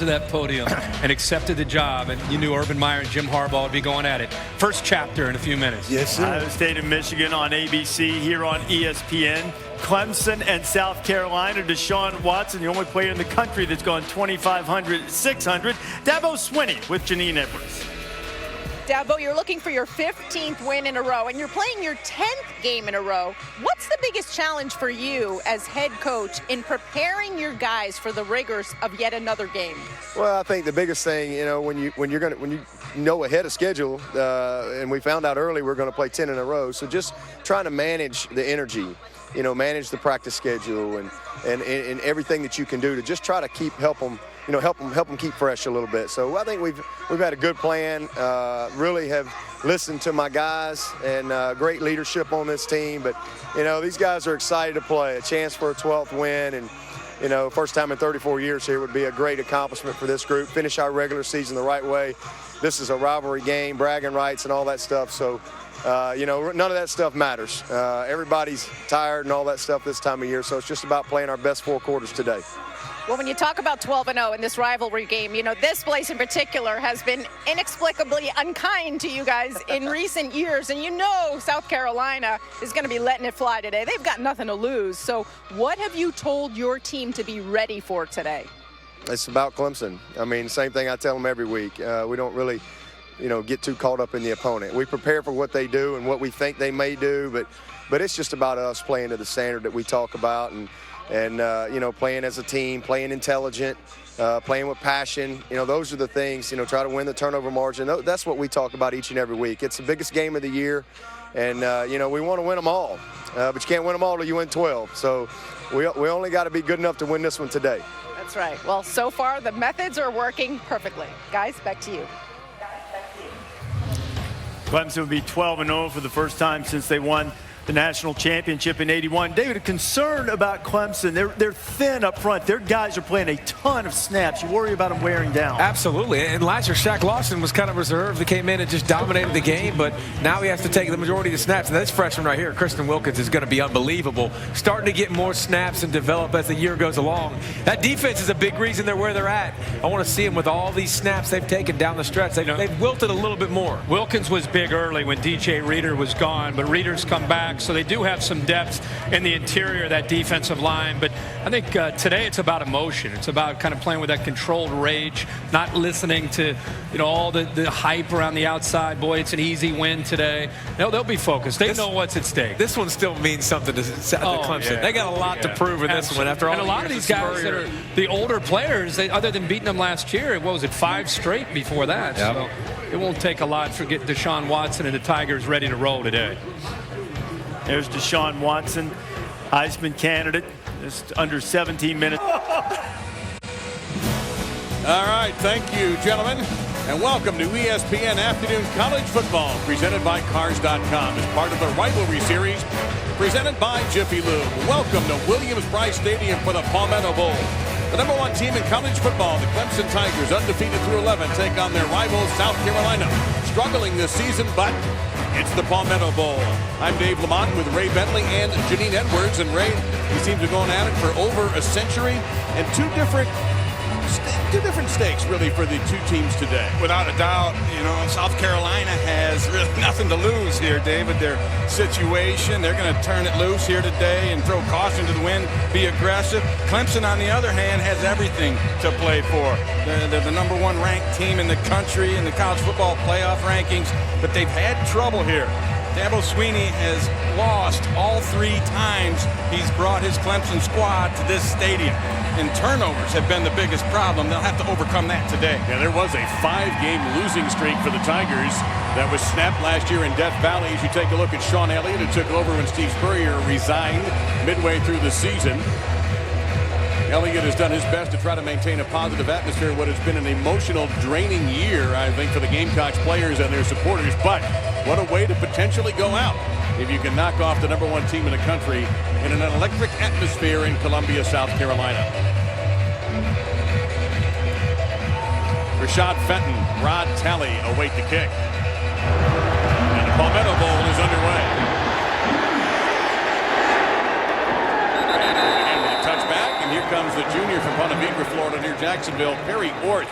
to that podium and accepted the job, and you knew Urban Meyer and Jim Harbaugh would be going at it. First chapter in a few minutes. Yes, sir. Iowa State and Michigan on ABC, here on ESPN. Clemson and South Carolina. Deshaun Watson, the only player in the country that's gone 2,500, 600. Dabo Swinney with Janine Edwards. Dabo, you're looking for your 15th win in a row, and you're playing your 10th game in a row. What's the biggest challenge for you as head coach in preparing your guys for the rigors of yet another game? Well, I think the biggest thing, when you know ahead of schedule, and we found out early we're going to play 10 in a row, so just trying to manage the energy, manage the practice schedule and everything that you can do to just try to help them keep fresh a little bit. So I think we've had a good plan. Really have listened to my guys and great leadership on this team. But these guys are excited to play. A chance for a 12th win, and first time in 34 years here would be a great accomplishment for this group. Finish our regular season the right way. This is a rivalry game, bragging rights, and all that stuff. So. None of that stuff matters. Everybody's tired and all that stuff this time of year, so it's just about playing our best 4 quarters today. Well, when you talk about 12-0 in this rivalry game, this place in particular has been inexplicably unkind to you guys in recent years. And South Carolina is going to be letting it fly today. They've got nothing to lose. So what have you told your team to be ready for today? It's about Clemson. Same thing I tell them every week. We don't really get too caught up in the opponent. We prepare for what they do and what we think they may do, but it's just about us playing to the standard that we talk about and playing as a team, playing intelligent, playing with passion. Those are the things, try to win the turnover margin. That's what we talk about each and every week. It's the biggest game of the year, and, we want to win them all. But you can't win them all till you win 12. So we only got to be good enough to win this one today. That's right. Well, so far the methods are working perfectly. Guys, back to you. Clemson will be 12-0 for the first time since they won the national championship in '81. David, a concern about Clemson. They're thin up front. Their guys are playing a ton of snaps. You worry about them wearing down. Absolutely. And last year, Shaq Lawson was kind of reserved. He came in and just dominated the game, but now he has to take the majority of the snaps. And this freshman right here, Kristen Wilkins, is going to be unbelievable. Starting to get more snaps and develop as the year goes along. That defense is a big reason they're where they're at. I want to see them with all these snaps they've taken down the stretch. They've wilted a little bit more. Wilkins was big early when DJ Reader was gone, but Reader's come back, so they do have some depth in the interior of that defensive line. But I think today it's about emotion. It's about kind of playing with that controlled rage, not listening to all the hype around the outside. Boy, it's an easy win today. They'll be focused. They know what's at stake. This one still means something to Clemson. Yeah. They got a lot to prove in this one after all. And a lot of these guys that are the older players, other than beating them last year, what was it, 5 straight before that? Yep. So it won't take a lot to get Deshaun Watson and the Tigers ready to roll today. There's Deshaun Watson, Heisman candidate, just under 17 minutes. All right, thank you, gentlemen, and welcome to ESPN Afternoon College Football, presented by Cars.com as part of the Rivalry Series, presented by Jiffy Lube. Welcome to Williams-Brice Stadium for the Palmetto Bowl. The number 1 team in college football, the Clemson Tigers, undefeated through 11, take on their rivals, South Carolina, struggling this season, but it's the Palmetto Bowl. I'm Dave Lamont with Ray Bentley and Janine Edwards. And Ray, these teams have gone at it for over a century, and two different stakes really for the two teams today. Without a doubt, South Carolina has really nothing to lose here, David. Their situation, they're going to turn it loose here today and throw caution to the wind, be aggressive. Clemson, on the other hand, has everything to play for. They're the number 1 ranked team in the country in the college football playoff rankings, but they've had trouble here. Dabo Swinney has lost all 3 times he's brought his Clemson squad to this stadium. And turnovers have been the biggest problem. They'll have to overcome that today. Yeah, there was a 5-game losing streak for the Tigers that was snapped last year in Death Valley. As you take a look at Sean Elliott, who took over when Steve Spurrier resigned midway through the season. Elliott has done his best to try to maintain a positive atmosphere in what has been an emotional, draining year, I think, for the Gamecocks players and their supporters. But what a way to potentially go out if you can knock off the number 1 team in the country in an electric atmosphere in Columbia, South Carolina. Rashad Fenton, Rod Talley await the kick. And the Palmetto Bowl is underway. And with a touchback, and here comes the a junior from Ponte Vedra, Florida, near Jacksonville, Perry Orth,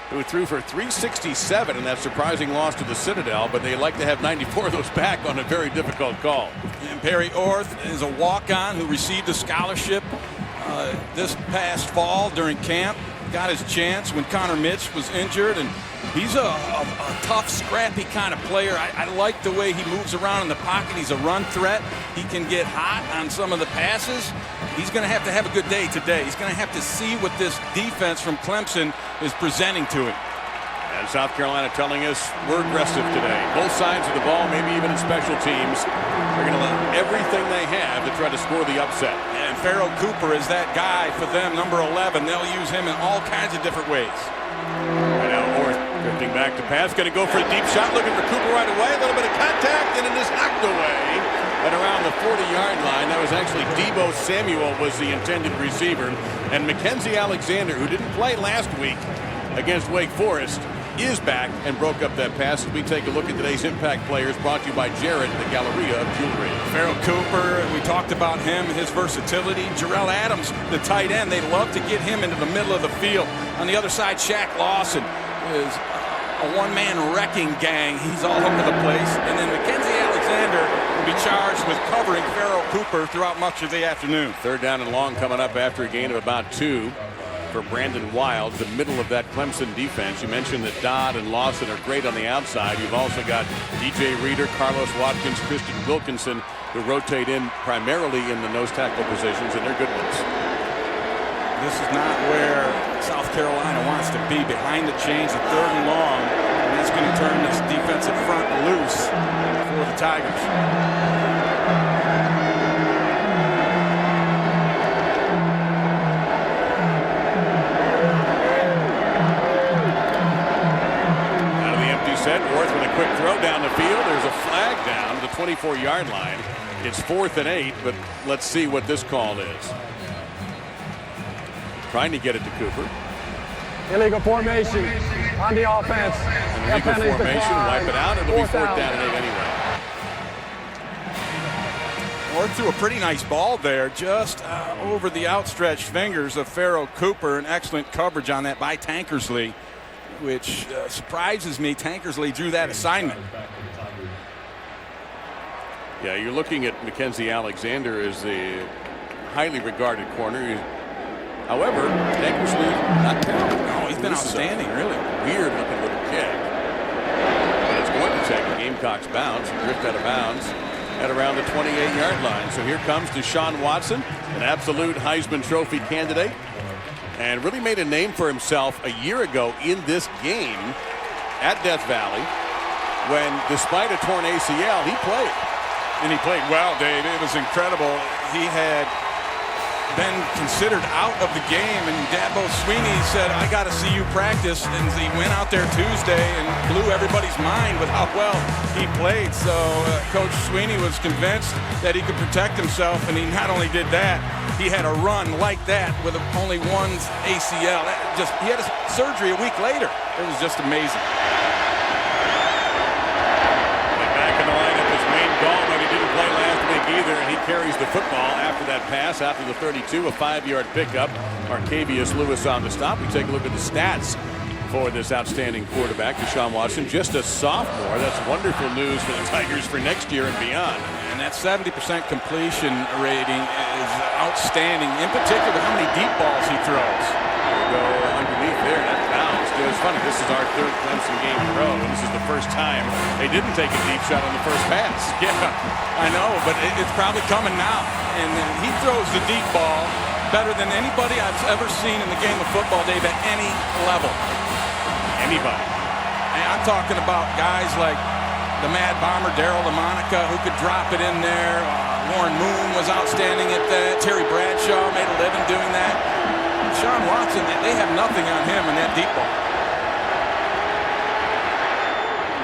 who threw for 367 in that surprising loss to the Citadel, but they like to have 94 of those back on a very difficult call. And Perry Orth is a walk-on who received a scholarship this past fall during camp. Got his chance when Connor Mitch was injured, and he's a tough, scrappy kind of player. I like the way he moves around in the pocket. He's a run threat. He can get hot on some of the passes. He's going to have a good day today. He's going to have to see what this defense from Clemson is presenting to him. And South Carolina telling us we're aggressive today. Both sides of the ball, maybe even in special teams, are going to let everything they have to try to score the upset. And Pharaoh Cooper is that guy for them, number 11. They'll use him in all kinds of different ways. Right now, Orth drifting back to pass, going to go for a deep shot, looking for Cooper right away. A little bit of contact, and it is knocked away at around the 40-yard line. That was actually Debo Samuel was the intended receiver. And Mackenzie Alexander, who didn't play last week against Wake Forest, is back and broke up that pass. As we take a look at today's impact players, brought to you by Jared, the Galleria of Jewelry. Pharaoh Cooper, we talked about him, his versatility. Jarrell Adams, the tight end, they love to get him into the middle of the field. On the other side, Shaq Lawson is a one-man wrecking gang. He's all over the place. And then Mackenzie Alexander will be charged with covering Pharaoh Cooper throughout much of the afternoon. Third down and long coming up after a gain of about 2. For Brandon Wild, the middle of that Clemson defense. You mentioned that Dodd and Lawson are great on the outside. You've also got DJ Reader, Carlos Watkins, Christian Wilkinson, who rotate in primarily in the nose tackle positions, and they're good ones. This is not where South Carolina wants to be. Behind the chains, a third and long, and that's going to turn this defensive front loose for the Tigers. Orth with a quick throw down the field. There's a flag down to the 24-yard line. It's 4th and 8, but let's see what this call is. Trying to get it to Cooper. Illegal formation on the offense. Illegal formation, wipe it out. It'll be 4th down and 8 anyway. Orth threw a pretty nice ball there, just over the outstretched fingers of Pharaoh Cooper. An excellent coverage on that by Tankersley, which surprises me. Tankersley drew that assignment. Yeah, you're looking at Mackenzie Alexander as the highly regarded corner. However, Tankersley not terrible. No, he's been outstanding, really. Weird looking little kick. But it's going to take a Gamecocks bounce, drift out of bounds at around the 28-yard line. So here comes Deshaun Watson, an absolute Heisman Trophy candidate, and really made a name for himself a year ago in this game at Death Valley when, despite a torn ACL, he played. And he played well, Dave. It was incredible. He had been considered out of the game, and Dabo Sweeney said, I got to see you practice. And he went out there Tuesday and blew everybody's mind with how well he played. So Coach Sweeney was convinced that he could protect himself, and he not only did that, he had a run like that with only one ACL. He had a surgery a week later. It was just amazing. And back in the lineup is Wayne Gallman. He didn't play last week either, and he carries the football after that pass, after the 32, a 5-yard pickup. Arcavius Lewis on the stop. We take a look at the stats for this outstanding quarterback, Deshaun Watson. Just a sophomore. That's wonderful news for the Tigers for next year and beyond. And that 70% completion rating is outstanding. In particular, how many deep balls he throws. There we go underneath there. That bounced. It was funny. This is our 3rd Clemson game in a row, and this is the first time they didn't take a deep shot on the first pass. Yeah, I know, but it's probably coming now. And he throws the deep ball better than anybody I've ever seen in the game of football, Dave, at any level. Anybody. And I'm talking about guys like the Mad Bomber, Darryl DeMonica, who could drop it in there. Warren Moon was outstanding at that. Terry Bradshaw made a living doing that. Deshaun Watson, they have nothing on him in that deep ball.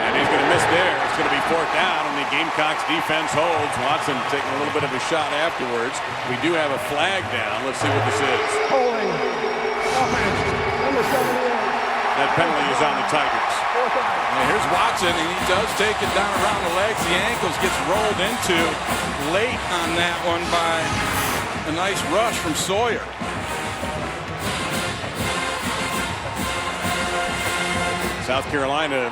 And he's going to miss there. It's going to be 4th down, and the Gamecocks defense holds. Watson taking a little bit of a shot afterwards. We do have a flag down. Let's see what this is. Holding. Offense. Number 78. That penalty is on the Tigers. And here's Watson, and he does take it down around the legs. The ankles gets rolled into late on that one by a nice rush from Sawyer. South Carolina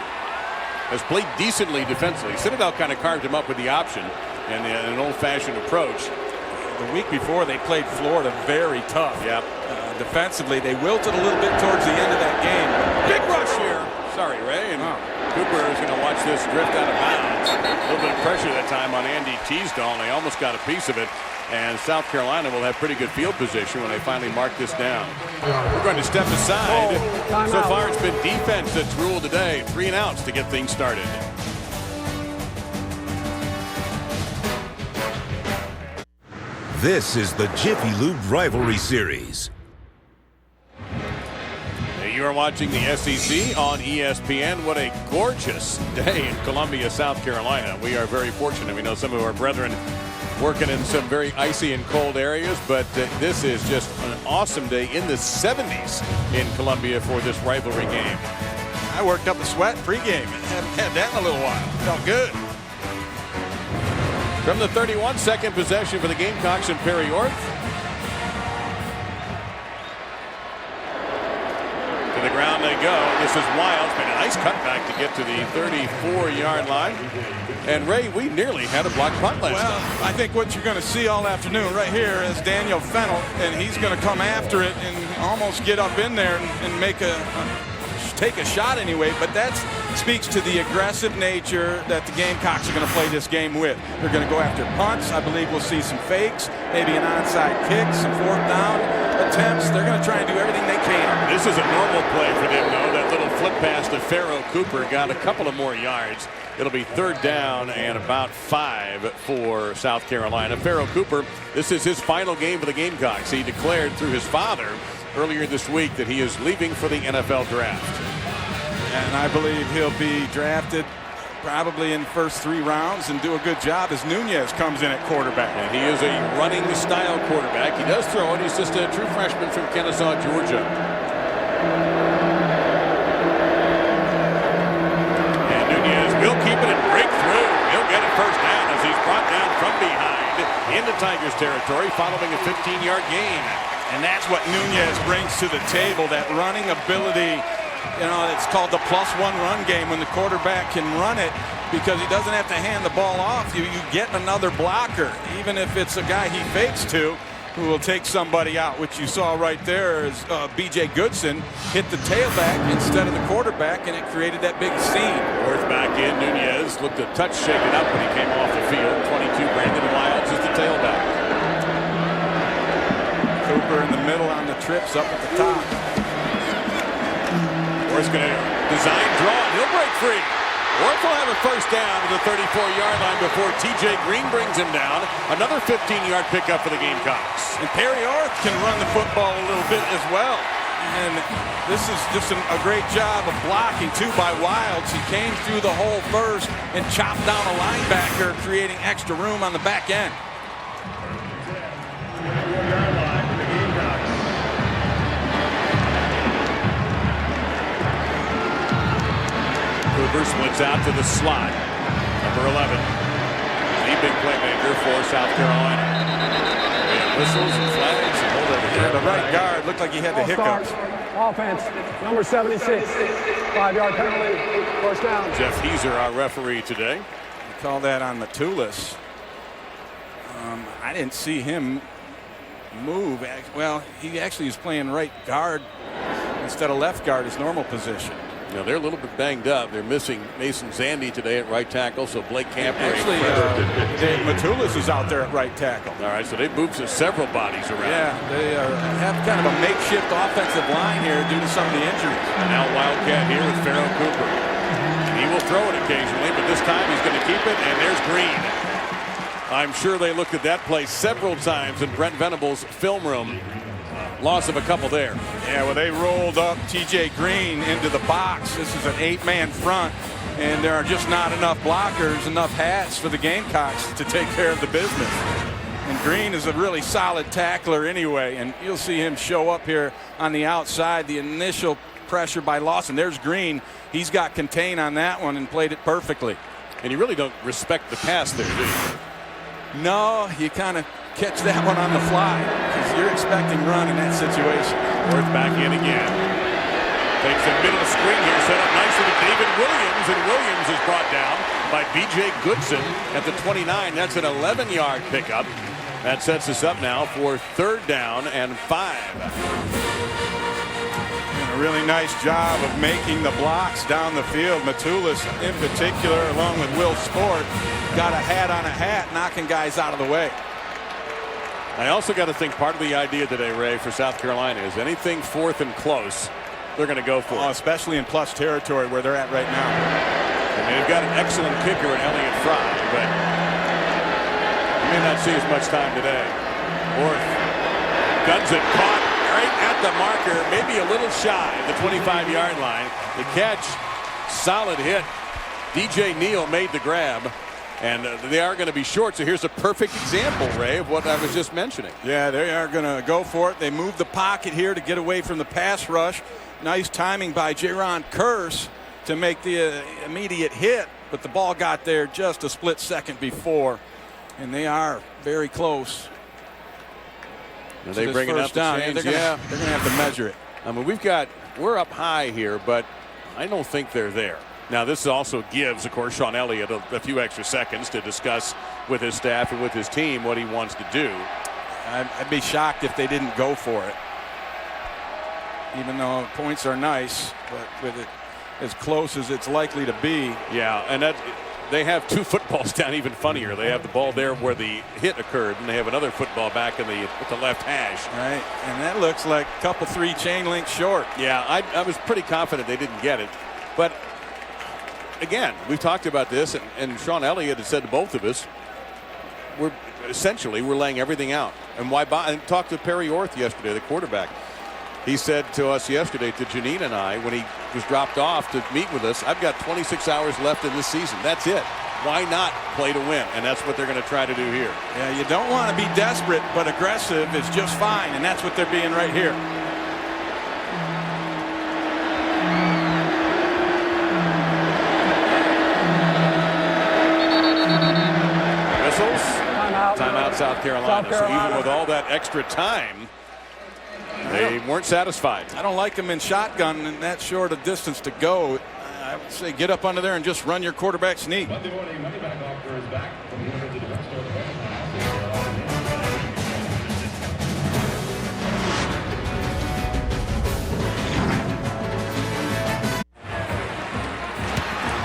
has played decently defensively. Citadel kind of carved him up with the option and an old-fashioned approach. The week before, they played Florida very tough. Yep. Defensively, they wilted a little bit towards the end of that game. Big rush here. Sorry, Ray. And Cooper is going to watch this drift out of bounds. A little bit of pressure that time on Andy Teasdall, and they almost got a piece of it. And South Carolina will have pretty good field position when they finally mark this down. We're going to step aside. So far, it's been defense that's ruled today. 3 and outs to get things started. This is the Jiffy Lube Rivalry Series. You are watching the SEC on ESPN. What a gorgeous day in Columbia, South Carolina. We are very fortunate. We know some of our brethren working in some very icy and cold areas, but this is just an awesome day in the 70s in Columbia for this rivalry game. I worked up a sweat pregame. Haven't had that in a little while. Felt good. From the 31, second possession for the Gamecocks and Perry Orth. To the ground they go. This is Wild. It's been a nice cutback to get to the 34-yard line. And Ray, we nearly had a blocked punt last time. I think what you're going to see all afternoon right here is Daniel Fennell, and he's going to come after it and almost get up in there and make take a shot anyway, but that speaks to the aggressive nature that the Gamecocks are going to play this game with. They're going to go after punts. I believe we'll see some fakes, maybe an onside kick, some fourth down attempts. They're going to try and do everything they can. This is a normal play for them, though. That little flip pass to Pharaoh Cooper got a couple of more yards. It'll be 3rd down and about 5 for South Carolina. Pharaoh Cooper, this is his final game for the Gamecocks. He declared through his father earlier this week that he is leaving for the NFL draft. And I believe he'll be drafted probably in first 3 rounds and do a good job as Nunez comes in at quarterback. And he is a running style quarterback. He does throw it. He's just a true freshman from Kennesaw, Georgia. And Nunez will keep it and break through. He'll get it first down as he's brought down from behind into Tigers territory following a 15-yard gain. And that's what Nunez brings to the table, that running ability. You know, it's called the +1 run game when the quarterback can run it because he doesn't have to hand the ball off. You get another blocker, even if it's a guy he fakes to, who will take somebody out, which you saw right there as B.J. Goodson hit the tailback instead of the quarterback, and it created that big seam. Fourth back in, Nunez looked a touch shaken up when he came off the field. 22, Brandon Wilds is the tailback. Cooper in the middle on the trips up at the top. Orth's going to design draw. He'll break free. Orth will have a first down to the 34-yard line before T.J. Green brings him down. Another 15-yard pickup for the Gamecocks. And Perry Orth can run the football a little bit as well. And this is just a great job of blocking, too, by Wilds. He came through the hole first and chopped down a linebacker, creating extra room on the back end. Cooper splits out to the slot. Number 11. The big playmaker for South Carolina. And whistles and flags and hold over here. The right guard looked like he had the hiccups. Offense, number 76, 5-yard penalty, first down. Jeff Heeser, our referee today. We call that on Matulis. I didn't see him move. Well, he actually is playing right guard instead of left guard, his normal position. You know, they're a little bit banged up. They're missing Mason Zandy today at right tackle, so Blake Camper. Actually, Matulis is out there at right tackle. All right, so they've moved several bodies around. Yeah, they have kind of a makeshift offensive line here due to some of the injuries. And now Wildcat here with Pharaoh Cooper. He will throw it occasionally, but this time he's going to keep it, and there's Green. I'm sure they looked at that play several times in Brent Venables' film room. Loss of a couple there. Yeah, well, they rolled up T.J. Green into the box. This is an 8-man front, and there are just not enough blockers, enough hats for the Gamecocks to take care of the business. And Green is a really solid tackler anyway, and you'll see him show up here on the outside. The initial pressure by Lawson. There's Green. He's got contain on that one and played it perfectly. And you really don't respect the pass there, do you? No, you kind of catch that one on the fly because you're expecting run in that situation. Orth back in again. Takes the middle screen here, set up nicely to goes, and Williams is brought down by B.J. Goodson at the 29. That's an 11-yard pickup. That sets us up now for 3rd down and 5. A really nice job of making the blocks down the field. Matulis in particular, along with Will Sport, got a hat on a hat, knocking guys out of the way. I also got to think part of the idea today, Ray, for South Carolina is anything 4th and close, they're going to go for it. Especially in plus territory where they're at right now. I mean, they've got an excellent kicker in Elliott Fry, but you may not see as much time today. Orth guns it, caught right at the marker, maybe a little shy of the 25-yard line. The catch, solid hit. DJ Neal made the grab. And they are going to be short. So here's a perfect example, Ray, of what I was just mentioning. Yeah, they are going to go for it. They move the pocket here to get away from the pass rush. Nice timing by Jaron Kearse to make the immediate hit. But the ball got there just a split second before. And they are very close. Are they bringing up the chains? Yeah, they're going to have to measure it. I mean, we're up high here, but I don't think they're there. Now, this also gives, of course, Sean Elliott a few extra seconds to discuss with his staff and with his team what he wants to do. I'd be shocked if they didn't go for it. Even though points are nice, but with it as close as it's likely to be. Yeah, and they have 2 footballs down even funnier. They have the ball there where the hit occurred, and they have another football back at the left hash. Right, and that looks like a couple 3 chain links short. Yeah, I was pretty confident they didn't get it. But again, we've talked about this, and Sean Elliott has said to both of us, we're laying everything out. And why buy? I talked to Perry Orth yesterday, the quarterback. He said to us yesterday, to Janine and I, when he was dropped off to meet with us, I've got 26 hours left in this season. That's it. Why not play to win? And that's what they're going to try to do here. Yeah, you don't want to be desperate, but aggressive is just fine, and that's what they're being right here. Timeout, South Carolina. So even with all that extra time, they weren't satisfied. I don't like them in shotgun and that short a distance to go. I would say get up under there and just run your quarterback sneak.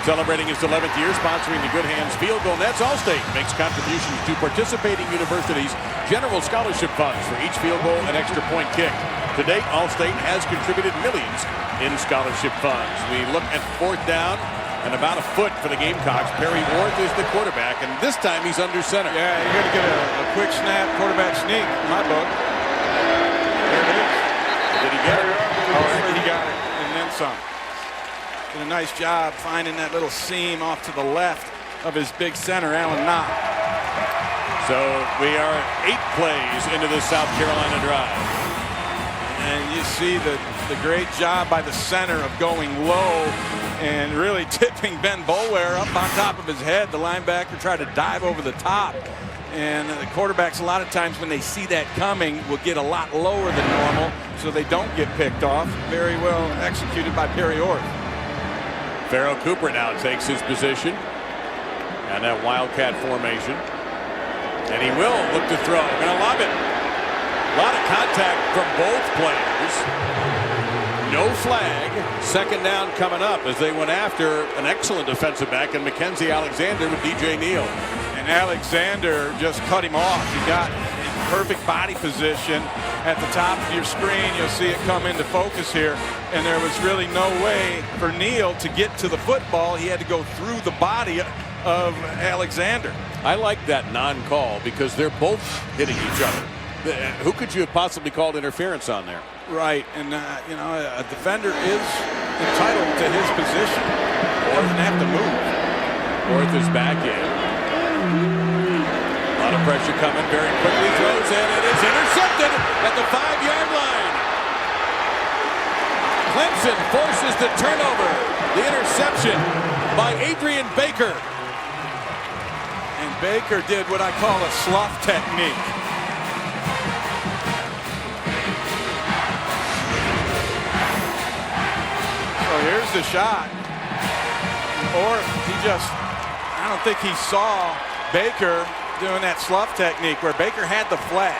Celebrating its 11th year, sponsoring the Good Hands Field Goal Nets, Allstate makes contributions to participating universities' general scholarship funds for each field goal and extra point kick. To date, Allstate has contributed millions in scholarship funds. We look at 4th down and about a foot for the Gamecocks. Perry Orth is the quarterback, and this time he's under center. Yeah, you're going to get a quick snap quarterback sneak in my book. There it is. Did he get it? Oh, he got it, and then some. Did a nice job finding that little seam off to the left of his big center, Alan Knott. So we are 8 plays into this South Carolina drive. And you see the great job by the center of going low and really tipping Ben Boulware up on top of his head. The linebacker tried to dive over the top. And the quarterbacks, a lot of times when they see that coming, will get a lot lower than normal so they don't get picked off. Very well executed by Perry Orth. Farrell Cooper now takes his position and that Wildcat formation. And he will look to throw. Gonna lob it. A lot of contact from both players. No flag. 2nd down coming up as they went after an excellent defensive back in Mackenzie Alexander with DJ Neal. And Alexander just cut him off. He got in perfect body position at the top of your screen. You'll see it come into focus here. And there was really no way for Neal to get to the football. He had to go through the body of Alexander. I like that non-call because they're both hitting each other. Who could you have possibly called interference on there? Right, and you know, a defender is entitled to his position. Doesn't have to move. Orth is back in. A lot of pressure coming very quickly. Throws in. It is intercepted at the 5-yard line. Clemson forces the turnover. The interception by Adrian Baker. And Baker did what I call a slough technique. So here's the shot. or I don't think he saw Baker doing that slough technique where Baker had the flat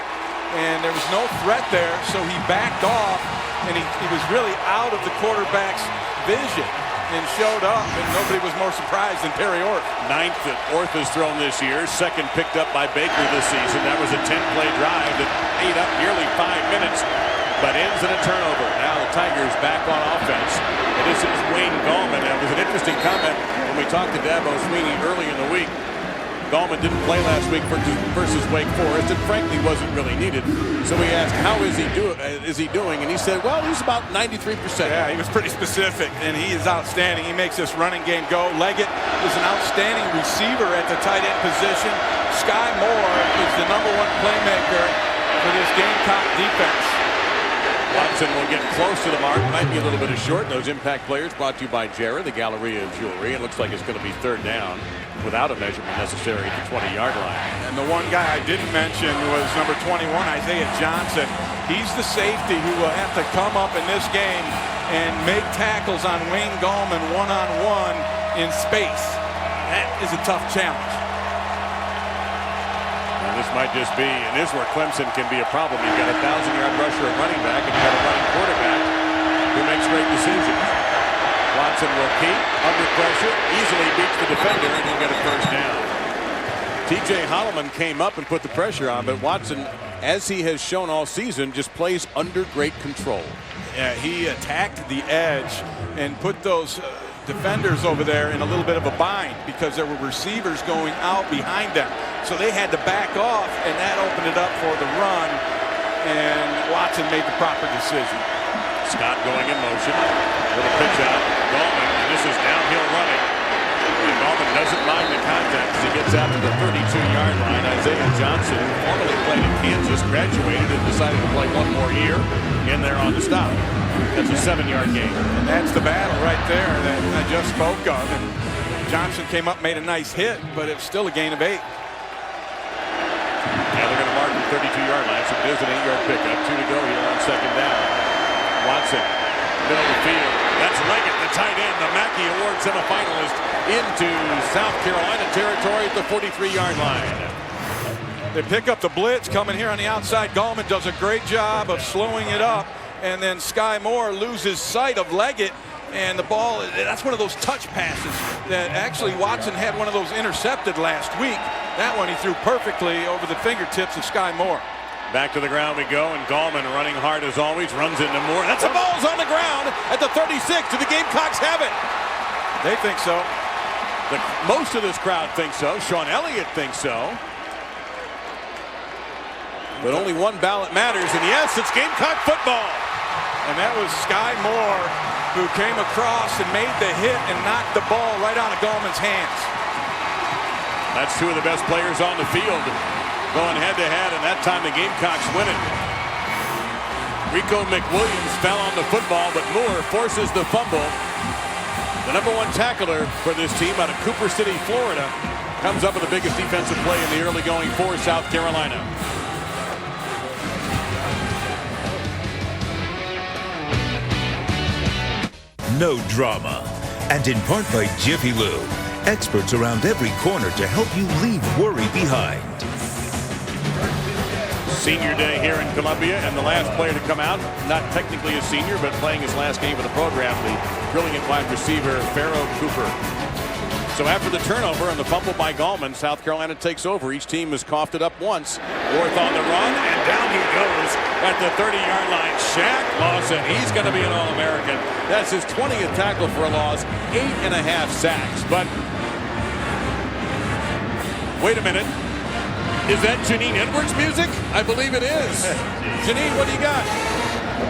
and there was no threat there, so he backed off and he was really out of the quarterback's vision and showed up, and nobody was more surprised than Perry Orth. 9th that Orth has thrown this year, 2nd picked up by Baker this season. That was a 10-play drive that ate up nearly 5 minutes, but ends in a turnover. Now the Tigers back on offense. And this is Wayne Gallman. That was an interesting comment when we talked to Dabo Sweeney early in the week. Gallman didn't play last week versus Wake Forest, and frankly wasn't really needed. So we asked, how is he doing? And he said, well, he's about 93%. Yeah, he was pretty specific, and he is outstanding. He makes this running game go. Leggett is an outstanding receiver at the tight end position. Sky Moore is the #1 playmaker for this Gamecock defense. Watson will get close to the mark. Might be a little bit of short. Those impact players brought to you by Jarrah, the Galleria of Jewelry. It looks like it's going to be 3rd down without a measurement necessary at the 20-yard line. And the one guy I didn't mention was number 21, Isaiah Johnson. He's the safety who will have to come up in this game and make tackles on Wayne Gallman one-on-one in space. That is a tough challenge. And this might just be, and this is where Clemson can be a problem. You've got a 1,000-yard rusher at running back, and you've got a running quarterback who makes great decisions. Watson will keep under pressure, easily beats the defender, and he'll get a 1st down. T.J. Holloman came up and put the pressure on, but Watson, as he has shown all season, just plays under great control. Yeah, he attacked the edge and put those defenders over there in a little bit of a bind because there were receivers going out behind them. So they had to back off, and that opened it up for the run, and Watson made the proper decision. Scott going in motion with a pitch out. Gallman, and this is downhill running. And Gallman doesn't mind the contact as he gets out to the 32-yard line. Isaiah Johnson, who formerly played in Kansas, graduated and decided to play 1 more year in there on the stop. That's a 7-yard gain. And that's the battle right there that I just spoke of. And Johnson came up, made a nice hit, but it's still a gain of 8. Now they're going to mark the 32-yard line, so it is an 8-yard pickup. 2 to go here on 2nd down. Watson, middle of the field. That's Leggett, the tight end, the Mackey Award semifinalist, into South Carolina territory at the 43-yard line. They pick up the blitz coming here on the outside. Gallman does a great job of slowing it up, and then Sky Moore loses sight of Leggett, and the ball, that's one of those touch passes that actually Watson had one of those intercepted last week. That one he threw perfectly over the fingertips of Sky Moore. Back to the ground we go, and Gallman running hard as always, runs into Moore. That's the ball's on the ground at the 36. Do the Gamecocks have it? They think so. Most of this crowd thinks so. Sean Elliott thinks so. But only one ballot matters, and yes, it's Gamecock football. And that was Sky Moore who came across and made the hit and knocked the ball right out of Gallman's hands. That's 2 of the best players on the field going head-to-head, and that time the Gamecocks win it. Rico McWilliams fell on the football, but Moore forces the fumble. The #1 tackler for this team out of Cooper City, Florida, comes up with the biggest defensive play in the early going for South Carolina. No drama. And in part by Jiffy Lube, experts around every corner to help you leave worry behind. Senior day here in Columbia, and the last player to come out, not technically a senior, but playing his last game of the program, the brilliant wide receiver, Pharaoh Cooper. So after the turnover and the fumble by Gallman, South Carolina takes over. Each team has coughed it up once. Orth on the run, and down he goes at the 30-yard line. Shaq Lawson, he's going to be an All-American. That's his 20th tackle for a loss, 8.5 sacks. But wait a minute. Is that Janine Edwards music? I believe it is. Janine, what do you got?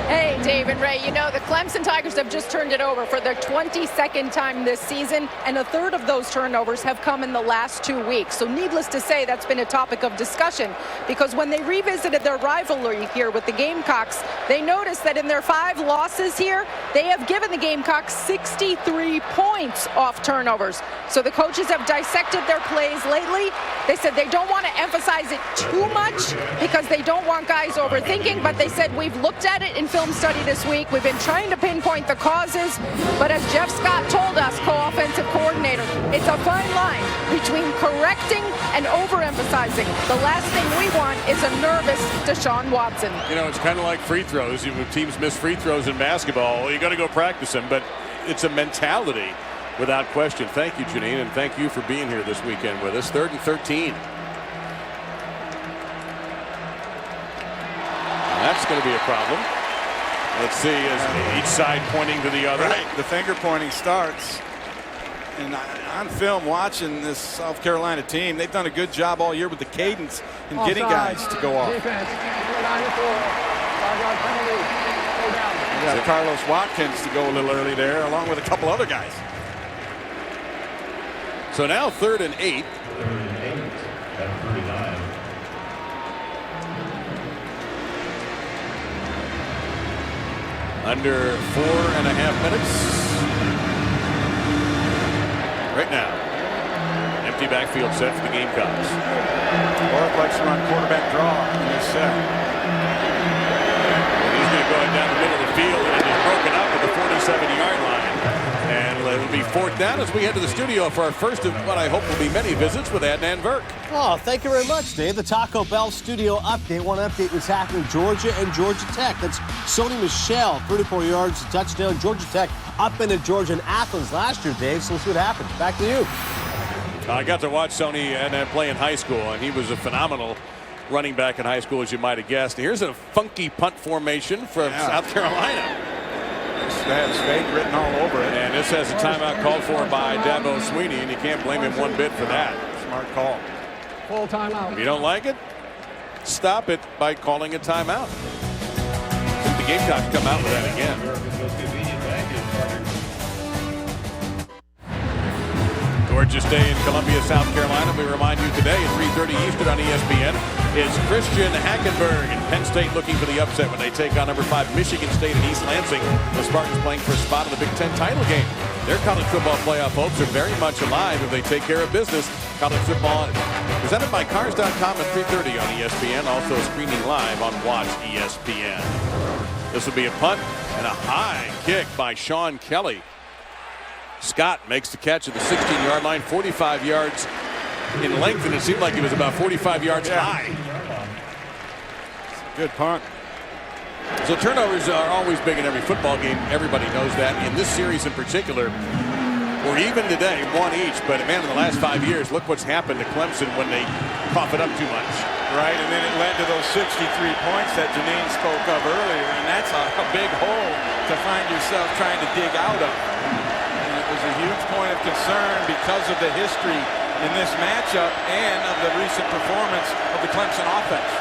Hey, Dave and Ray, you know, the Clemson Tigers have just turned it over for their 22nd time this season, and a third of those turnovers have come in the last 2 weeks. So needless to say, that's been a topic of discussion, because when they revisited their rivalry here with the Gamecocks, they noticed that in their 5 losses here, they have given the Gamecocks 63 points off turnovers. So the coaches have dissected their plays lately. They said they don't want to emphasize it too much because they don't want guys overthinking, but they said we've looked at it in film study already this week. We've been trying to pinpoint the causes, but as Jeff Scott told us, co-offensive coordinator, it's a fine line between correcting and overemphasizing. The last thing we want is a nervous Deshaun Watson. You know, it's kind of like free throws. When teams miss free throws in basketball, you got to go practice them, but it's a mentality without question. Thank you, Janine, and thank you for being here this weekend with us. 3rd and 13. That's going to be a problem. Let's see, as each side pointing to the other. Right, the finger pointing starts. And on film, watching this South Carolina team, they've done a good job all year with the cadence and getting guys to go off. Defense, number 94, 5-yard penalty. Go down. You got Carlos Watkins to go a little early there, along with a couple other guys. So now 3rd and 8. Under 4.5 minutes. Right now. Empty backfield set for the Gamecocks. Orth likes to run quarterback draw in this set. He's going to go down the middle of the field, and it is broken up at the 47-yard line. And it'll be 4th down as we head to the studio for our first of what I hope will be many visits with Adnan Virk. Oh, thank you very much, Dave. The Taco Bell studio update. One update was happening Georgia and Georgia Tech. That's Sony Michel, 34 yards, a touchdown. Georgia Tech up into Georgia and Athens last year, Dave. So let's see what happens. Back to you. I got to watch Sony and play in high school, and he was a phenomenal running back in high school, as you might have guessed. Here's a funky punt formation from South Carolina. That has fake written all over it. And this has a timeout called for by Dabo Sweeney, and you can't blame him one bit for that. Smart call. Full timeout. If you don't like it, stop it by calling a timeout. The Gamecocks come out with that again. Gorgeous day in Columbia, South Carolina. We remind you today at 3:30 Eastern on ESPN is Christian Hackenberg, and Penn State looking for the upset when they take on number 5 Michigan State in East Lansing. The Spartans playing for a spot in the Big Ten title game. Their college football playoff hopes are very much alive if they take care of business. College football presented by Cars.com at 3:30 on ESPN, also streaming live on Watch ESPN. This will be a punt and a high kick by Sean Kelly. Scott makes the catch at the 16-yard line, 45 yards in length, and it seemed like he was about 45 yards high. Good punt. So turnovers are always big in every football game. Everybody knows that. In this series in particular, or even today, 1 each. But man, in the last 5 years, look what's happened to Clemson when they cough it up too much. Right, and then it led to those 63 points that Janine spoke of earlier, and that's a big hole to find yourself trying to dig out of. And it was a huge point of concern because of the history in this matchup and of the recent performance of the Clemson offense.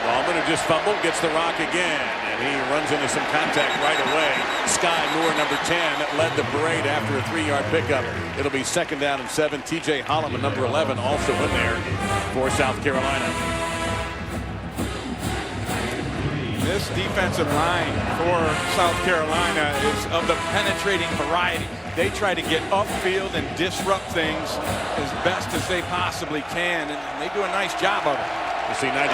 Ballman, who just fumbled, gets the rock again, and he runs into some contact right away. Sky Moore, number 10, led the parade after a 3-yard pickup. It'll be 2nd down and 7. T.J. Holloman, number 11, also in there for South Carolina. This defensive line for South Carolina is of the penetrating variety. They try to get upfield and disrupt things as best as they possibly can, and they do a nice job of it. You see 92,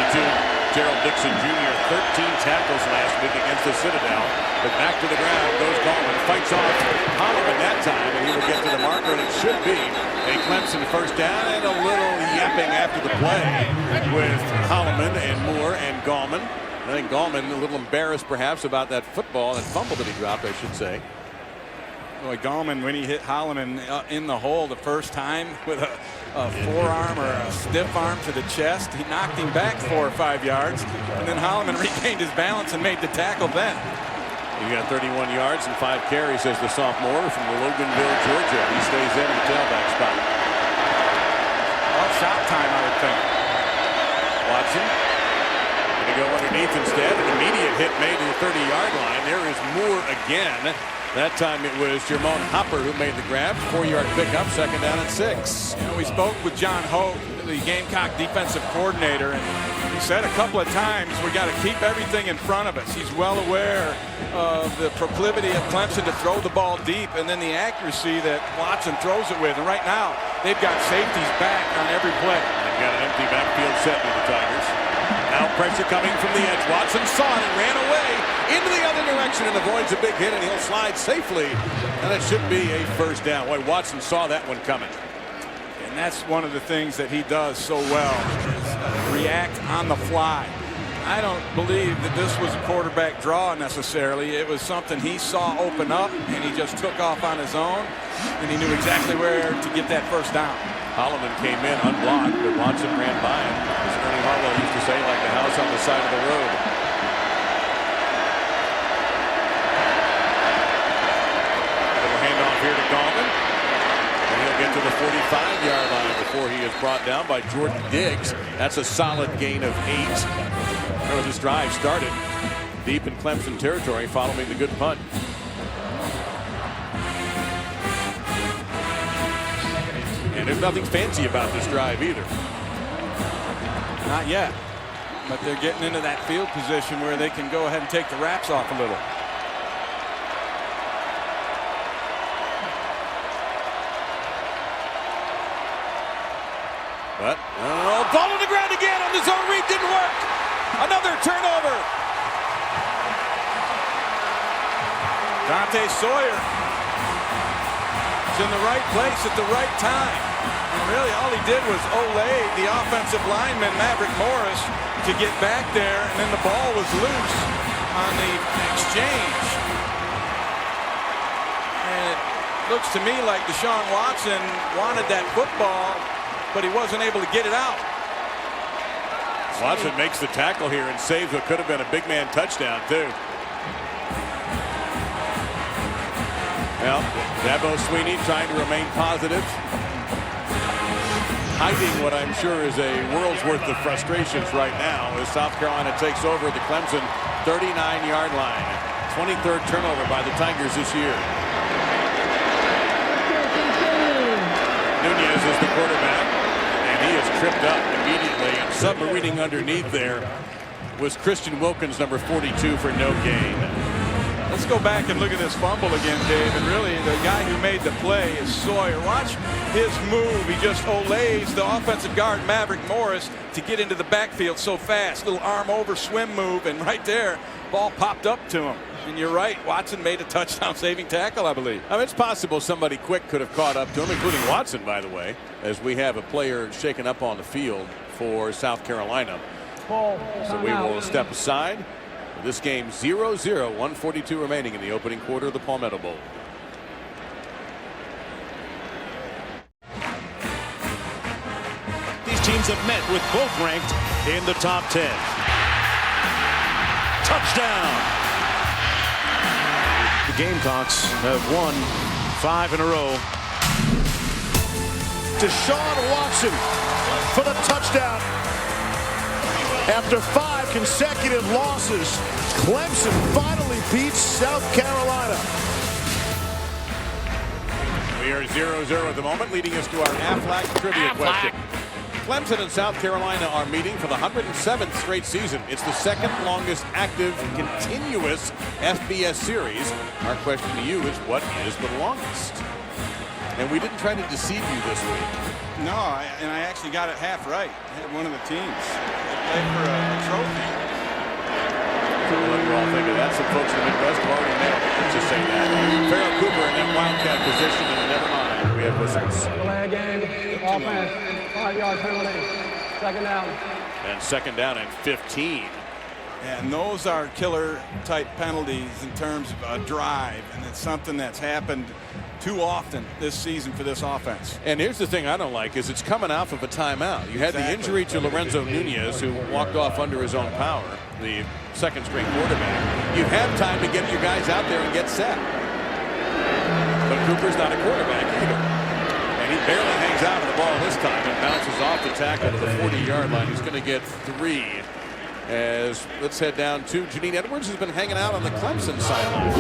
Gerald Dixon Jr., 13 tackles last week against the Citadel. But back to the ground goes Gallman, fights off Holloman that time, and he will get to the marker, and it should be a Clemson 1st down, and a little yapping after the play with Holloman and Moore and Gallman. I think Gallman a little embarrassed perhaps about that football, that fumble that he dropped, I should say. Boy, Gallman, when he hit Holloman in the hole the first time with a forearm or a stiff arm to the chest, he knocked him back 4 or 5 yards, and then Holloman regained his balance and made the tackle then. He got 31 yards and 5 carries as the sophomore from Loganville, Georgia. He stays in the tailback spot. Well, shot time, I would think. Watson going to go underneath instead. An immediate hit made to the 30-yard line. There is Moore again. That time it was Jermone Hopper who made the grab. 4-yard pickup, 2nd down and 6. You know, we spoke with John Hope, the Gamecock defensive coordinator, and he said a couple of times we got to keep everything in front of us. He's well aware of the proclivity of Clemson to throw the ball deep and then the accuracy that Watson throws it with. And right now, they've got safeties back on every play. They've got an empty backfield set with the Tigers. Now pressure coming from the edge. Watson saw it and ran away into the other direction and avoids a big hit, and he'll slide safely. And it should be a first down. Boy, Watson saw that one coming. And that's one of the things that he does so well, is react on the fly. I don't believe that this was a quarterback draw necessarily. It was something he saw open up, and he just took off on his own, and he knew exactly where to get that first down. Holloman came in unblocked, but Watson ran by him. As Ernie Harwell used to say, like the house on the side of the road. Little handoff here to Gallman. And he'll get to the 45-yard line before he is brought down by Jordan Diggs. That's a solid gain of 8. Remember, this drive started deep in Clemson territory following the good punt. And there's nothing fancy about this drive either. Not yet. But they're getting into that field position where they can go ahead and take the wraps off a little. But, ball on the ground again on the zone read, didn't work. Another turnover. Dante Sawyer is in the right place at the right time. And really all he did was olay the offensive lineman, Maverick Morris, to get back there, and then the ball was loose on the exchange. And it looks to me like Deshaun Watson wanted that football, but he wasn't able to get it out. Watson makes the tackle here and saves what could have been a big man touchdown too. Well, Dabo Swinney trying to remain positive, hiding what I'm sure is a world's worth of frustrations right now as South Carolina takes over the Clemson 39-yard line. 23rd turnover by the Tigers this year. Nunez is the quarterback, and he is tripped up immediately, and submarining underneath there was Christian Wilkins, number 42, for no gain. Let's go back and look at this fumble again, Dave. And really, the guy who made the play is Sawyer. Watch his move. He just olays the offensive guard, Maverick Morris, to get into the backfield so fast. Little arm over swim move, and right there, ball popped up to him. And you're right, Watson made a touchdown-saving tackle, I believe. I mean, it's possible somebody quick could have caught up to him, including Watson, by the way, as we have a player shaken up on the field for South Carolina. So we will step aside. This game 0-0, 1:42 remaining in the opening quarter of the Palmetto Bowl. These teams have met with both ranked in the top 10. Touchdown! The Gamecocks have won 5 in a row. Deshaun Watson for the touchdown. After 5 consecutive losses, Clemson finally beats South Carolina. We are 0-0 at the moment, leading us to our Aflac trivia question. Clemson and South Carolina are meeting for the 107th straight season. It's the second longest active continuous FBS series. Our question to you is, what is the longest? And we didn't try to deceive you this week. No, and I actually got it half right. I had one of the teams. They played for a trophy. So we're all thinking that. Some folks in the Midwest have already nailed it. Let's just say that. Farrell Cooper in that wildcat position, and never mind. We have whistles. Delay game, offense, 5-yard penalty, second down. And second down and 15. And those are killer type penalties in terms of a drive, and it's something that's happened too often this season for this offense. And here's the thing I don't like is it's coming off of a timeout. You had the injury to Lorenzo Nunez, who walked off under his own power, the second string quarterback. You have time to get your guys out there and get set. But Cooper's not a quarterback either. And he barely hangs out of the ball this time and bounces off the tackle to the 40-yard line. He's going to get 3. As let's head down to Janine Edwards, who's been hanging out on the Clemson sideline.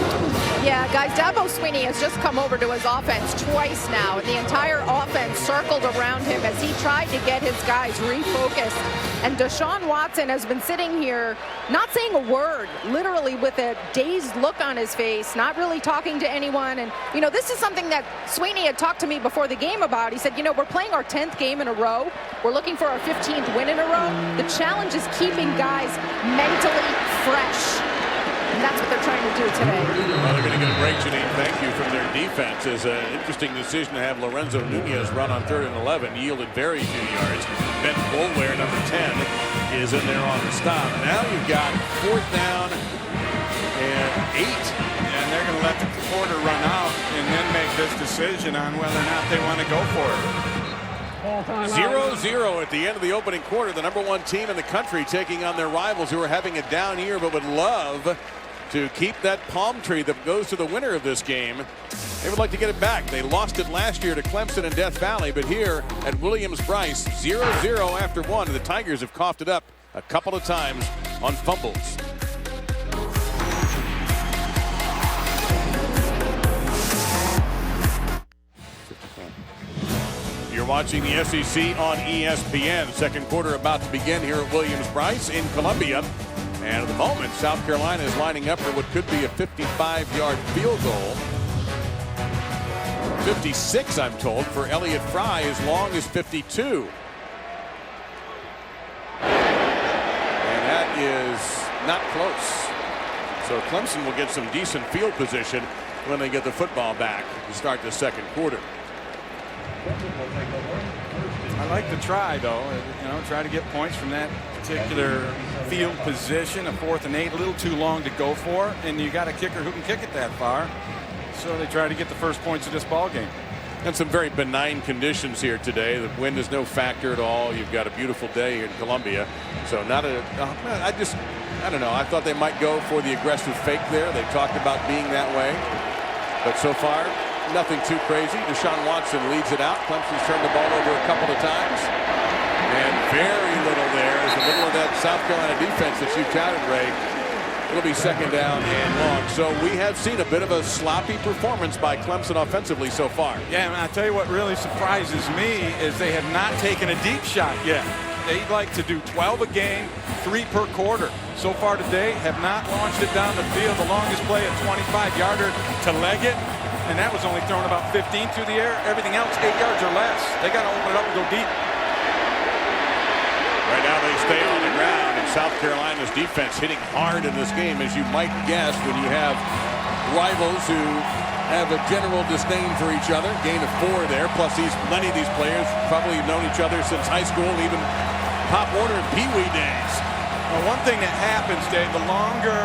Yeah, guys, Dabo Swinney has just come over to his offense twice now, and the entire offense circled around him as he tried to get his guys refocused. And Deshaun Watson has been sitting here not saying a word, literally with a dazed look on his face, not really talking to anyone. And, you know, this is something that Swinney had talked to me before the game about. He said, you know, we're playing our 10th game in a row. We're looking for our 15th win in a row. The challenge is keeping guys mentally fresh. And that's what they're trying to do today. Well, they're going to get a break, Janine. Thank you from their defense. It's an interesting decision to have Lorenzo Nunez run on 3rd and 11. Yielded very few yards. Ben Boulware, number 10, is in there on the stop. Now you've got 4th down and 8. And they're going to let the quarter run out and then make this decision on whether or not they want to go for it. 0-0 at the end of the opening quarter. The number 1 team in the country taking on their rivals who are having a down year but would love to keep that palm tree that goes to the winner of this game. They would like to get it back. They lost it last year to Clemson and Death Valley, but here at Williams-Brice, 0-0 after 1. The Tigers have coughed it up a couple of times on fumbles. You're watching the SEC on ESPN. Second quarter about to begin here at Williams-Brice in Columbia. And at the moment, South Carolina is lining up for what could be a 55-yard field goal. 56, I'm told, for Elliott Fry, as long as 52. And that is not close. So Clemson will get some decent field position when they get the football back to start the second quarter. I like the try, though. You know, try to get points from that particular field position. A 4th and 8, a little too long to go for, and you got a kicker who can kick it that far. So they try to get the first points of this ball game. And some very benign conditions here today. The wind is no factor at all. You've got a beautiful day here in Columbia. So not a. I don't know. I thought they might go for the aggressive fake there. They talked about being that way, but so far, nothing too crazy. Deshaun Watson leads it out. Clemson's turned the ball over a couple of times. And very little there is the middle of that South Carolina defense that you counted, Ray. It'll be 2nd down and long. So we have seen a bit of a sloppy performance by Clemson offensively so far. Yeah, and I tell you what really surprises me is they have not taken a deep shot yet. They like to do 12 a game, 3 per quarter. So far today, have not launched it down the field. The longest play, a 25-yarder to Leggett. And that was only thrown about 15 through the air. Everything else, 8 yards or less. They got to open it up and go deep. Right now they stay on the ground, and South Carolina's defense hitting hard in this game, as you might guess when you have rivals who have a general disdain for each other. Gain of 4 there, plus many of these players probably have known each other since high school, even Pop Warner and Pee Wee days. Well, one thing that happens, Dave, the longer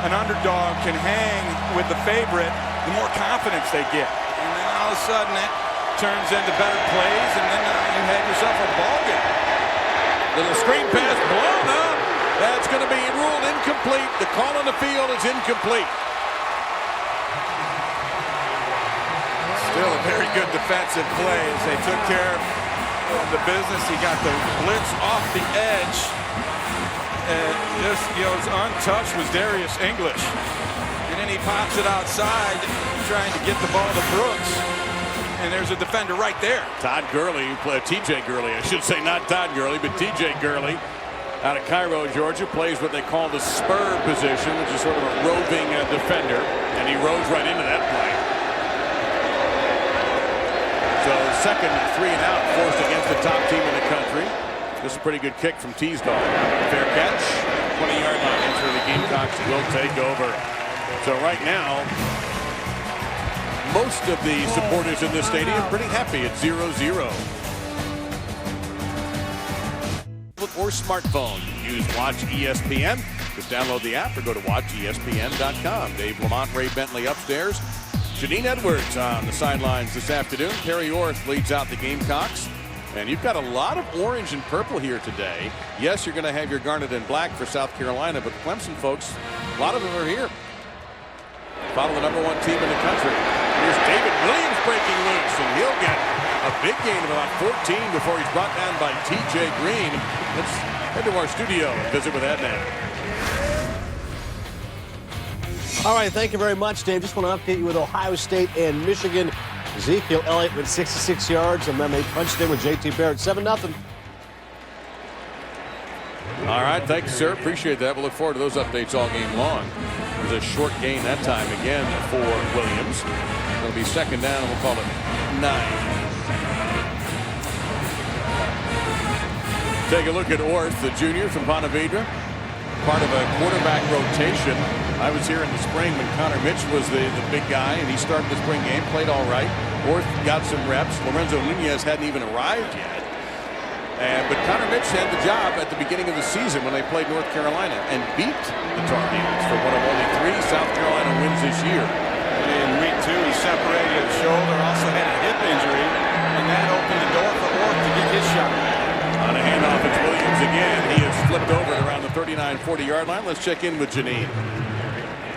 an underdog can hang with the favorite, the more confidence they get. And then all of a sudden that turns into better plays, and then you have yourself a ball game. Little screen pass blown up. That's going to be ruled incomplete. The call on the field is incomplete. Still a very good defensive play as they took care of the business. He got the blitz off the edge. And just, was untouched was Darius English. And then he pops it outside, trying to get the ball to Brooks. And there's a defender right there. Todd Gurley, TJ Gurley, I should say, not Todd Gurley, but TJ Gurley out of Cairo, Georgia, plays what they call the spur position, which is sort of a roving defender, and he rose right into that play. So 2nd 3 and out forced against the top team in the country. This is a pretty good kick from Teasdale. Fair catch, 20-yard line. That's where the Gamecocks will take over. So right now, most of the supporters in this stadium are pretty happy at 0-0. Or smartphone, use Watch ESPN. Just download the app or go to watchespn.com. Dave Lamont, Ray Bentley upstairs. Janine Edwards on the sidelines this afternoon. Terry Orth leads out the Gamecocks. And you've got a lot of orange and purple here today. Yes, you're going to have your garnet and black for South Carolina, but Clemson folks, a lot of them are here. Follow the number 1 team in the country. Here's David Williams breaking loose, and he'll get a big gain of about 14 before he's brought down by TJ Green. Let's head to our studio and visit with Adnan. All right, thank you very much, Dave. Just want to update you with Ohio State and Michigan. Ezekiel Elliott with 66 yards, and then they punched in with J.T. Barrett, 7-0. All right, thank you, sir. Appreciate that. We'll look forward to those updates all game long. It was a short gain that time again for Williams. It'll be second down, and we'll call it 9. Take a look at Orth, the junior from Ponte Vedra, part of a quarterback rotation. I was here in the spring when Connor Mitch was the big guy, and he started the spring game, played all right. Orth got some reps. Lorenzo Nunez hadn't even arrived yet. But Connor Mitch had the job at the beginning of the season when they played North Carolina and beat the Tar Heels for one of only 3 South Carolina wins this year. In week 2, he separated his shoulder, also had a hip injury, and that opened the door for Orth to get his shot. On a handoff, it's Williams again. He has flipped over at around the 39-40-yard line. Let's check in with Janine.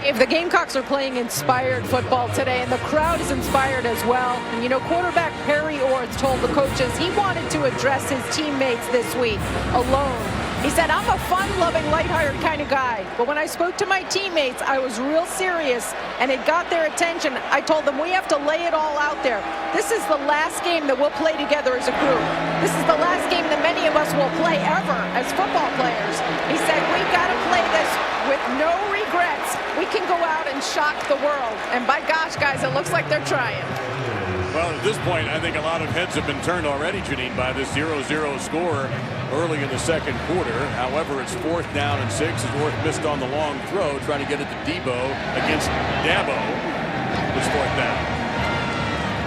If the Gamecocks are playing inspired football today, and the crowd is inspired as well, and you know, quarterback Perry Orth told the coaches he wanted to address his teammates this week alone. He said, I'm a fun-loving, lighthearted kind of guy, but when I spoke to my teammates, I was real serious, and it got their attention. I told them we have to lay it all out there. This is the last game that we'll play together as a group. This is the last game that many of us will play ever as football players. He said, we've got to play this with no regrets. We can go out and shock the world. And by gosh, guys, it looks like they're trying. Well, at this point, I think a lot of heads have been turned already, Janine, by this 0-0 score early in the second quarter. However, it's 4th down and 6 as Orth missed on the long throw, trying to get it to Debo against Dabo. It's 4th down.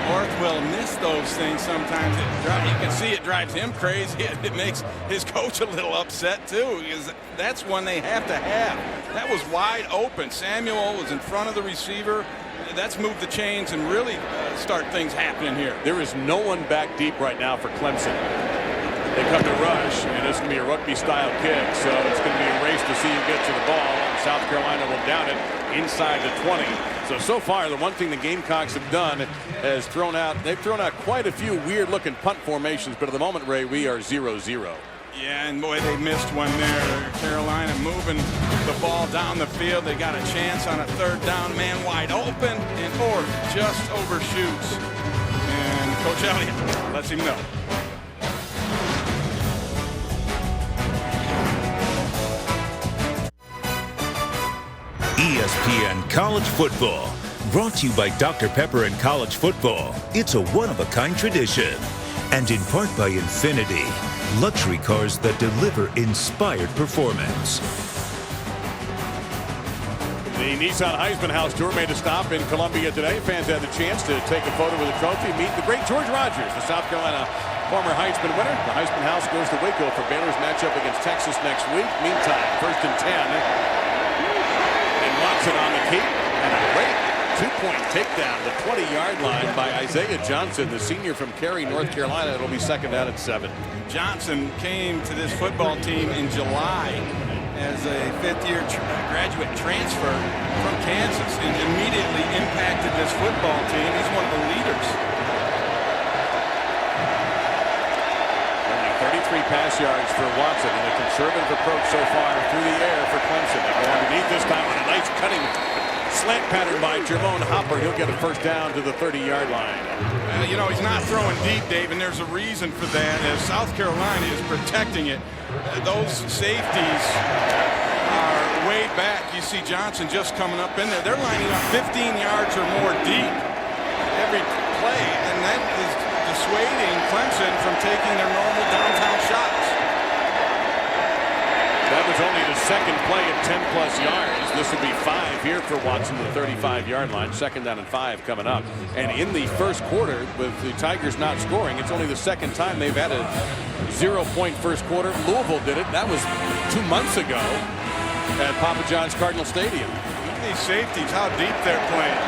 Orth will miss those things sometimes. You can see it drives him crazy. It makes his coach a little upset, too, because that's one they have to have. That was wide open. Samuel was in front of the receiver. That's moved the chains and really start things happening here. There is no one back deep right now for Clemson. They come to rush, and it's going to be a rugby-style kick, so it's going to be a race to see who gets to the ball. And South Carolina will down it inside the 20. So far, the one thing the Gamecocks have done is they've thrown out quite a few weird-looking punt formations, but at the moment, Ray, we are 0-0. Yeah, and boy, they missed one there. Carolina moving the ball down the field. They got a chance on a 3rd down, man wide open, and Orth just overshoots. And Coach Elliott lets him know. ESPN College Football, brought to you by Dr. Pepper and College Football. It's a one-of-a-kind tradition. And in part by Infinity, luxury cars that deliver inspired performance. The Nissan Heisman House Tour made a stop in Columbia today. Fans had the chance to take a photo with the trophy, meet the great George Rogers, the South Carolina former Heisman winner. The Heisman House goes to Waco for Baylor's matchup against Texas next week. Meantime, 1st and 10. Watson on the keep, and a great 2-point takedown, the 20-yard line by Isaiah Johnson, the senior from Cary, North Carolina. It'll be 2nd down and 7. Johnson came to this football team in July as a 5th-year graduate transfer from Kansas and immediately impacted this football team. He's one of the leaders. Only 33 pass yards for Watson, and a conservative approach so far through the air for Clemson. They go underneath this time on a nice cutting slant pattern by Jermone Hopper. He'll get a 1st down to the 30-yard line. You know, he's not throwing deep, Dave, and there's a reason for that. As South Carolina is protecting it, those safeties are way back. You see Johnson just coming up in there. They're lining up 15 yards or more deep every play, and that is dissuading Clemson from taking their normal downtown shots. That was only the 2nd play at 10-plus yards. This will be 5 here for Watson, the 35-yard line. 2nd down and 5 coming up. And in the first quarter, with the Tigers not scoring, it's only the 2nd time they've had a 0-point first quarter. Louisville did it. That was 2 months ago at Papa John's Cardinal Stadium. These safeties, how deep they're playing.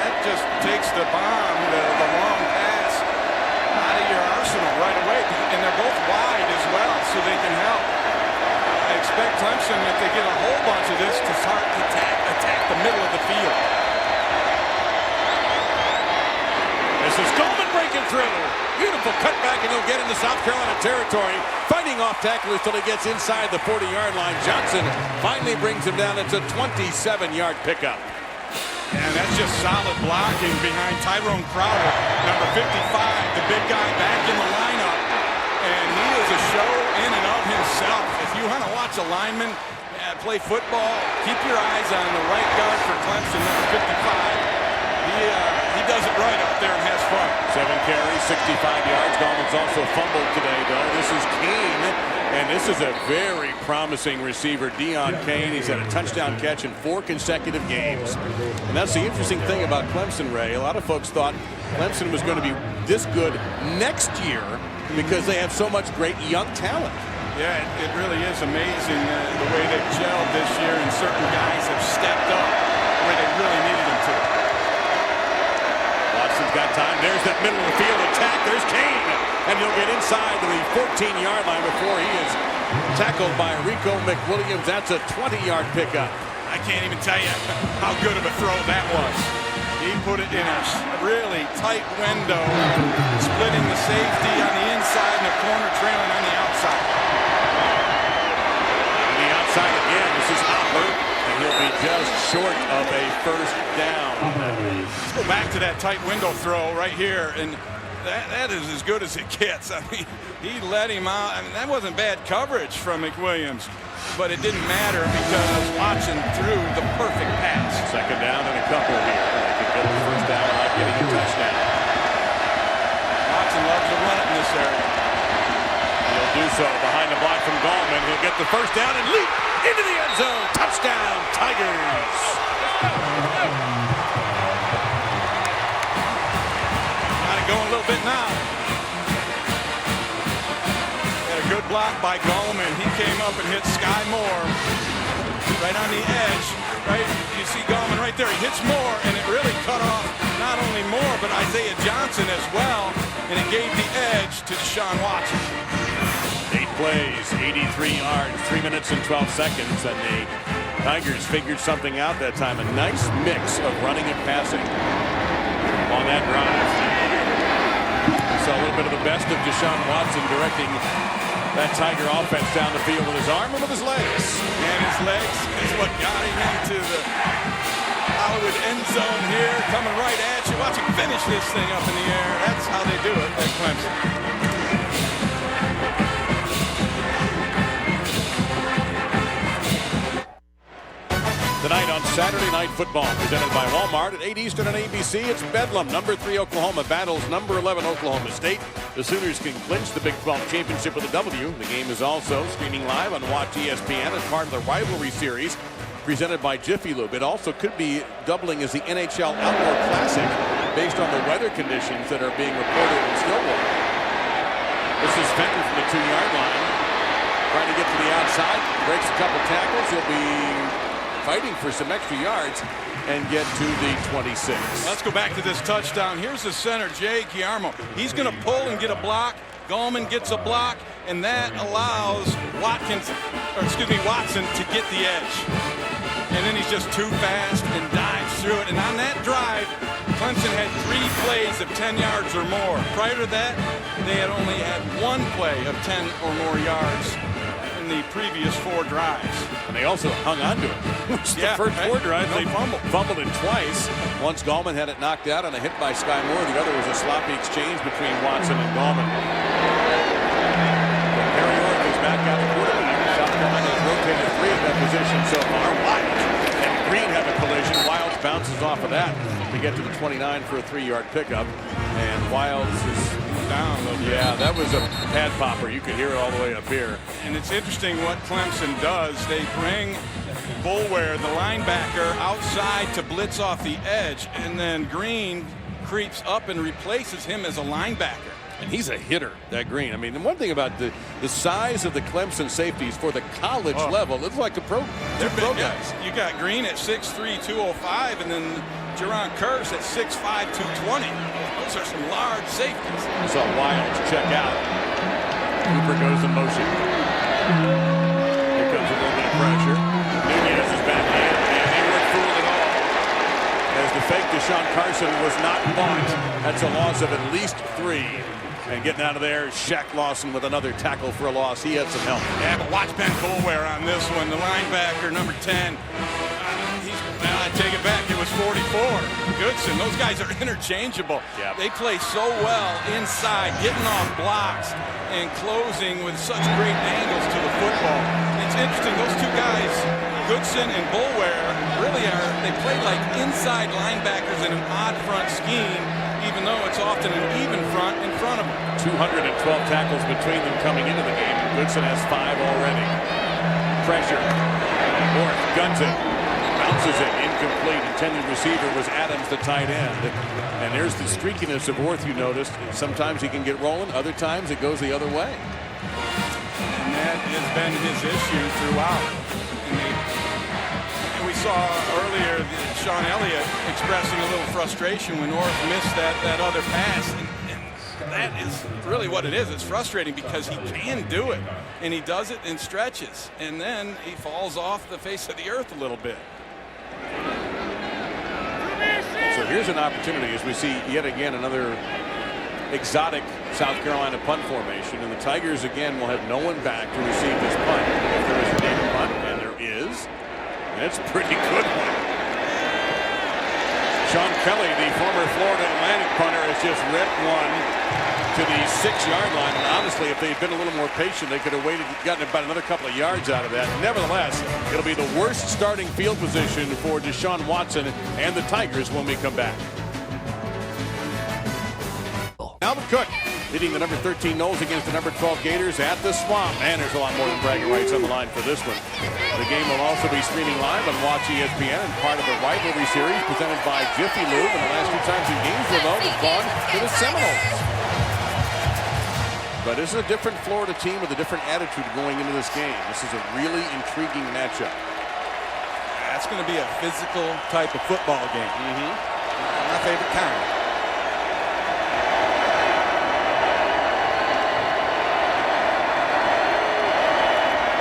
That just takes the bomb, the long pass out of your arsenal right away. And they're both wide as well, so they can help. I expect Clemson, if they get a whole bunch of this, to start to attack the middle of the field. This is Coleman breaking through. Beautiful Beautiful cutback, and he'll get into South Carolina territory. Fighting off tacklers till he gets inside the 40-yard line. Johnson finally brings him down. It's a 27-yard pickup. And that's just solid blocking behind Tyrone Crowder, number 55, the big guy back in the lineup. And he is a show in and of himself. If you want to watch a lineman play football, keep your eyes on the right guard for Clemson, number 55. He does it right up there and has fun. 7 carries, 65 yards. Gallman's also fumbled today, though. This is Kane, and this is a very promising receiver, Deon Kane. He's had a touchdown catch in 4 consecutive games. And that's the interesting thing about Clemson, Ray. A lot of folks thought Clemson was going to be this good next year because they have so much great young talent. Yeah, it really is amazing the way they've gelled this year, and certain guys have stepped up where they really needed them to. Watson's got time. There's that middle of the field attack. There's Kane. And he'll get inside to the 14-yard line before he is tackled by Rico McWilliams. That's a 20-yard pickup. I can't even tell you how good of a throw that was. He put it in a really tight window, splitting the safety on the inside and the corner trailing on the outside. On the outside again, this is Hopper, and he'll be just short of a first down. Let's go back to that tight window throw right here, and that is as good as it gets. I mean, he let him out. I mean, that wasn't bad coverage from McWilliams, but it didn't matter because Watson threw the perfect pass. Second down and a couple here. They can get the first down without getting a touchdown. Watson loves to run it in this area. He'll do so behind the block from Gallman. He'll get the first down and leap into the end zone. Touchdown, Tigers. Got it going a little bit now. Had a good block by Gallman. He came up and hit Sky Moore right on the edge. Right, you see Gallman right there. He hits Moore, and it really cut off not only Moore but Isaiah Johnson as well, and it gave the edge to Deshaun Watson. 8 plays, 83 yards, 3 minutes and 12 seconds, and the Tigers figured something out that time. A nice mix of running and passing on that drive. So a little bit of the best of Deshaun Watson directing that Tiger offense down the field with his arm and with his legs. And his legs is what got him into the Hollywood end zone here, coming right at you. Watch him finish this thing up in the air. That's how they do it at Clemson. Tonight on Saturday Night Football, presented by Walmart at 8 Eastern on ABC, it's Bedlam. Number 3 Oklahoma battles number 11 Oklahoma State. The Sooners can clinch the Big 12 championship with a W. The game is also streaming live on Watch ESPN as part of the rivalry series presented by Jiffy Lube. It also could be doubling as the NHL Outdoor Classic based on the weather conditions that are being reported in Stillwater. This is Fenton from the 2-yard line, trying to get to the outside, breaks a couple tackles. He'll be fighting for some extra yards and get to the 26. Let's go back to this touchdown. Here's the center, Jay Guillermo. He's going to pull and get a block. Gallman gets a block, and that allows Watson to get the edge. And then he's just too fast and dives through it. And on that drive, Clemson had 3 plays of 10 yards or more. Prior to that, they had only had 1 play of 10 or more yards in the previous 4 drives. And they also hung on to it. The first 4 drives, they fumbled it twice. Once Gallman had it knocked out on a hit by Sky Moore. The other was a sloppy exchange between Watson and Gallman. Harry Orth is back out the quarterback. South Carolina has rotated 3 at that position so far. Wild and Green have a collision. Wilds bounces off of that to get to the 29 for a 3-yard pickup. And Wilds is down a little bit. Yeah, that was a pad popper. You could hear it all the way up here. And it's interesting what Clemson does. They bring Boulware, the linebacker, outside to blitz off the edge, and then Green creeps up and replaces him as a linebacker. And he's a hitter, that Green. I mean, the one thing about the size of the Clemson safeties for the college level, it's like the pro. They're pro guys. You got Green at 6'3", 205, and then Jerron Curse at 6'5", 220. Those are some large safeties. So Wilds check out. Cooper goes in motion. Here comes a little bit of pressure. Nunez is back in, and they weren't fooled at all. As the fake Deshaun Carson was not bought. That's a loss of at least 3. And getting out of there, Shaq Lawson with another tackle for a loss. He had some help. Yeah, but watch Ben Boulware on this one. The linebacker, number 10. I take it back. It was 44. Goodson. Those guys are interchangeable. Yep. They play so well inside, getting off blocks and closing with such great angles to the football. It's interesting. Those two guys, Goodson and Boulware, really they play like inside linebackers in an odd front scheme, even though it's often an even front in front of them. 212 tackles between them coming into the game. Goodson has 5 already. Pressure. North guns it. Bounces it. Incomplete. Intended receiver was Adams, the tight end. And there's the streakiness of Orth you noticed. Sometimes he can get rolling. Other times it goes the other way. And that has been his issue throughout. And we saw earlier Sean Elliott expressing a little frustration when Orth missed that other pass. And that is really what it is. It's frustrating because he can do it. And he does it in stretches. And then he falls off the face of the earth a little bit. So here's an opportunity as we see yet again another exotic South Carolina punt formation. And the Tigers again will have no one back to receive this punt. If there is a game of punt, and there is, and it's a pretty good one. Sean Kelly, the former Florida Atlantic punter, has just ripped one to the 6-yard line. And honestly, if they'd been a little more patient, they could have waited, gotten about another couple of yards out of that. Nevertheless, it'll be the worst starting field position for Deshaun Watson and the Tigers when we come back. Alvin Cook hitting the number 13 Knowles against the number 12 Gators at the Swamp. And there's a lot more than bragging rights on the line for this one. The game will also be streaming live on Watch ESPN and part of the rivalry series presented by Jiffy Lube. And the last 2 times in Gainesville, though, has gone to the Seminoles. But this is a different Florida team with a different attitude going into this game. This is a really intriguing matchup. That's going to be a physical type of football game. My favorite kind.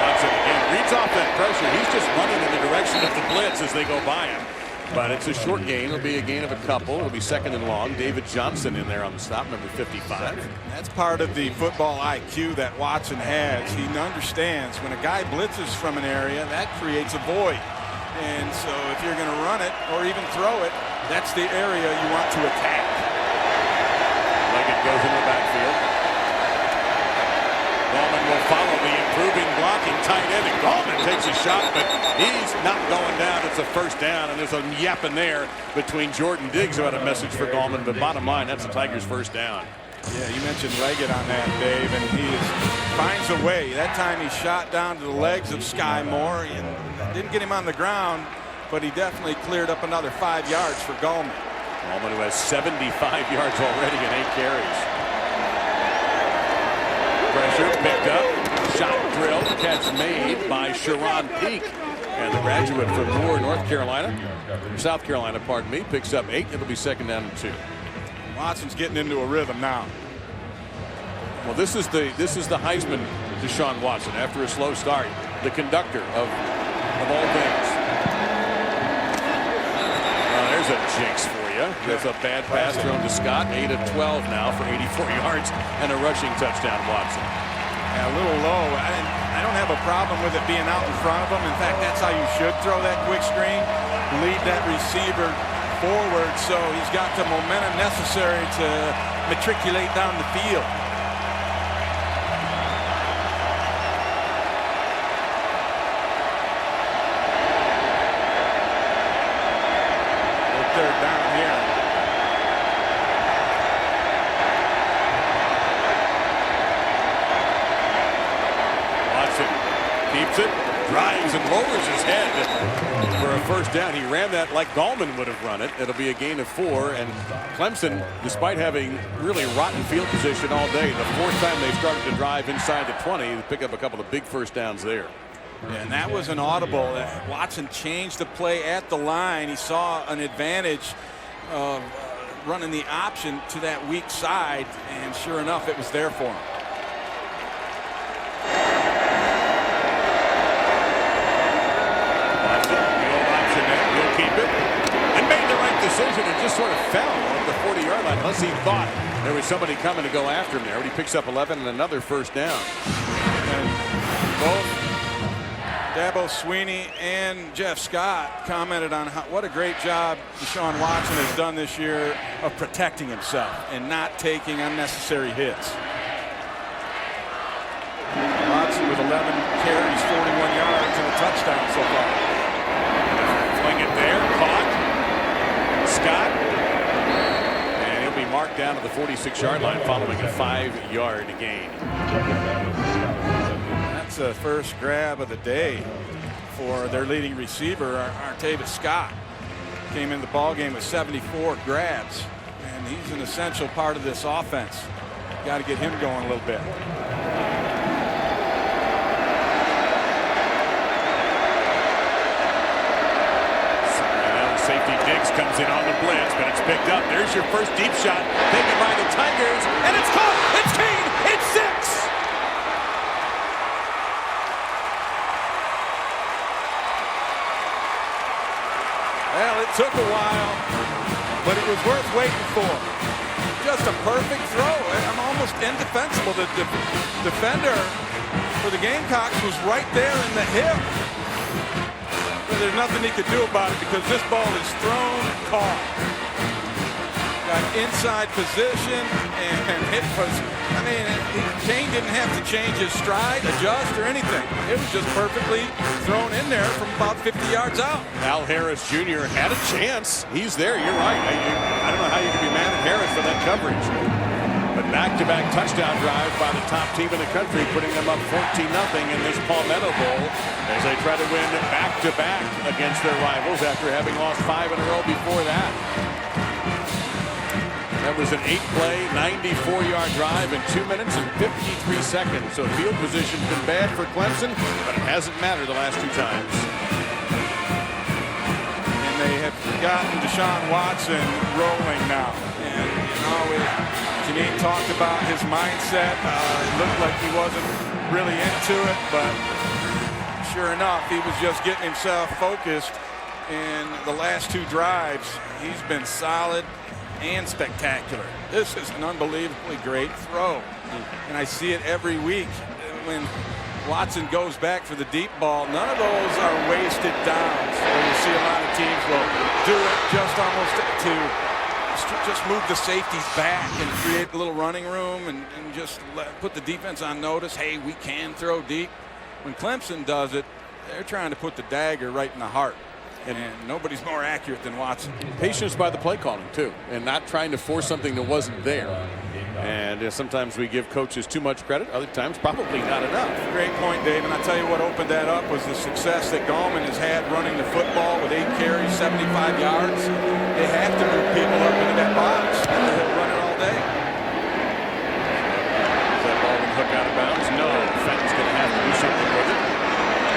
Watson again reads off that pressure. He's just running in the direction of the blitz as they go by him. But it's a short gain. It'll be a gain of a couple. It'll be 2nd and long. David Johnson in there on the stop, number 55. That's part of the football IQ that Watson has. He understands when a guy blitzes from an area, that creates a void. And so if you're going to run it or even throw it, that's the area you want to attack. Leggett goes into the backfield. Gallman will follow the improving blocking tight end. And Gallman takes a shot, but he's not going down. It's a first down, and there's a yapping there between Jordan Diggs about a message for Gallman. But bottom line, that's the Tigers' first down. Yeah, you mentioned Leggett on that, Dave, and he finds a way. That time he shot down to the legs of Sky Moore and didn't get him on the ground, but he definitely cleared up another 5 yards for Gallman. Gallman, who has 75 yards already and 8 carries. Pressure picked up, shot drilled, catch made by Sharon Peak. And the graduate from Moore, North Carolina, South Carolina, pardon me, picks up 8. It'll be 2nd down and 2. Watson's getting into a rhythm now. Well, this is the Heisman Deshaun Watson after a slow start. The conductor of all things. There's a jinx for you. That's a bad pass thrown to Scott. 8 of 12 now for 84 yards and a rushing touchdown, Watson. Yeah, a little low. I don't have a problem with it being out in front of him. In fact, that's how you should throw that quick screen. Lead that receiver forward so he's got the momentum necessary to matriculate down the field. Third down here. Watson keeps it, drives and lowers his head for a first down. He ran that like Gallman would have run it. It'll be a gain of 4. And Clemson, despite having really rotten field position all day, the 4th time they started to drive inside the 20, they pick up a couple of big first downs there. And that was an audible. Watson changed the play at the line. He saw an advantage of running the option to that weak side, and sure enough, it was there for him. Watson, the old option there, will keep it, and made the right decision and just sort of fell at the 40-yard line, unless he thought there was somebody coming to go after him there. But he picks up 11 and another first down. And both Dabo Swinney and Jeff Scott commented on what a great job Deshaun Watson has done this year of protecting himself and not taking unnecessary hits. Watson with 11 carries, 41 yards, and a touchdown so far. Fling it there, caught. Scott. And he'll be marked down to the 46-yard line following a 5-yard gain. That's the first grab of the day for their leading receiver, Artavis Scott. Came in the ballgame with 74 grabs, and he's an essential part of this offense. Got to get him going a little bit. Safety Diggs comes in on the blitz, but it's picked up. There's your first deep shot taken by the Tigers, and it's caught. It's Kane. It's 6. Well, it took a while, but it was worth waiting for. Just a perfect throw. I'm almost indefensible. The defender for the Gamecocks was right there in the hip. But there's nothing he could do about it because this ball is thrown, caught. Got inside position, and it was, I mean, Kane didn't have to change his stride, adjust, or anything. It was just perfectly thrown in there from about 50 yards out. Al Harris Jr. had a chance. He's there. You're right. I don't know how you can be mad at Harris for that coverage. But back-to-back touchdown drive by the top team in the country, putting them up 14-0 in this Palmetto Bowl as they try to win back-to-back against their rivals after having lost 5 in a row before that. That was an 8-play, 94-yard drive in 2 minutes and 53 seconds. So field position's been bad for Clemson, but it hasn't mattered the last 2 times. And they have gotten Deshaun Watson rolling now. And, you know, Janine talked about his mindset. It looked like he wasn't really into it, but sure enough, he was just getting himself focused. In the last 2 drives, he's been solid and spectacular. This is an unbelievably great throw. And I see it every week when Watson goes back for the deep ball. None of those are wasted downs where you see a lot of teams will do it just almost to just move the safeties back and create a little running room and just put the defense on notice. Hey, we can throw deep. When Clemson does it, they're trying to put the dagger right in the heart. And nobody's more accurate than Watson. Patience by the play calling, too, and not trying to force something that wasn't there. And sometimes we give coaches too much credit. Other times, probably not enough. Great point, Dave. And I'll tell you what opened that up was the success that Gallman has had running the football with 8 carries, 75 yards. They have to move people up into that box, and they'll run it all day. Is that ball going to hook out of bounds? No. Fenton's going to have to do something with it.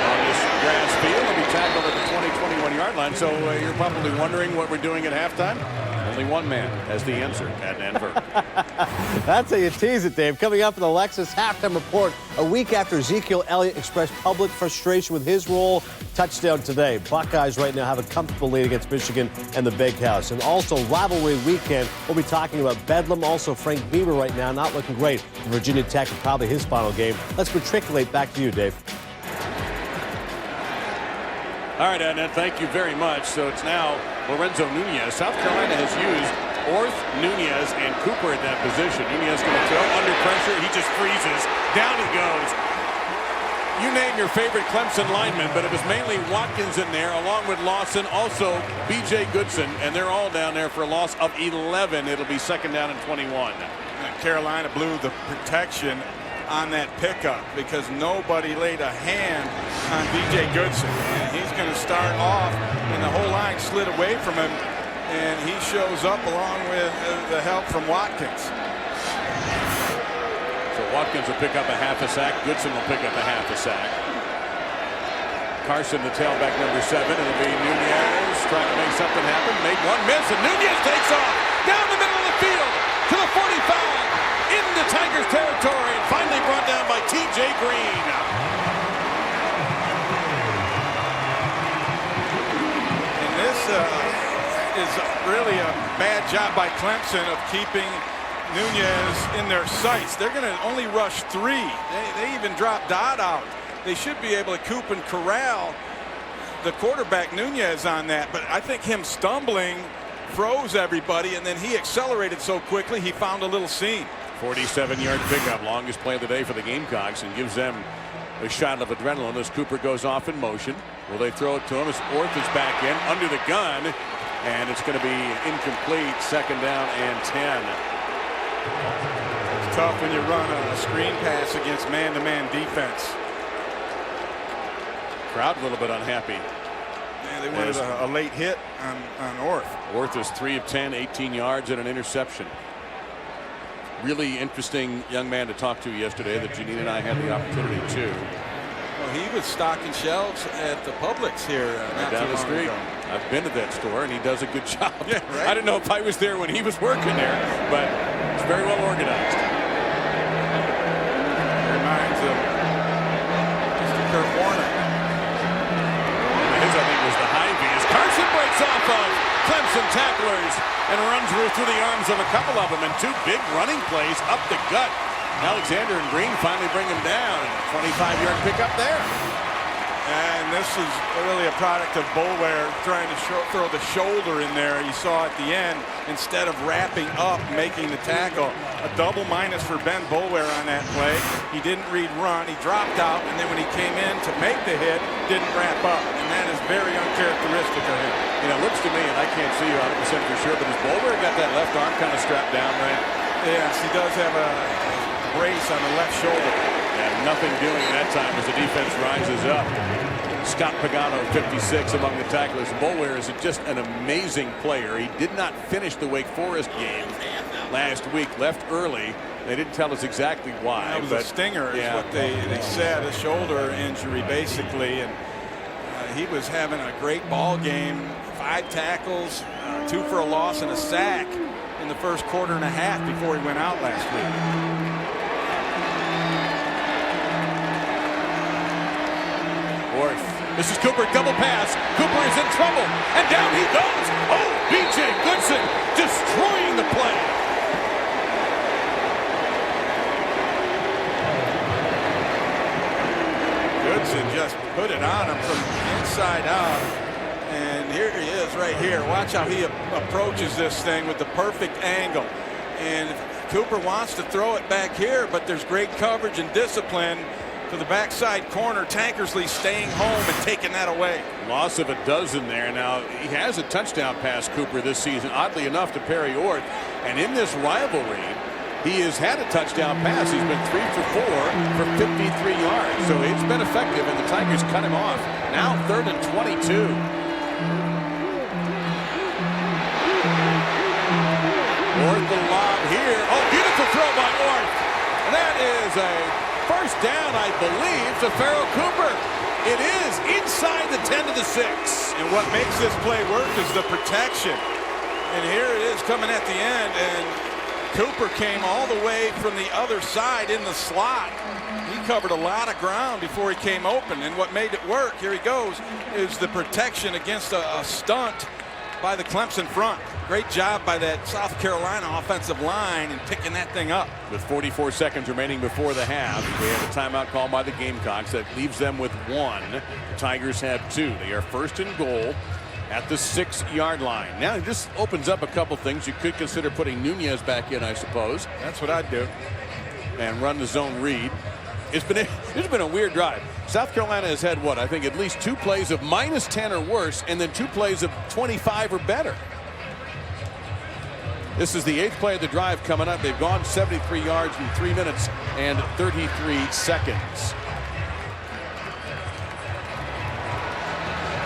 On this grass field, it'll be tackled at the 20-21-yard line. So you're probably wondering what we're doing at halftime. Only one man has the answer at Denver. That's how you tease it, Dave. Coming up in the Lexus halftime report, a week after Ezekiel Elliott expressed public frustration with his role. Touchdown today. Buckeyes right now have a comfortable lead against Michigan and the Big House. And also rivalry weekend. We'll be talking about Bedlam. Also Frank Beamer right now not looking great for Virginia Tech and probably his final game. Let's matriculate back to you, Dave. All right, Adnan, thank you very much. So it's now Lorenzo Nunez. South Carolina has used Orth, Nunez, and Cooper at that position. Nunez going to throw under pressure. He just freezes. Down he goes. You name your favorite Clemson lineman, but it was mainly Watkins in there, along with Lawson, also B.J. Goodson, and they're all down there for a loss of 11. It'll be 2nd down and 21. And Carolina blew the protection on that pickup because nobody laid a hand on B.J. Goodson. And he's going to start off, and the whole line slid away from him, and he shows up along with the help from Watkins. So Watkins will pick up a half a sack. Goodson will pick up a half a sack. Carson, the tailback, number 7. It'll be Nunez trying to make something happen. Made one miss, and Nunez takes off down the middle of the field to the 45. Into Tigers territory and finally brought down by T.J. Green. And this is really a bad job by Clemson of keeping Nunez in their sights. They're going to only rush 3. They even dropped Dodd out. They should be able to coop and corral the quarterback Nunez on that. But I think him stumbling froze everybody, and then he accelerated so quickly he found a little seam. 47-yard pickup, longest play of the day for the Gamecocks, and gives them a shot of adrenaline as Cooper goes off in motion. Will they throw it to him as Orth is back in under the gun, and it's going to be incomplete. 2nd down and 10. It's tough when you run a screen pass against man-to-man defense. Crowd a little bit unhappy. Yeah, they wanted a late hit on Orth. Orth is 3 of 10, 18 yards and an interception. Really interesting young man to talk to yesterday that Janine and I had the opportunity to. Well, he was stocking shelves at the Publix here not down too the long street. ago. I've been to that store, and he does a good job. Yeah, right? I didn't know if I was there when he was working there, but it's very well organized. Reminds of Mr. Kurt Warner. His, I think, was the Hy-Vee as Carson breaks off of Clemson tacklers and runs through the arms of a couple of them, and 2 big running plays up the gut. Alexander and Green finally bring him down. 25-yard pickup there. And this is really a product of Boulware trying to throw the shoulder in there. You saw at the end, instead of wrapping up, making the tackle. A double minus for Ben Boulware on that play. He didn't read run. He dropped out, and then when he came in to make the hit, didn't wrap up. And that is very uncharacteristic of him. You know, it looks to me, and I can't see you 100% for sure, but has Boulware got that left arm kind of strapped down, right? Yes, he does have a brace on the left shoulder. And nothing doing that time as the defense rises up. Scott Pagano, 56 among the tacklers. Boulware is just an amazing player. He did not finish the Wake Forest game last week. Left early. They didn't tell us exactly why. That was a stinger is what they said. A shoulder injury, basically. And he was having a great ball game. 5 tackles, 2 for a loss, and a sack in the first quarter and a half before he went out last week. Orth. This is Cooper, double pass. Cooper is in trouble, and down he goes. Oh, B.J. Goodson destroying the play. Goodson just put it on him from inside out. And here he is right here. Watch how he approaches this thing with the perfect angle. And Cooper wants to throw it back here, but there's great coverage and discipline to the backside corner. Tankersley staying home and taking that away. Loss of a dozen there. Now, he has a touchdown pass, Cooper, this season, oddly enough, to Perry Orth. And in this rivalry, he has had a touchdown pass. He's been 3 for 4 for 53 yards. So it's been effective, and the Tigers cut him off. Now 3rd and 22. Orth the lob here. Oh, beautiful throw by Orth. And that is a first down, I believe, to Farrell Cooper. It is inside the 10 to the 6. And what makes this play work is the protection. And here it is coming at the end, and Cooper came all the way from the other side in the slot. He covered a lot of ground before he came open, and what made it work, here he goes, is the protection against a stunt by the Clemson front. Great job by that South Carolina offensive line in picking that thing up. With 44 seconds remaining before the half, they have a timeout call by the Gamecocks that leaves them with 1. The Tigers have 2. They are first and goal at the 6-yard line. Now this opens up a couple things. You could consider putting Nunez back in, I suppose. That's what I'd do. And run the zone read. It's been a weird drive. South Carolina has had what? I think at least 2 plays of -10 or worse, and then 2 plays of 25 or better. This is the 8th play of the drive coming up. They've gone 73 yards in 3 minutes and 33 seconds.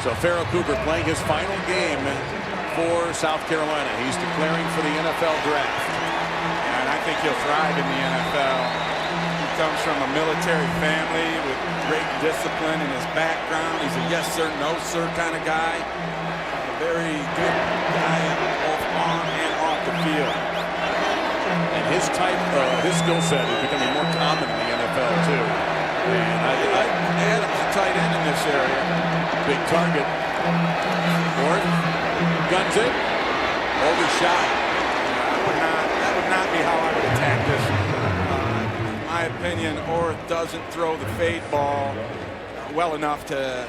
So Farrell Cooper playing his final game for South Carolina. He's declaring for the NFL draft. And I think he'll thrive in the NFL. He comes from a military family with great discipline in his background. He's a yes sir, no sir kind of guy. A very good guy both on and off the field. And his skill set is becoming more common in the NFL too. And Adams, a tight end in this area. Big target. Orth guns it. shot. That would not be how I would attack this. In my opinion, Orth doesn't throw the fade ball well enough to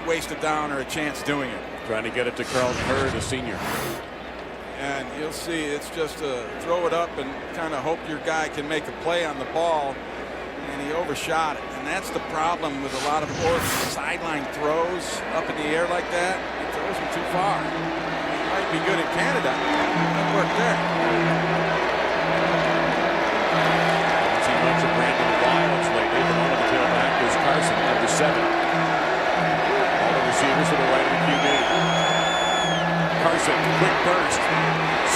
waste a down or a chance doing it. Trying to get it to Carlton Hurd, the senior. And you'll see it's just to throw it up and kind of hope your guy can make a play on the ball. And he overshot it. And that's the problem with a lot of Orth sideline throws up in the air like that. He throws them too far. He might be good in Canada. That worked there. See much of Brandon Wiles lately. The one on the tailback is Carson, number 7. All the receivers to the right of the QB. Carson, quick burst.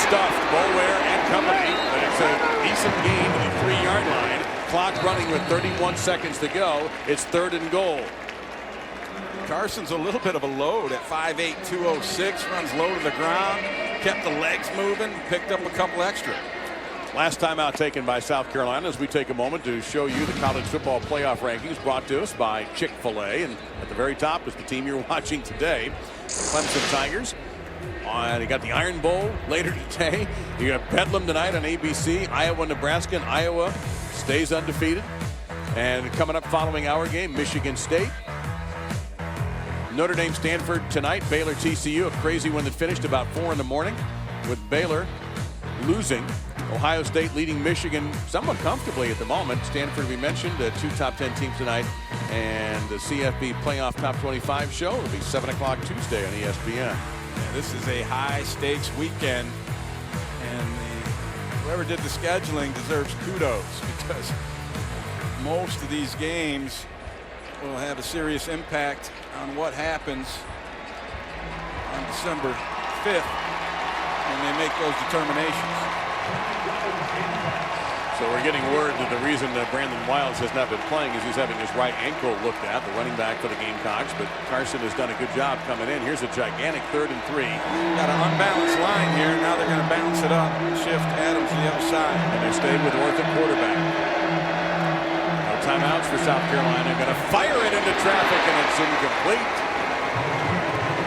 Stuffed, Boulware and company. But it's a decent gain to the 3-yard line. Clock running with 31 seconds to go. It's 3rd and goal. Carson's a little bit of a load at 5'8", 206. Runs low to the ground. Kept the legs moving. Picked up a couple extra. Last time out taken by South Carolina, as we take a moment to show you the college football playoff rankings brought to us by Chick-fil-A. And at the very top is the team you're watching today, the Clemson Tigers. And you got the Iron Bowl later today. You got Bedlam tonight on ABC. Iowa, Nebraska, and Iowa stays undefeated. And coming up following our game, Michigan State. Notre Dame, Stanford tonight. Baylor, TCU. A crazy one that finished about 4 in the morning with Baylor losing. Ohio State leading Michigan somewhat comfortably at the moment. Stanford, we mentioned, 2 top 10 teams tonight. And the CFB Playoff Top 25 show will be 7 o'clock Tuesday on ESPN. Yeah, this is a high-stakes weekend, and whoever did the scheduling deserves kudos, because most of these games will have a serious impact on what happens on December 5th when they make those determinations. So we're getting word that the reason that Brandon Wiles has not been playing is he's having his right ankle looked at, the running back for the Gamecocks. But Carson has done a good job coming in. Here's a gigantic 3rd and 3. Got an unbalanced line here. Now they're going to balance it up. Shift Adams to the other side. And they stayed with Orth at quarterback. No timeouts for South Carolina. Going to fire it into traffic, and it's incomplete.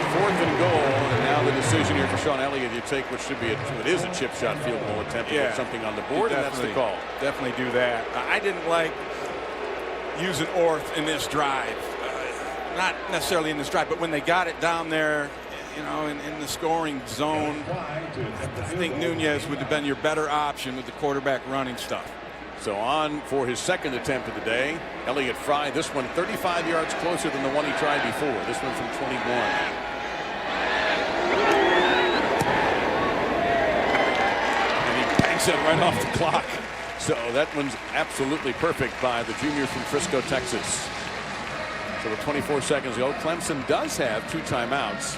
4th and goal, and now the decision here for Sean Elliott. You take what should be it is a chip shot field goal attempt to get something on the board, and that's the call. Definitely do that. I didn't like using Orth in this drive. Not necessarily in this drive, but when they got it down there, you know, in the scoring zone, I think Nunez would have been your better option with the quarterback running stuff. So on for his 2nd attempt of the day. Elliott Fry, this one 35 yards closer than the one he tried before. This one from 21. It right off the clock. So that one's absolutely perfect by the junior from Frisco, Texas. So with 24 seconds to go, Clemson does have 2 timeouts.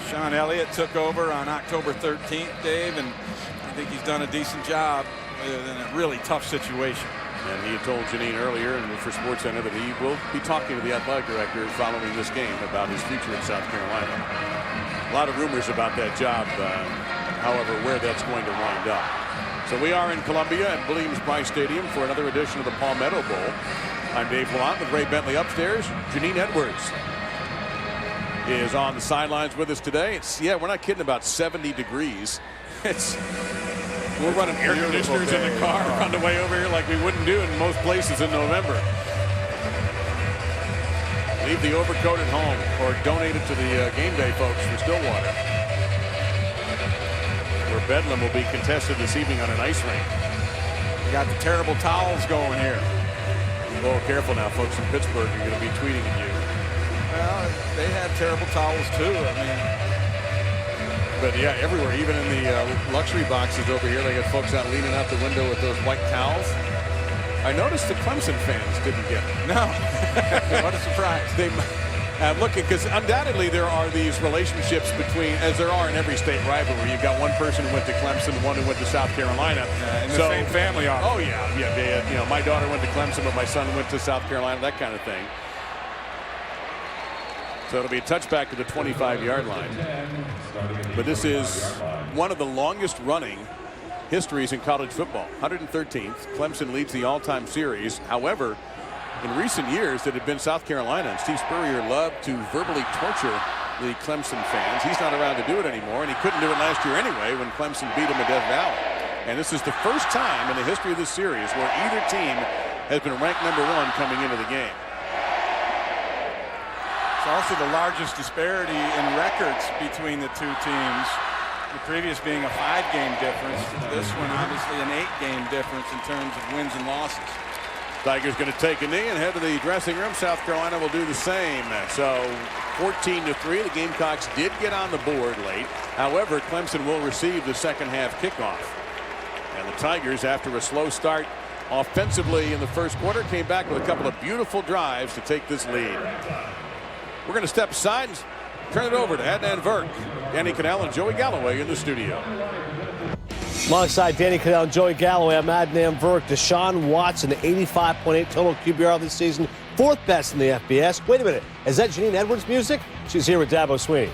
Sean Elliott took over on October 13th, Dave, and I think he's done a decent job in a really tough situation. And he had told Janine earlier and for SportsCenter that he will be talking to the athletic director following this game about his future in South Carolina. A lot of rumors about that job. However, where that's going to wind up. So we are in Columbia at Williams-Brice Stadium for another edition of the Palmetto Bowl. I'm Dave Lamont with Ray Bentley upstairs. Janine Edwards is on the sidelines with us today. We're not kidding about 70 degrees. We're running air conditioners in the car on the way over here like we wouldn't do in most places in November. Leave the overcoat at home or donate it to the game day folks for Stillwater, where Bedlam will be contested this evening on an ice rink. We got the terrible towels going here. Well, careful now, folks in Pittsburgh are going to be tweeting at you. Well, they have terrible towels too. I mean, but yeah, everywhere, even in the luxury boxes over here, they got folks out leaning out the window with those white towels. I noticed the Clemson fans didn't get it. No, what a surprise. They looking, because undoubtedly there are these relationships between, as there are in every state rivalry. You've got one person who went to Clemson, one who went to South Carolina. In the same family office. Oh yeah. They had, you know, my daughter went to Clemson, but my son went to South Carolina, that kind of thing. So it'll be a touchback to the 25-yard line. But this is one of the longest running histories in college football. 113th. Clemson leads the all-time series. However, in recent years, it had been South Carolina, and Steve Spurrier loved to verbally torture the Clemson fans. He's not around to do it anymore, and he couldn't do it last year anyway when Clemson beat him in Death Valley. And this is the first time in the history of this series where either team has been ranked #1 coming into the game. It's also the largest disparity in records between the two teams. The previous being a 5-game difference. This one obviously an 8-game difference in terms of wins and losses. Tigers going to take a knee and head to the dressing room. South Carolina will do the same. So 14-3. The Gamecocks did get on the board late. However, Clemson will receive the second half kickoff. And the Tigers, after a slow start offensively in the first quarter, came back with a couple of beautiful drives to take this lead. We're going to step aside and turn it over to Adnan Virk, Danny Cannell, and Joey Galloway in the studio. Alongside Danny Cannell and Joey Galloway, I'm Adnan Virk. Deshaun Watson, 85.8 total QBR this season, 4th best in the FBS. Wait a minute, is that Janine Edwards' music? She's here with Dabo Sweeney.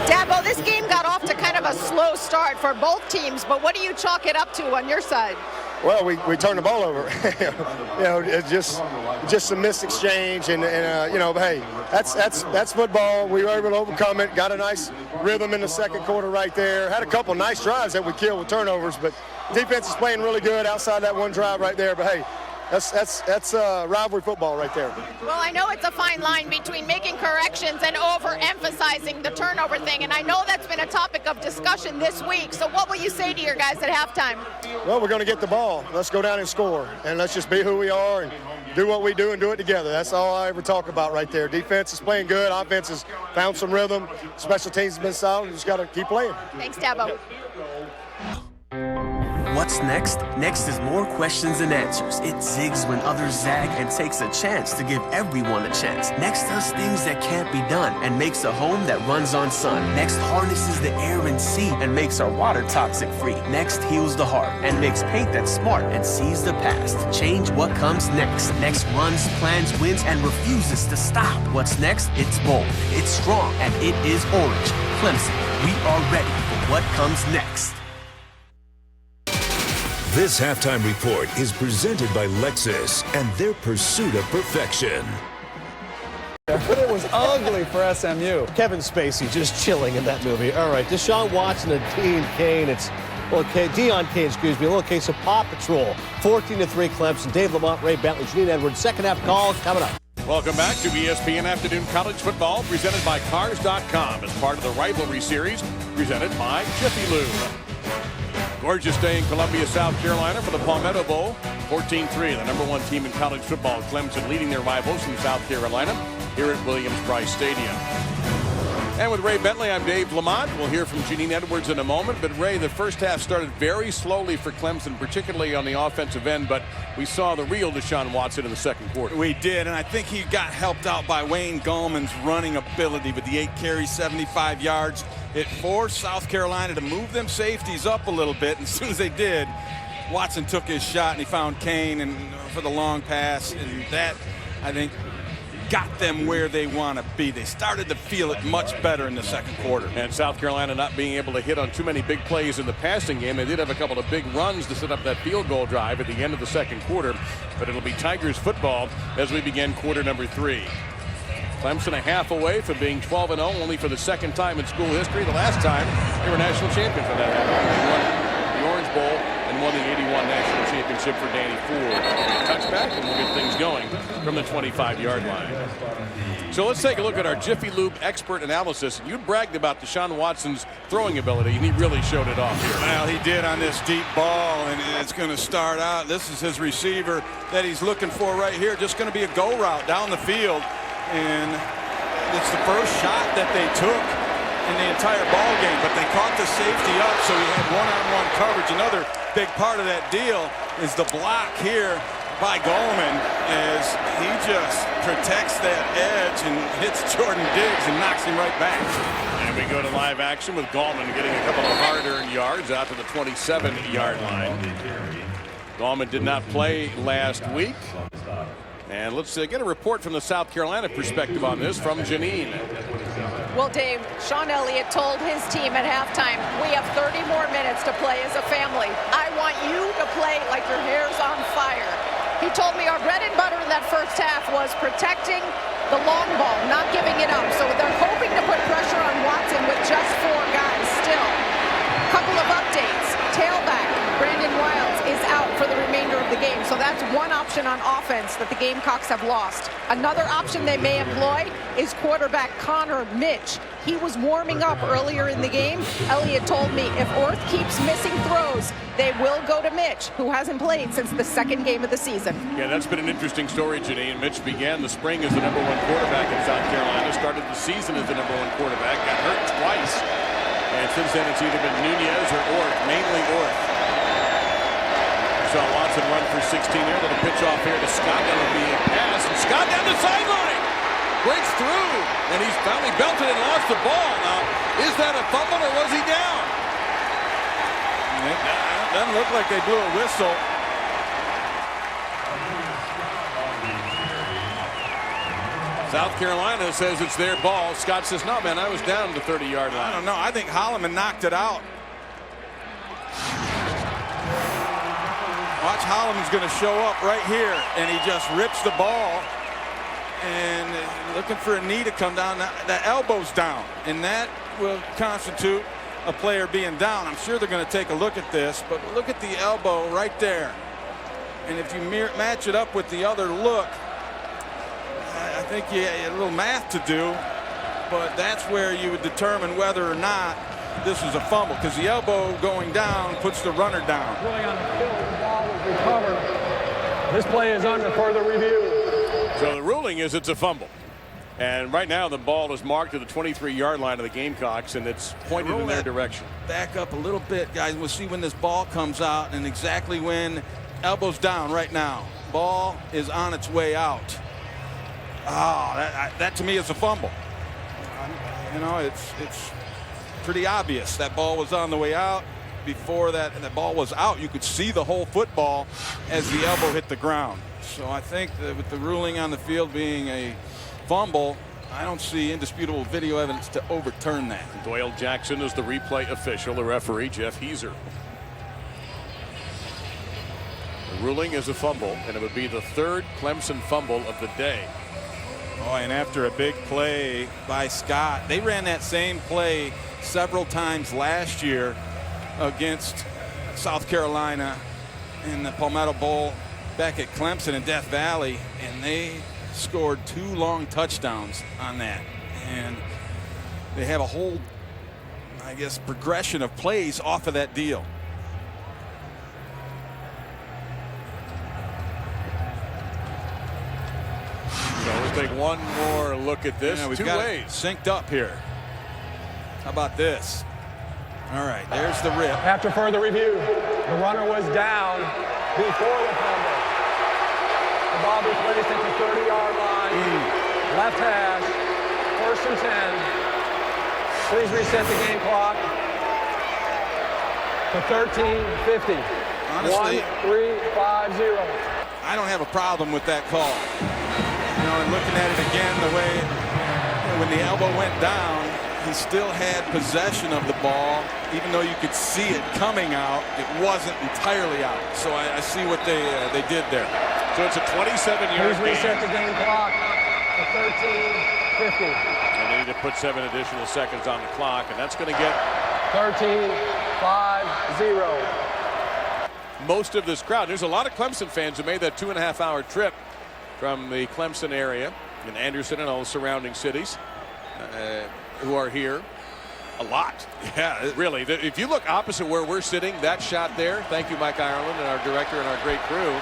Dabo, this game got off to kind of a slow start for both teams, but what do you chalk it up to on your side? Well, we turned the ball over. It's just some missed exchange, and hey, that's football. We were able to overcome it. Got a nice rhythm in the second quarter right there. Had a couple nice drives that we killed with turnovers, but defense is playing really good outside that one drive right there. But hey, that's rivalry football right there. Well, I know it's a fine line between making corrections and overemphasizing the turnover thing, and I know that's been a topic of discussion this week. So what will you say to your guys at halftime? Well, we're going to get the ball. Let's go down and score, and let's just be who we are and do what we do and do it together. That's all I ever talk about right there. Defense is playing good. Offense has found some rhythm. Special teams has been solid. We just got to keep playing. Thanks, Dabo. What's next? Next is more questions and answers. It zigs when others zag and takes a chance to give everyone a chance. Next does things that can't be done and makes a home that runs on sun. Next harnesses the air and sea and makes our water toxic free. Next heals the heart and makes paint that's smart and sees the past. Change what comes next. Next runs, plans, wins, and refuses to stop. What's next? It's bold, it's strong, and it is orange. Clemson, we are ready for what comes next. This halftime report is presented by Lexus and their pursuit of perfection. But it was ugly for SMU. Kevin Spacey just chilling in that movie. All right, Deshaun Watson and Deon Cain. Deon Cain, excuse me. A little case of Paw Patrol. 14-3 Clemson. Dave Lamont, Ray Bentley, Janine Edwards. Second half calls coming up. Welcome back to ESPN Afternoon College Football, presented by Cars.com as part of the rivalry series presented by Jiffy Lube. Gorgeous day in Columbia, South Carolina for the Palmetto Bowl. 14-3, the #1 team in college football. Clemson leading their rivals from South Carolina here at Williams-Brice Stadium. And with Ray Bentley, I'm Dave Lamont. We'll hear from Janine Edwards in a moment. But Ray, the first half started very slowly for Clemson, particularly on the offensive end. But we saw the real Deshaun Watson in the second quarter. We did, and I think he got helped out by Wayne Gallman's running ability with the 8 carries, 75 yards. It forced South Carolina to move them safeties up a little bit. And as soon as they did, Watson took his shot, and he found Cain and for the long pass. And that, I think, got them where they want to be. They started to feel it much better in the second quarter. And South Carolina not being able to hit on too many big plays in the passing game. They did have a couple of big runs to set up that field goal drive at the end of the second quarter. But it'll be Tigers football as we begin quarter number 3. Clemson a half away from being 12-0, only for the second time in school history. The last time they were national champions for that. They won the Orange Bowl and won the 81 national championship for Danny Ford. Touchback, and we'll get things going from the 25-yard line. So let's take a look at our Jiffy Lube expert analysis. You bragged about Deshaun Watson's throwing ability, and he really showed it off here. Well, he did on this deep ball, and it's going to start out. This is his receiver that he's looking for right here. Just going to be a go route down the field. And it's the first shot that they took in the entire ball game, but they caught the safety up, so he had one-on-one coverage. Another big part of that deal is the block here by Gallman, as he just protects that edge and hits Jordan Diggs and knocks him right back. And we go to live action with Gallman getting a couple of hard-earned yards out to the 27-yard line. Gallman did not play last week. And let's get a report from the South Carolina perspective on this from Janine. Well, Dave, Sean Elliott told his team at halftime, we have 30 more minutes to play as a family. I want you to play like your hair's on fire. He told me our bread and butter in that first half was protecting the long ball, not giving it up. So they're hoping to put pressure on Watson with just 4 guys still. Couple of updates. Tailback Brandon Wilds is out for the remainder of the game. So that's one option on offense that the Gamecocks have lost. Another option they may employ is quarterback Connor Mitch. He was warming up earlier in the game. Elliott told me if Orth keeps missing throws, they will go to Mitch, who hasn't played since the second game of the season. Yeah, that's been an interesting story, Janine. Mitch began the spring as the #1 quarterback in South Carolina, started the season as the #1 quarterback, got hurt twice, and since then it's either been Nunez or Orth, mainly Orth. Saw Watson run for 16 there, little pitch off here to Scott. That'll be a pass, and Scott down the sideline. Breaks through, and he's finally belted and lost the ball. Now, is that a fumble or was he down? It doesn't look like they blew a whistle. South Carolina says it's their ball. Scott says, no, man, I was down to the 30-yard line. I don't know. I think Holloman knocked it out. Watch, Holloman's going to show up right here, and he just rips the ball. And looking for a knee to come down. The elbow's down, and that will constitute a player being down. I'm sure they're going to take a look at this, but look at the elbow right there. And if you match it up with the other look, I think you have a little math to do, but that's where you would determine whether or not this is a fumble, because the elbow going down puts the runner down. Really on the field, the ball was recovered. This play is under further review. So the ruling is it's a fumble. And right now the ball is marked to the 23-yard line of the Gamecocks, and it's pointed in their direction. Back up a little bit, guys. We'll see when this ball comes out and exactly when. Elbows down right now. Ball is on its way out. Oh, that to me is a fumble. You know, it's pretty obvious. That ball was on the way out. Before that, and the ball was out, you could see the whole football as the elbow hit the ground. So I think that with the ruling on the field being a fumble, I don't see indisputable video evidence to overturn that. Doyle Jackson is the replay official, the referee, Jeff Heiser. The ruling is a fumble, and it would be the 3rd Clemson fumble of the day. Oh, and after a big play by Scott, they ran that same play several times last year against South Carolina in the Palmetto Bowl back at Clemson in Death Valley, and they scored 2 long touchdowns on that. And they have a whole, I guess, progression of plays off of that deal. So we'll take one more look at this. Yeah, we've 2 got ways. it synced up here. How about this? All right, there's the rip. After further review, the runner was down before the fumble. The ball be placed at the 30-yard line. Left hash, 1st and 10. Please reset the game clock to 13:50. Honestly, 1-3-5-0. I don't have a problem with that call. You know, and looking at it again, the way when the elbow went down, he still had possession of the ball, even though you could see it coming out. It wasn't entirely out. So I see what they did there. So it's a 27-yard Please gain. reset the game clock to 13:50. And they need to put 7 additional seconds on the clock, and that's going to get 13:50. most of this crowd. There's a lot of Clemson fans who made that 2.5-hour trip from the Clemson area in Anderson and all the surrounding cities who are here. A lot. Yeah, really. If you look opposite where we're sitting, that shot there, thank you, Mike Ireland, and our director and our great crew,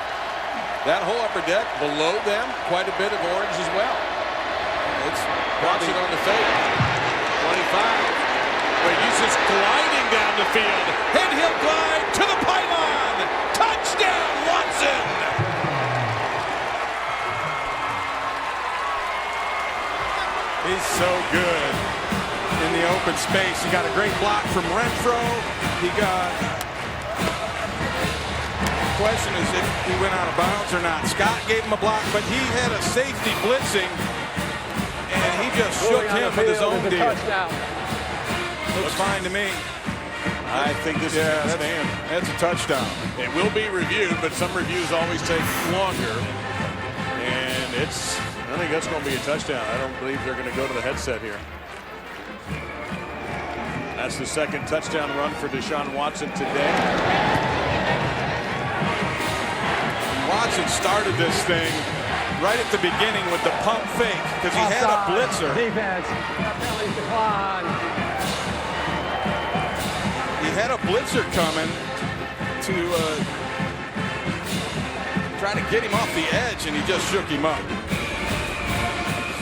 that whole upper deck below them, quite a bit of orange as well. It's watching on the fade. 25. Wait, he's just gliding down the field. And he'll glide to the pylon. Touchdown, Watson! He's so good in the open space. He got a great block from Renfro. He got... The question is if he went out of bounds or not. Scott gave him a block, but he had a safety blitzing, and he just shook him with his own deal. Looks fine to me. I think this is a stand. That's a touchdown. It will be reviewed, but some reviews always take longer. And it's I think that's going to be a touchdown. I don't believe they're going to go to the headset here. That's the second touchdown run for Deshaun Watson today. Watson started this thing right at the beginning with the pump fake because he had a blitzer. Defense. Penalties decline. He had a blitzer coming to try to get him off the edge, and he just shook him up.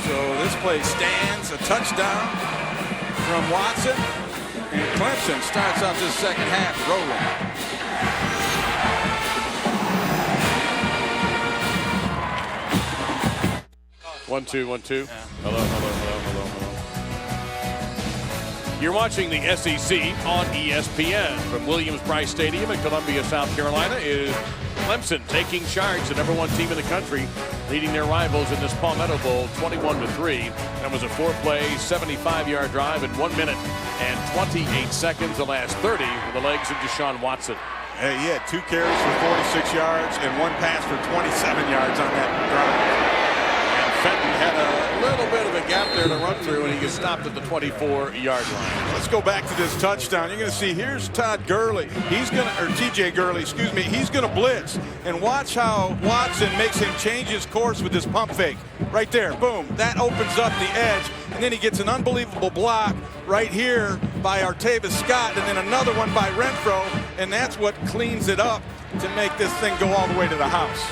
So this play stands, a touchdown from Watson, and Clemson starts out this second half rolling. 1-2, 1-2. Hello. You're watching the SEC on ESPN. From Williams-Brice Stadium in Columbia, South Carolina, is Clemson taking charge, the #1 team in the country, leading their rivals in this Palmetto Bowl 21-3. That was a 4-play, 75-yard drive in 1 minute and 28 seconds. The last 30 with the legs of Deshaun Watson. He had 2 carries for 46 yards and 1 pass for 27 yards on that drive. Fenton had a little bit of a gap there to run through, and he gets stopped at the 24-yard line. Let's go back to this touchdown. You're going to see here's Todd Gurley. He's going to, or TJ Gurley, excuse me. He's going to blitz, and watch how Watson makes him change his course with this pump fake. Right there, boom. That opens up the edge, and then he gets an unbelievable block right here by Artavis Scott, and then another one by Renfro, and that's what cleans it up to make this thing go all the way to the house.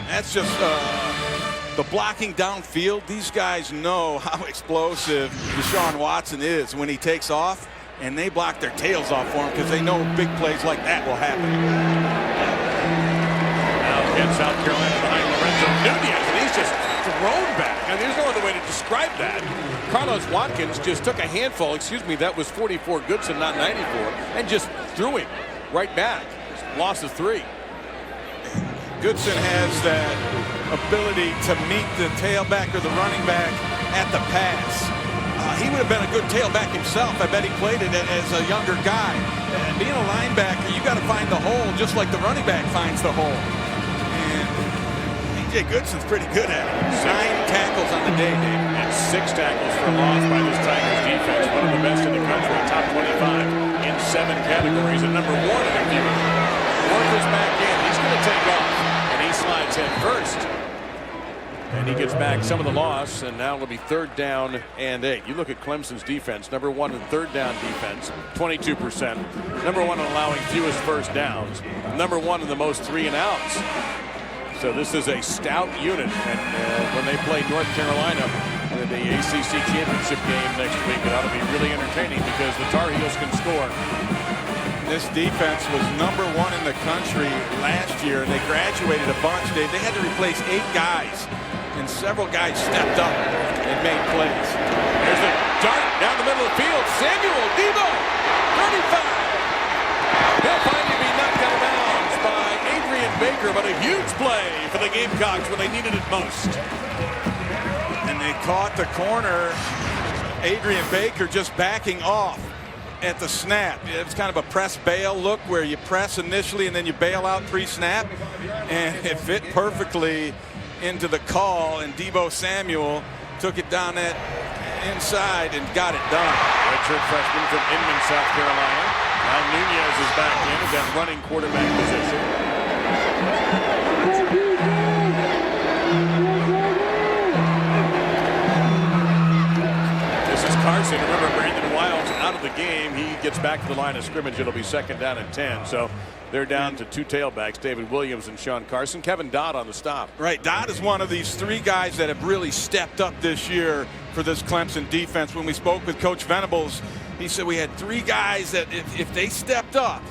That's just the blocking downfield. These guys know how explosive Deshaun Watson is when he takes off, and they block their tails off for him because they know big plays like that will happen. Now again, South Carolina behind Lorenzo Nunez, and he's just thrown back. And there's no other way to describe that. Carlos Watkins just took a handful, that was 44 Goodson, not 94, and just threw him right back. Loss of 3. Goodson has that ability to meet the tailback or the running back at the pass. He would have been a good tailback himself. I bet he played it as a younger guy. Being a linebacker, you got to find the hole just like the running back finds the hole. And TJ Goodson's pretty good at it. 9 tackles on the day, Dave. And 6 tackles for loss by this Tigers defense. One of the best in the country, top 25 in 7 categories, and #1 in their view. Worth is back in. He's going to take off. Slides head first, and he gets back some of the loss, and now it'll be 3rd down and 8. You look at Clemson's defense, #1 in 3rd down defense, 22%, #1 in allowing fewest first downs, #1 in the most 3 and outs. So this is a stout unit, and when they play North Carolina in the ACC championship game next week, it ought to be really entertaining because the Tar Heels can score. This defense was #1 in the country last year, and they graduated a bunch. They had to replace 8 guys, and several guys stepped up and made plays. There's a dart down the middle of the field. Samuel Debo, 35. He'll finally be knocked out of bounds by Adrian Baker, but a huge play for the Gamecocks when they needed it most. And they caught the corner, Adrian Baker just backing off at the snap. It's kind of a press bail look where you press initially and then you bail out pre-snap, and it fit perfectly into the call, and Debo Samuel took it down that inside and got it done. Redshirt freshman from Inman, South Carolina. Now Nunez is back in at that running quarterback position. This is Carson. Remember, Brandon Wilds out of the game. He gets back to the line of scrimmage. It'll be 2nd down and 10. So they're down to 2 tailbacks, David Williams and Sean Carson. Kevin Dodd on the stop. Right, Dodd is one of these 3 guys that have really stepped up this year for this Clemson defense. When we spoke with Coach Venables, he said we had 3 guys that if they stepped up,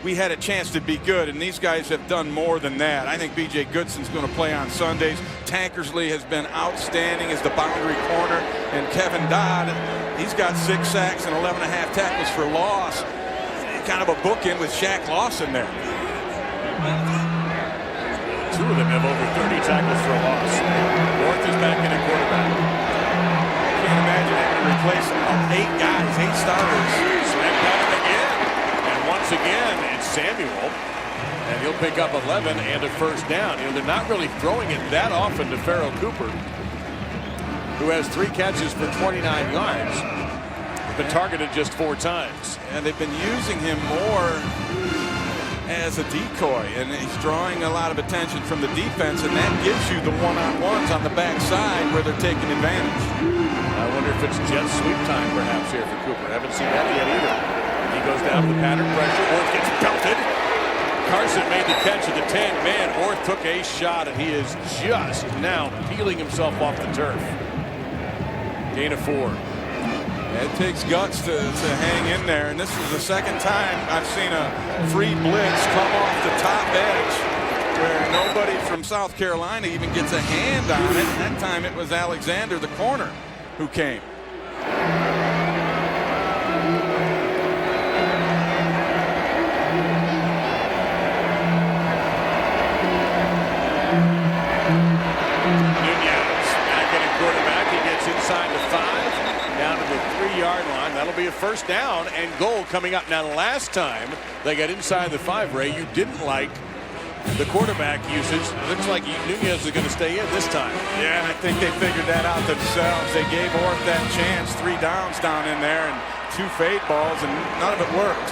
we had a chance to be good, and these guys have done more than that. I think B.J. Goodson's going to play on Sundays. Tankersley has been outstanding as the boundary corner, and Kevin Dodd, he's got 6 sacks and 11.5 tackles for loss. Kind of a bookend with Shaq Lawson there. 2 of them have over 30 tackles for a loss. North is back in at quarterback. Can't imagine having to replace 8 guys, 8 starters. Slam down again. And once again, it's Samuel. And he'll pick up 11 and a first down. They're not really throwing it that often to Pharaoh Cooper, who has 3 catches for 29 yards. He's been targeted just 4 times. And they've been using him more as a decoy, and he's drawing a lot of attention from the defense, and that gives you the one-on-ones on the backside where they're taking advantage. I wonder if it's jet sweep time perhaps here for Cooper. I haven't seen that yet either. He goes down to the pattern pressure. Orth gets belted. Carson made the catch at the 10. Man, Orth took a shot, and he is just now peeling himself off the turf. Gain of 4. It takes guts to hang in there, and this is the second time I've seen a free blitz come off the top edge where nobody from South Carolina even gets a hand on it. That time it was Alexander, the corner, who came. Nunez back at a quarterback. He gets inside the 5. Down to the 3-yard line. That'll be a first down and goal coming up. Now, last time they got inside the 5, Ray, you didn't like the quarterback usage. Looks like Nunez is going to stay in this time. Yeah, and I think they figured that out themselves. They gave Orth that chance, 3 downs down in there and 2 fade balls, and none of it worked.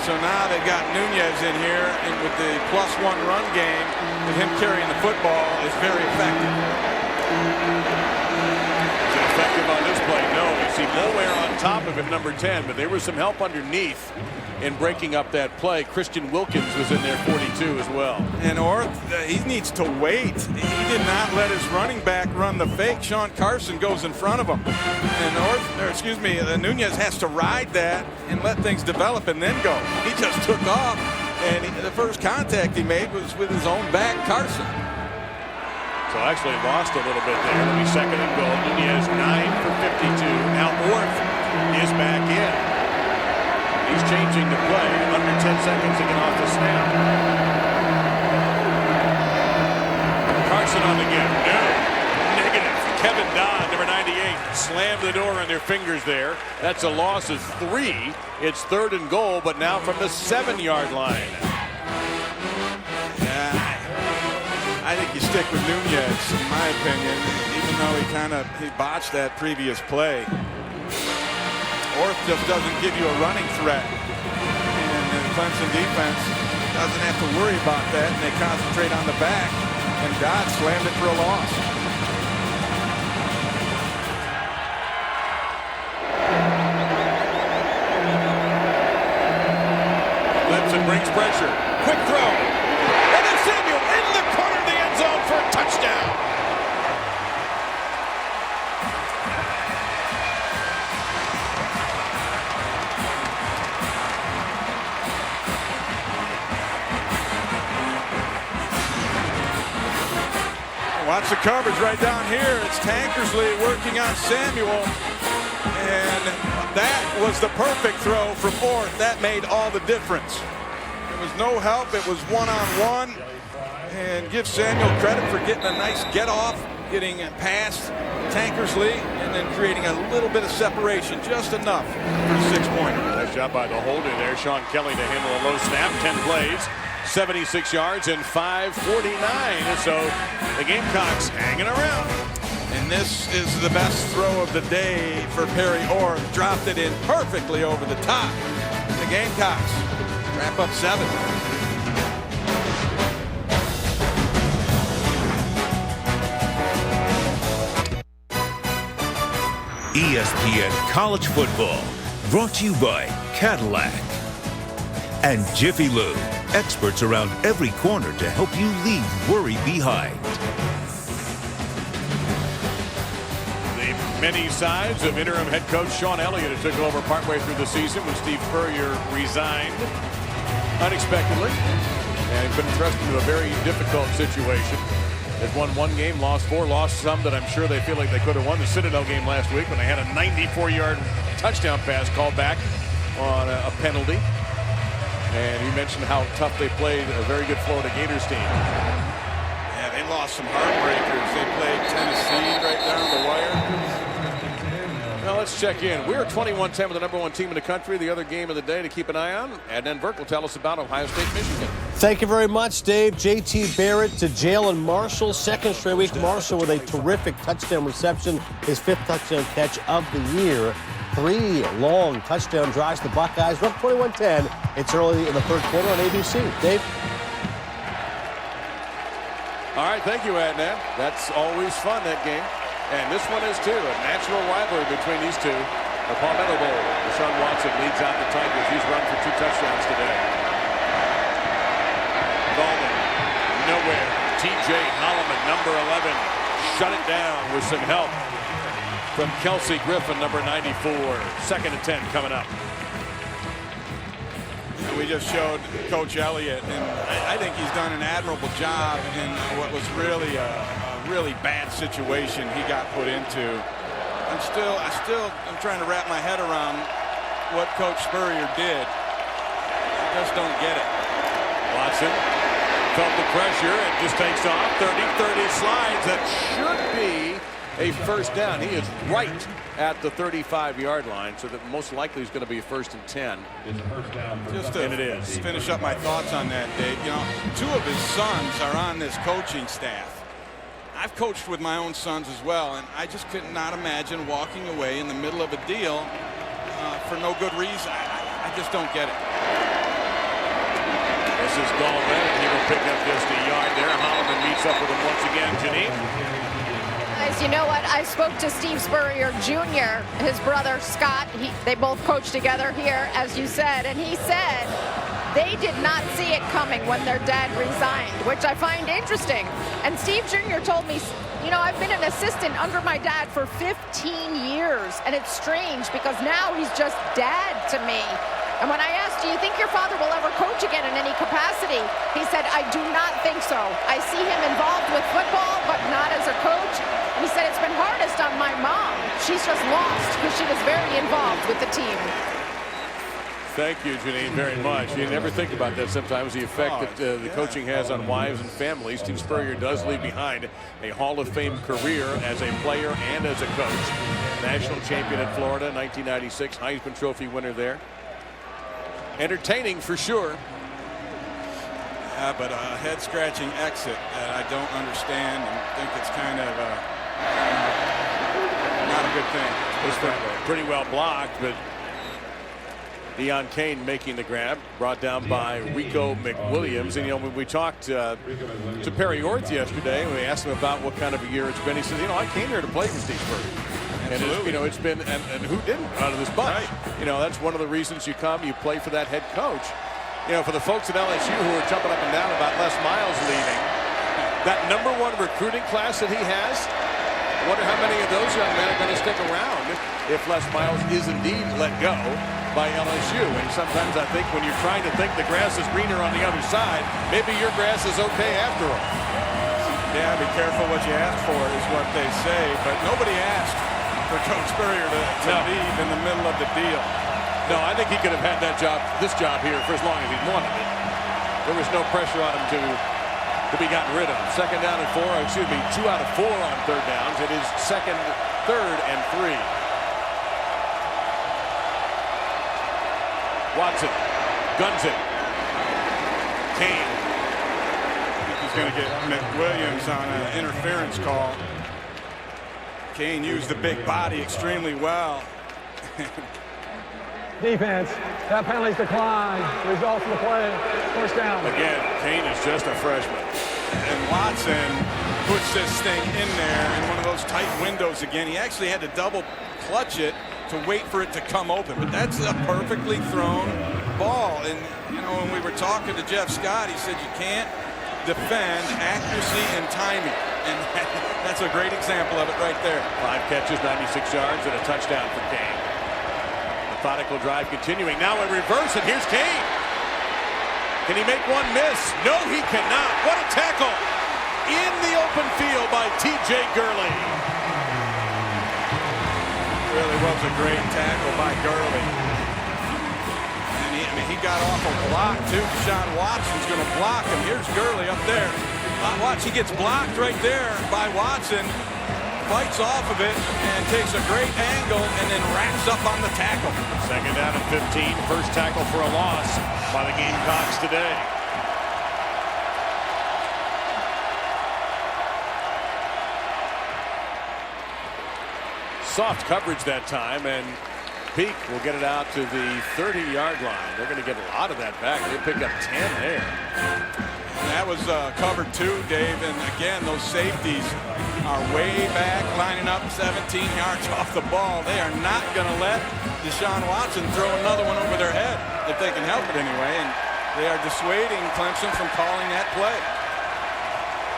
So now they've got Nunez in here, and with the +1 run game, with him carrying the football is very effective. Effective on this play? No. You see nowhere on top of him, number 10, but there was some help underneath in breaking up that play. Christian Wilkins was in there, 42 as well. And Orth, he needs to wait. He did not let his running back run the fake. Sean Carson goes in front of him. And Nunez has to ride that and let things develop and then go. He just took off, and the first contact he made was with his own back, Carson. So actually lost a little bit there. It'll be second and goal. Nunez 9 for 52. Now Orth is back in. He's changing the play. Under 10 seconds to get off the snap. Carson on the give. No. Negative. Kevin Dodd, number 98, slammed the door on their fingers there. That's a loss of 3. It's third and goal, but now from the 7-yard line. I think you stick with Nunez, in my opinion, even though he botched that previous play. Orth just doesn't give you a running threat. And the Clemson defense doesn't have to worry about that, and they concentrate on the back. And Dodd slammed it for a loss. Clemson brings pressure. Quick throw. And then Samuel in the corner of the end zone for a touchdown. Watch the coverage right down here. It's Tankersley working on Samuel. And that was the perfect throw from Orth. That made all the difference. There was no help. It was one-on-one. And give Samuel credit for getting a nice get-off, getting past Tankersley, and then creating a little bit of separation, just enough for a 6-pointer. Nice job by the holder there, Sean Kelly, to handle a low snap. 10 plays, 76 yards, and 5:49. So the Gamecocks hanging around. And this is the best throw of the day for Perry Orth. Dropped it in perfectly over the top. And the Gamecocks wrap up 7. ESPN College Football, brought to you by Cadillac. And Jiffy Lube, experts around every corner to help you leave worry behind. The many sides of interim head coach Sean Elliott, who took over partway through the season when Steve Spurrier resigned unexpectedly and been thrust into a very difficult situation. They've won 1 game, lost 4, lost some that I'm sure they feel like they could have won. The Citadel game last week when they had a 94-yard touchdown pass called back on a penalty. And he mentioned how tough they played a very good Florida Gators team. Yeah, they lost some heartbreakers. They played Tennessee right down the wire. Well, let's check in. We're 21-10 with the #1 team in the country. The other game of the day to keep an eye on. And then Burke will tell us about Ohio State, Michigan. Thank you very much, Dave. J.T. Barrett to Jalen Marshall. Second straight week. Marshall with a terrific touchdown reception. His 5th touchdown catch of the year. 3 long touchdown drives. The Buckeyes are up 21-10. It's early in the 3rd quarter on ABC. Dave? All right, thank you, Adnan. That's always fun, that game. And this one is, too, a natural rivalry between these two. The Palmetto Bowl. Deshaun Watson leads out the Tigers. He's run for 2 touchdowns today. Ballman, nowhere. T.J. Holloman, number 11, shut it down with some help from Kelsey Griffin, number 94. 2nd and 10 coming up. We just showed Coach Elliott, and I think he's done an admirable job in what was really a really bad situation he got put into. I'm trying to wrap my head around what Coach Spurrier did. I just don't get it. Watson felt the pressure and just takes off. 30 slides. That should be a first down. He is right at the 35-yard line, so that most likely is going to be a 1st and 10. Just to finish up my thoughts on that, Dave, you know, 2 of his sons are on this coaching staff. I've coached with my own sons as well, and I just could not imagine walking away in the middle of a deal for no good reason. I just don't get it. This is Gallman. He will pick up just a yard there. Holloman meets up with him once again. Janine? Guys, you know what? I spoke to Steve Spurrier Jr., his brother Scott. They both coach together here, as you said, and he said they did not see it coming when their dad resigned, which I find interesting. And Steve Jr. told me, you know, I've been an assistant under my dad for 15 years, and it's strange because now he's just dad to me. And when I asked, do you think your father will ever coach again in any capacity? He said, I do not think so. I see him involved with football, but not as a coach. And he said, it's been hardest on my mom. She's just lost because she was very involved with the team. Thank you, Janine, very much. You never think about that sometimes, the effect that the coaching has on wives and families. Steve Spurrier does leave behind a Hall of Fame career as a player and as a coach. National champion at Florida, 1996, Heisman Trophy winner there. Entertaining for sure. Yeah, but a head-scratching exit that I don't understand and think it's kind of not a good thing. It's been pretty well blocked, but Deion Kane making the grab, brought down by Rico McWilliams. And, you know, when we talked to Perry Orth yesterday, we asked him about what kind of a year it's been. He said, you know, I came here to play for Steve Spurrier. And you know, it's been, and who didn't out of this bunch? Right. You know, that's one of the reasons you come, you play for that head coach. You know, for the folks at LSU who are jumping up and down about Les Miles leaving, that #1 recruiting class that he has, I wonder how many of those young men are going to stick around if Les Miles is indeed let go by LSU. And sometimes I think when you're trying to think the grass is greener on the other side, maybe your grass is okay after all. Yeah, be careful what you ask for is what they say, but nobody asked for Coach Spurrier to leave in the middle of the deal. No, I think he could have had that job, this job here, for as long as he wanted it. There was no pressure on him to be gotten rid of. 2nd down and 4, excuse me, 2 out of 4 on 3rd downs. It is 2nd, 3rd, and 3. Watson guns it. Kane. I think he's going to get McWilliams on an interference call. Kane used the big body extremely well. Defense, that penalty's declined. Results of the play, 1st down. Again, Kane is just a freshman. And Watson puts this thing in there in one of those tight windows again. He actually had to double clutch it to wait for it to come open. But that's a perfectly thrown ball. And, you know, when we were talking to Jeff Scott, he said you can't defend accuracy and timing. And that's a great example of it right there. 5 catches, 96 yards, and a touchdown for Kane. Methodical drive continuing. Now a reverse, and here's Kane. Can he make one miss? No, he cannot. What a tackle in the open field by T.J. Gurley. Really was a great tackle by Gurley. And he got off a block, too. Deshaun Watson's going to block him. Here's Gurley up there. Watch, he gets blocked right there by Watson. fights off of it and takes a great angle and then wraps up on the tackle. Second down and 15. First tackle for a loss by the Gamecocks today. Soft coverage that time, and Peak will get it out to the 30-yard line. They're going to get a lot of that back. They pick up 10 there. And that was covered too, Dave. And again, those safeties are way back, lining up 17 yards off the ball. They are not going to let Deshaun Watson throw another one over their head, if they can help it anyway. And they are dissuading Clemson from calling that play.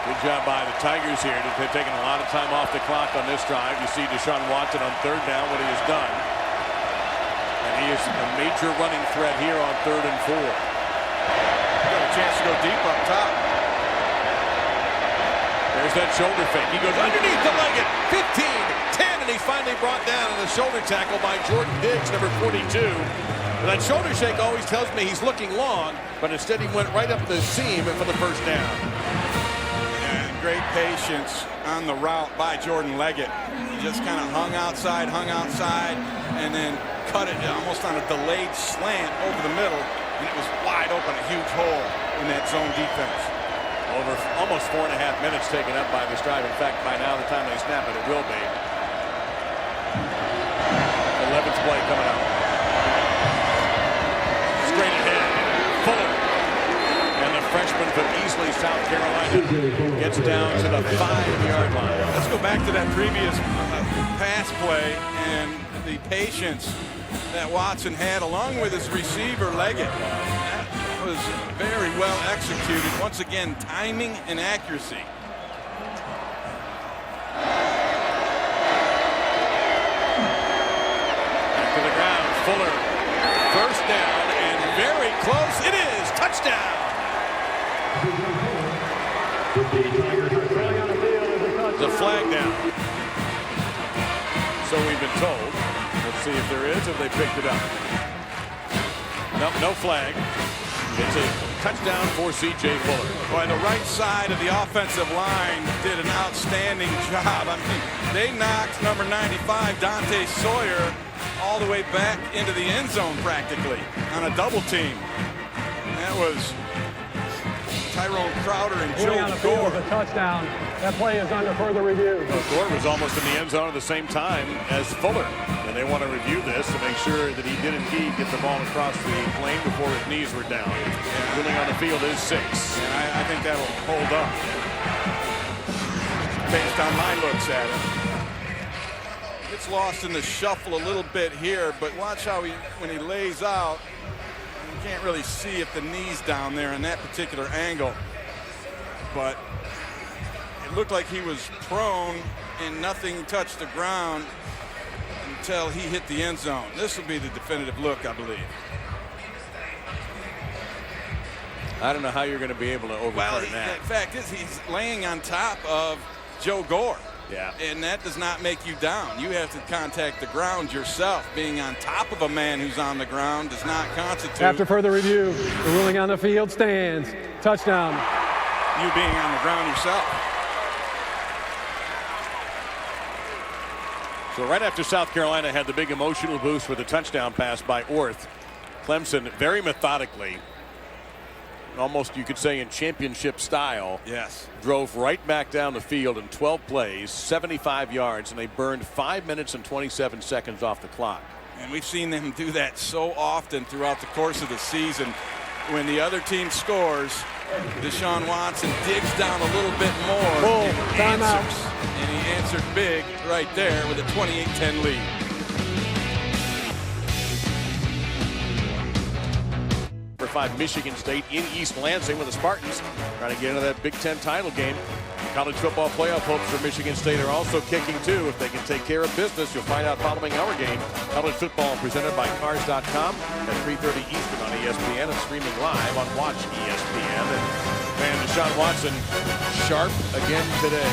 Good job by the Tigers here. They've taken a lot of time off the clock on this drive. You see Deshaun Watson on third down, what he has done. And he is a major running threat here on 3rd and 4. Got a chance to go deep up top. There's that shoulder fake. He goes underneath the leg at 15, 10, and he's finally brought down in the shoulder tackle by Jordan Diggs, number 42. That shoulder shake always tells me he's looking long, but instead he went right up the seam for the first down. Great patience on the route by Jordan Leggett. He just kind of hung outside, and then cut it almost on a delayed slant over the middle, and it was wide open, a huge hole in that zone defense. Over almost 4.5 minutes taken up by this drive. In fact, by now, the time they snap it, it will be. 11th play coming up. Straight ahead. Fuller. And the freshman from Easley, South Carolina, gets down to the 5-yard line. Let's go back to that previous pass play and the patience that Watson had along with his receiver Leggett. That was very well executed. Once again, timing and accuracy. Back to the ground. Fuller. First down and very close. It is. Touchdown. The flag down. So we've been told. Let's see if there is, if they picked it up. Nope, no flag. It's a touchdown for C.J. Fuller. Boy, the right side of the offensive line did an outstanding job. I mean, they knocked number 95, Dante Sawyer, all the way back into the end zone practically on a double team. And that was Tyrone Crowder and Joe Gore. A touchdown. That play is under further review. Well, Gore was almost in the end zone at the same time as Fuller. And they want to review this to make sure that he did indeed get the ball across the lane before his knees were down. Ruling on the field is 6. And I think that'll hold up based on my looks at it. It's lost in the shuffle a little bit here, but watch how when he lays out, you can't really see if the knee's down there in that particular angle. But it looked like he was prone and nothing touched the ground until he hit the end zone. This will be the definitive look, I believe. I don't know how you're going to be able to overturn that. In fact, he's laying on top of Joe Gore. Yeah. And that does not make you down. You have to contact the ground yourself. Being on top of a man who's on the ground does not constitute. After further review, the ruling on the field stands. Touchdown. You being on the ground yourself. So right after South Carolina had the big emotional boost with a touchdown pass by Orth, Clemson very methodically, almost you could say in championship style, yes, drove right back down the field in 12 plays, 75 yards, and they burned 5 minutes and 27 seconds off the clock. And we've seen them do that so often throughout the course of the season. When the other team scores, Deshaun Watson digs down a little bit more and answers. And he answered big right there with a 28-10 lead. For 5 Michigan State in East Lansing with the Spartans trying to get into that Big Ten title game. College football playoff hopes for Michigan State are also kicking too. If they can take care of business, you'll find out following our game. College football presented by Cars.com at 3:30 Eastern on ESPN and streaming live on Watch ESPN. And Deshaun Watson sharp again today.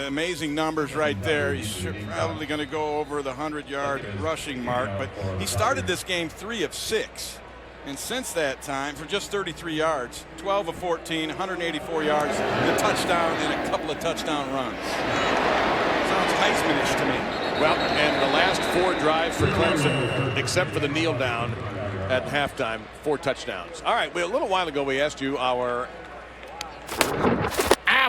Amazing numbers right there. He's probably going to go over the 100-yard rushing mark, but he started this game 3 of 6. And since that time, for just 33 yards, 12 of 14, 184 yards, a touchdown, and a couple of touchdown runs. Sounds looks Heisman-ish to me. Well, and the last 4 drives for Clemson, except for the kneel down at halftime, 4 touchdowns. All right, well, a little while ago we asked you our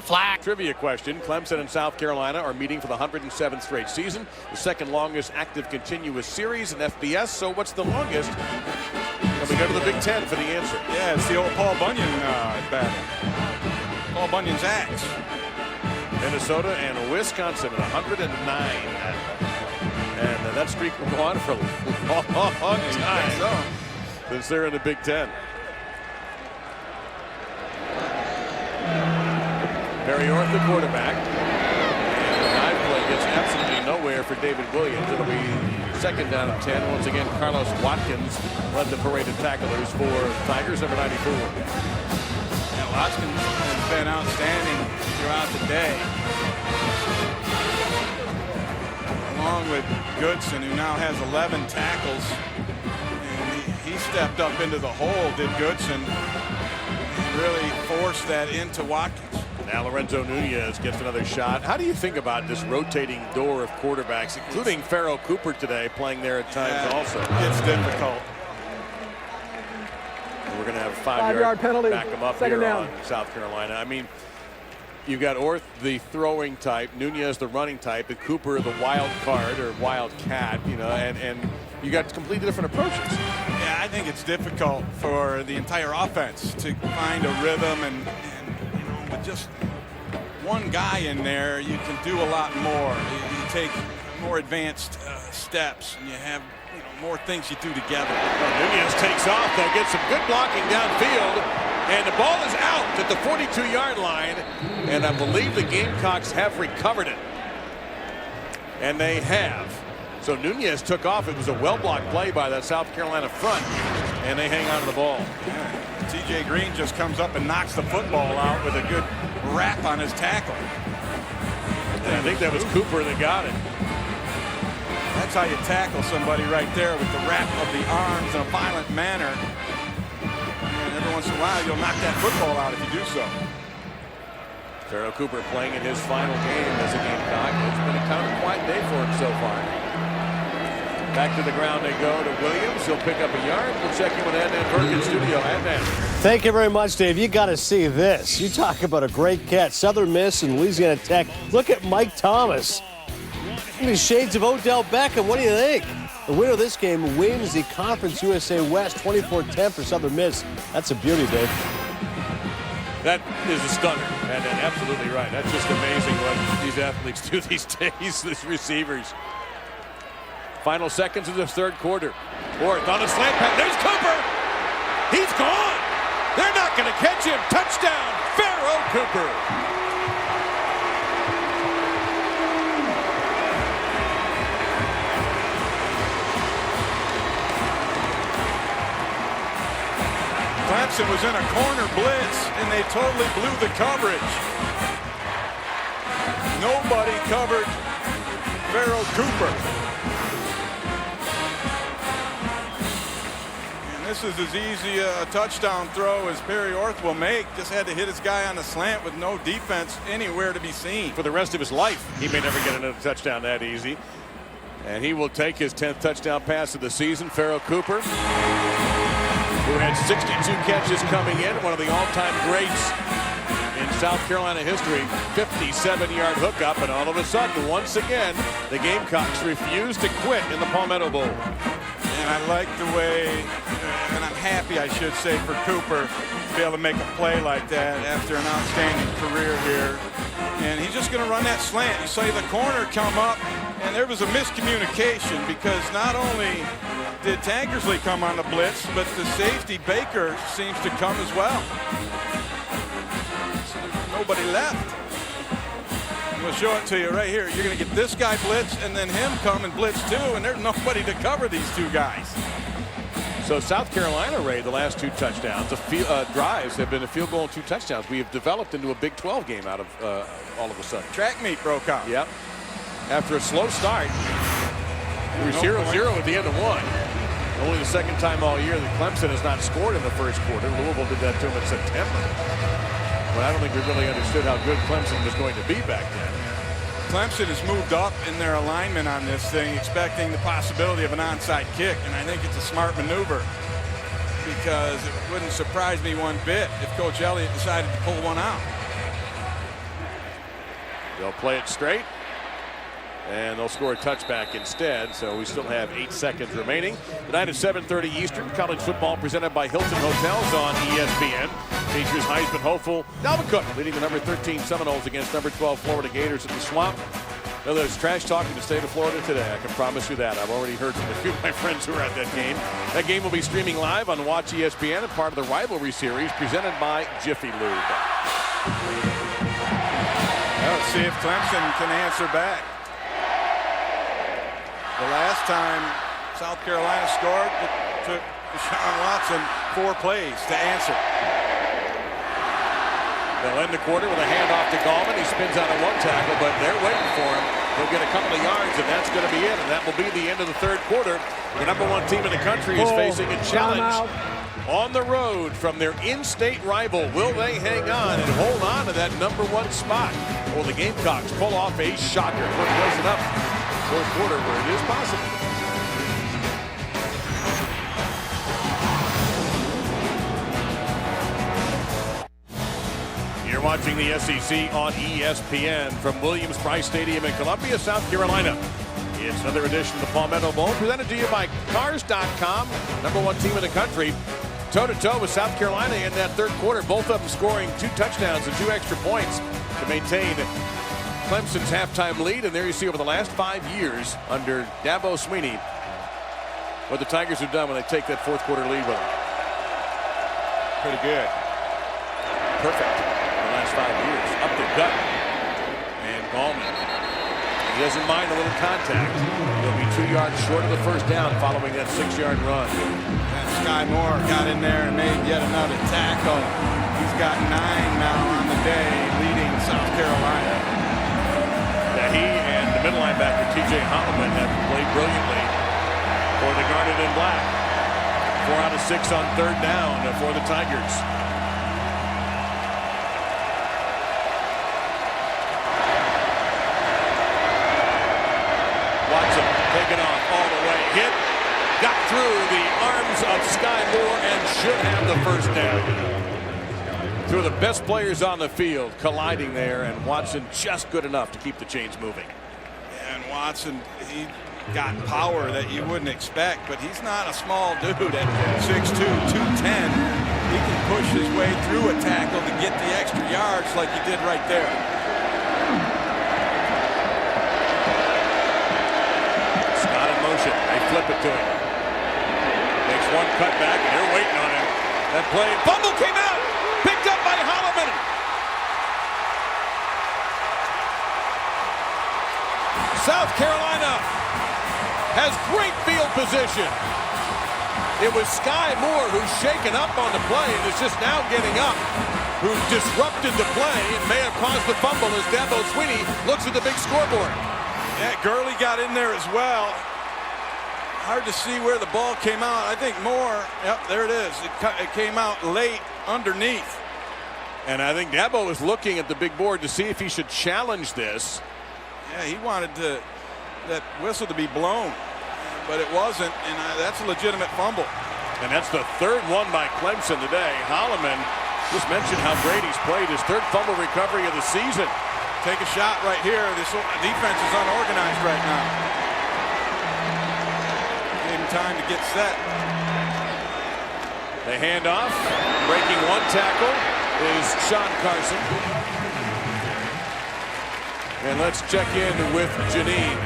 flag trivia question. Clemson and South Carolina are meeting for the 107th straight season, the second longest active continuous series in FBS. So what's the longest? And we go to the Big Ten for the answer. Yeah, it's the old Paul Bunyan battle. Paul Bunyan's axe. Minnesota and Wisconsin at 109. And that streak will go on for a long time since they're in the Big Ten. Barry Orth, the quarterback. And the dive play gets absolutely nowhere for David Williams. It'll be second down and 10. Once again, Carlos Watkins led the parade of tacklers for Tigers, number 94. Yeah, Watkins has been outstanding throughout the day. Along with Goodson, who now has 11 tackles. And he stepped up into the hole, did Goodson, and really forced that into Watkins. Now Lorenzo Nunez gets another shot. How do you think about this rotating door of quarterbacks, including Pharaoh Cooper today playing there at times also? It's difficult. And we're going to have a 5-yard penalty. Back them up second here down. On South Carolina. I mean, you've got Orth, the throwing type, Nunez, the running type, and Cooper, the wild card or wild cat, you know, and you got completely different approaches. Yeah, I think it's difficult for the entire offense to find a rhythm and you know, with just one guy in there, you can do a lot more. You take more advanced steps, and you have more things you do together. Well, Nunez takes off. They'll get some good blocking downfield, and the ball is out at the 42-yard line, and I believe the Gamecocks have recovered it. And they have. So Nunez took off. It was a well-blocked play by that South Carolina front, and they hang on to the ball. Yeah. TJ Green just comes up and knocks the football out with a good wrap on his tackle. And I think that was Cooper that got it. That's how you tackle somebody right there, with the wrap of the arms in a violent manner. And every once in a while, you'll knock that football out if you do so. Pharaoh Cooper playing in his final game as a Gamecock. It's been a kind of quiet day for him so far. Back to the ground they go to Williams. He'll pick up a yard. We'll check in with Adnan Burke in studio. Adnan. Thank you very much, Dave. You got to see this. You talk about a great catch. Southern Miss and Louisiana Tech. Look at Mike Thomas. These shades of Odell Beckham. What do you think? The winner of this game wins the Conference USA West 24-10 for Southern Miss. That's a beauty, Dave. That is a stunner, and absolutely right. That's just amazing what these athletes do these days, these receivers. Final seconds of the third quarter. Orth on a slant pass. There's Cooper. He's gone. They're not going to catch him. Touchdown, Pharaoh Cooper. Clemson was in a corner blitz, and they totally blew the coverage. Nobody covered Pharaoh Cooper. And this is as easy a touchdown throw as Perry Orth will make. Just had to hit his guy on the slant with no defense anywhere to be seen. For the rest of his life, he may never get another touchdown that easy. And he will take his 10th touchdown pass of the season. Pharaoh Cooper, who had 62 catches coming in, one of the all-time greats in South Carolina history. 57-yard hookup, and all of a sudden, once again, the Gamecocks refuse to quit in the Palmetto Bowl. And I like the way, and I'm happy, I should say, for Cooper to be able to make a play like that after an outstanding career here. And he's just going to run that slant. You say the corner come up, and there was a miscommunication, because not only did Tankersley come on the blitz, but the safety Baker seems to come as well. So there's nobody left. We'll show it to you right here. You're going to get this guy blitz, and then him come and blitz too, and there's nobody to cover these two guys. So South Carolina, Ray, the last 2 touchdowns, drives have been a field goal and 2 touchdowns. We have developed into a Big 12 game out of all of a sudden. Track meet broke out. Yep. After a slow start, it was 0-0 at the end of 1. Only the second time all year that Clemson has not scored in the first quarter. Louisville did that to him in September. But I don't think we really understood how good Clemson was going to be back then. Clemson has moved up in their alignment on this thing, expecting the possibility of an onside kick, and I think it's a smart maneuver because it wouldn't surprise me one bit if Coach Elliott decided to pull one out. They'll play it straight, and they'll score a touchback instead, so we still have 8 seconds remaining. Tonight at 7:30 Eastern, college football presented by Hilton Hotels on ESPN. Features Heisman hopeful Dalvin Cook leading the number 13 Seminoles against number 12 Florida Gators at the Swamp. Now, there's trash talk in the state of Florida today. I can promise you that. I've already heard from a few of my friends who were at that game. That game will be streaming live on Watch ESPN and part of the rivalry series presented by Jiffy Lube. Let's see if Clemson can answer back. The last time South Carolina scored, it took Deshaun Watson 4 plays to answer. They'll end the quarter with a handoff to Gallman. He spins out of 1 tackle, but they're waiting for him. He'll get a couple of yards, and that's going to be it. And that will be the end of the 3rd quarter. The number 1 team in the country is facing a challenge on the road from their in-state rival. Will they hang on and hold on to that number 1 spot? Or the Gamecocks pull off a shocker? We're closing up 4th quarter where it is possible. You're watching the SEC on ESPN from Williams-Brice Stadium in Columbia, South Carolina. It's another edition of the Palmetto Bowl presented to you by Cars.com, number 1 team in the country. Toe-to-toe with South Carolina in that 3rd quarter, both of them scoring 2 touchdowns and 2 extra points to maintain Clemson's halftime lead. And there you see over the last 5 years under Dabo Swinney what the Tigers have done when they take that 4th quarter lead with them. Pretty good. Perfect. The last 5 years. Up the gut. And Gallman. He doesn't mind a little contact. He'll be 2 yards short of the 1st down following that 6-yard run. And Sky Moore got in there and made yet another tackle. He's got 9 now on the day, leading South Carolina. Now he and the middle linebacker T.J. Holloman have played brilliantly for the Garnet and Black. 4 out of 6 on 3rd down for the Tigers. Watson taken off all the way. Hit. Got through the arms of Sky Moore and should have the 1st down. Two of the best players on the field colliding there, and Watson just good enough to keep the chains moving. And Watson, he got power that you wouldn't expect, but he's not a small dude at 6'2", 210. He can push his way through a tackle to get the extra yards like he did right there. Scott in motion. They flip it to him. Makes 1 cut back, and they're waiting on him. That play. Fumble came out. Picked up by Holloman. South Carolina has great field position. It was Sky Moore who's shaken up on the play and is just now getting up, who disrupted the play and may have caused the fumble as Dabo Swinney looks at the big scoreboard. Yeah, Gurley got in there as well. Hard to see where the ball came out. I think Moore, yep, there it is. It came out late underneath. And I think Dabo was looking at the big board to see if he should challenge this. Yeah, he wanted that whistle to be blown, but it wasn't, and that's a legitimate fumble. And that's the 3rd one by Clemson today. Holloman just mentioned how great he's played. His 3rd fumble recovery of the season. Take a shot right here. This defense is unorganized right now. Gave him time to get set. They hand off. Breaking 1 tackle is Sean Carson. And let's check in with Janine.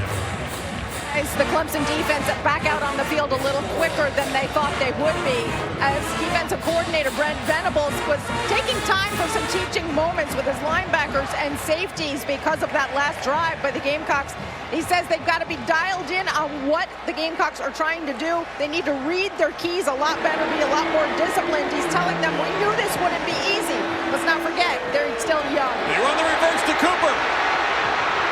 The Clemson defense back out on the field a little quicker than they thought they would be, as defensive coordinator Brent Venables was taking time for some teaching moments with his linebackers and safeties because of that last drive by the Gamecocks. He says they've got to be dialed in on what the Gamecocks are trying to do. They need to read their keys a lot better, be a lot more disciplined. He's telling them, we knew this wouldn't be easy. Let's not forget, they're still young. They run the reverse to Cooper.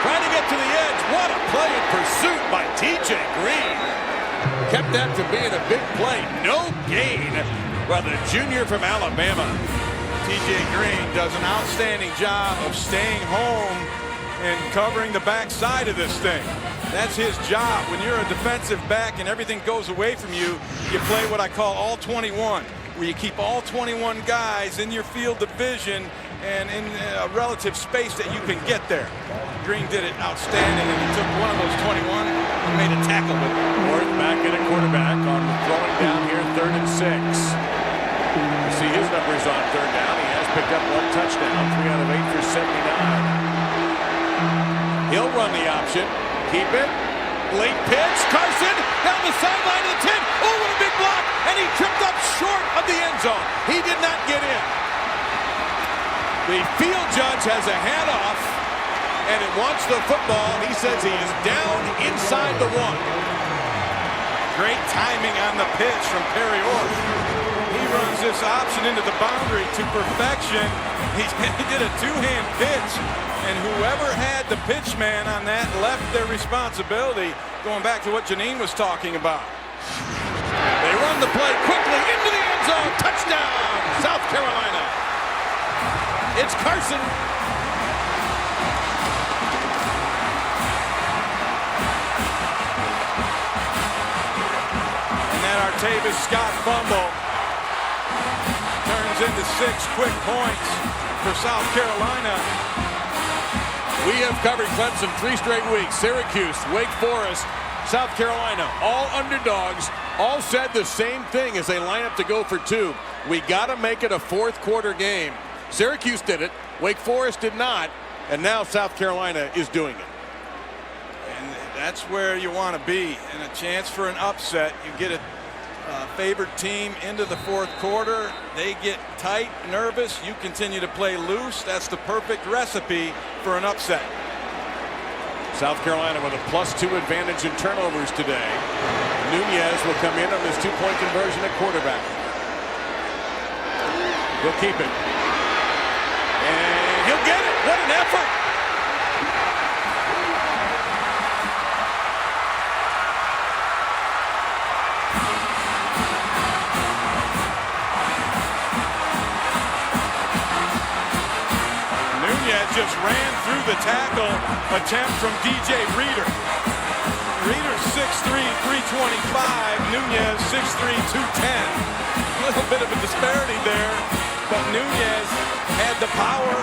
Trying to get to the edge. What a play in pursuit by T.J. Green. Kept that from being a big play. No gain by the junior from Alabama. T.J. Green does an outstanding job of staying home and covering the backside of this thing. That's his job. When you're a defensive back and everything goes away from you, you play what I call all 21, where you keep all 21 guys in your field of vision and in a relative space that you can get there. Green did it outstanding, and he took one of those 21 and made a tackle with it. Ward back in at quarterback on throwing down here, 3rd and 6. You see his numbers on 3rd down. He has picked up 1 touchdown, 3 out of 8 for 79. He'll run the option. Keep it. Late pitch. Carson down the sideline of the 10. Oh, what a big block. And he tripped up short of the end zone. He did not get in. The field judge has a hand off, and it wants the football. He says he is down inside the 1. Great timing on the pitch from Perry Orr. He runs this option into the boundary to perfection. He did a 2-hand pitch, and whoever had the pitch man on that left their responsibility, going back to what Janine was talking about. They run the play quickly into the end zone. Touchdown, South Carolina. It's Carson. And that Artavis Scott fumble turns into 6 quick points for South Carolina. We have covered Clemson 3 straight weeks. Syracuse, Wake Forest, South Carolina, all underdogs, all said the same thing as they line up to go for 2. We got to make it a 4th quarter game. Syracuse did it, Wake Forest did not, and now South Carolina is doing it. And that's where you want to be, and a chance for an upset. You get a favored team into the 4th quarter. They get tight, nervous. You continue to play loose. That's the perfect recipe for an upset. South Carolina with a +2 advantage in turnovers today. Nunez will come in on this 2-point conversion at quarterback. He'll keep it. And he'll get it. What an effort. Nunez just ran through the tackle attempt from DJ Reader. Reader's 6'3", 325. Nunez 6'3", 210. A little bit of a disparity there, but Nunez had the power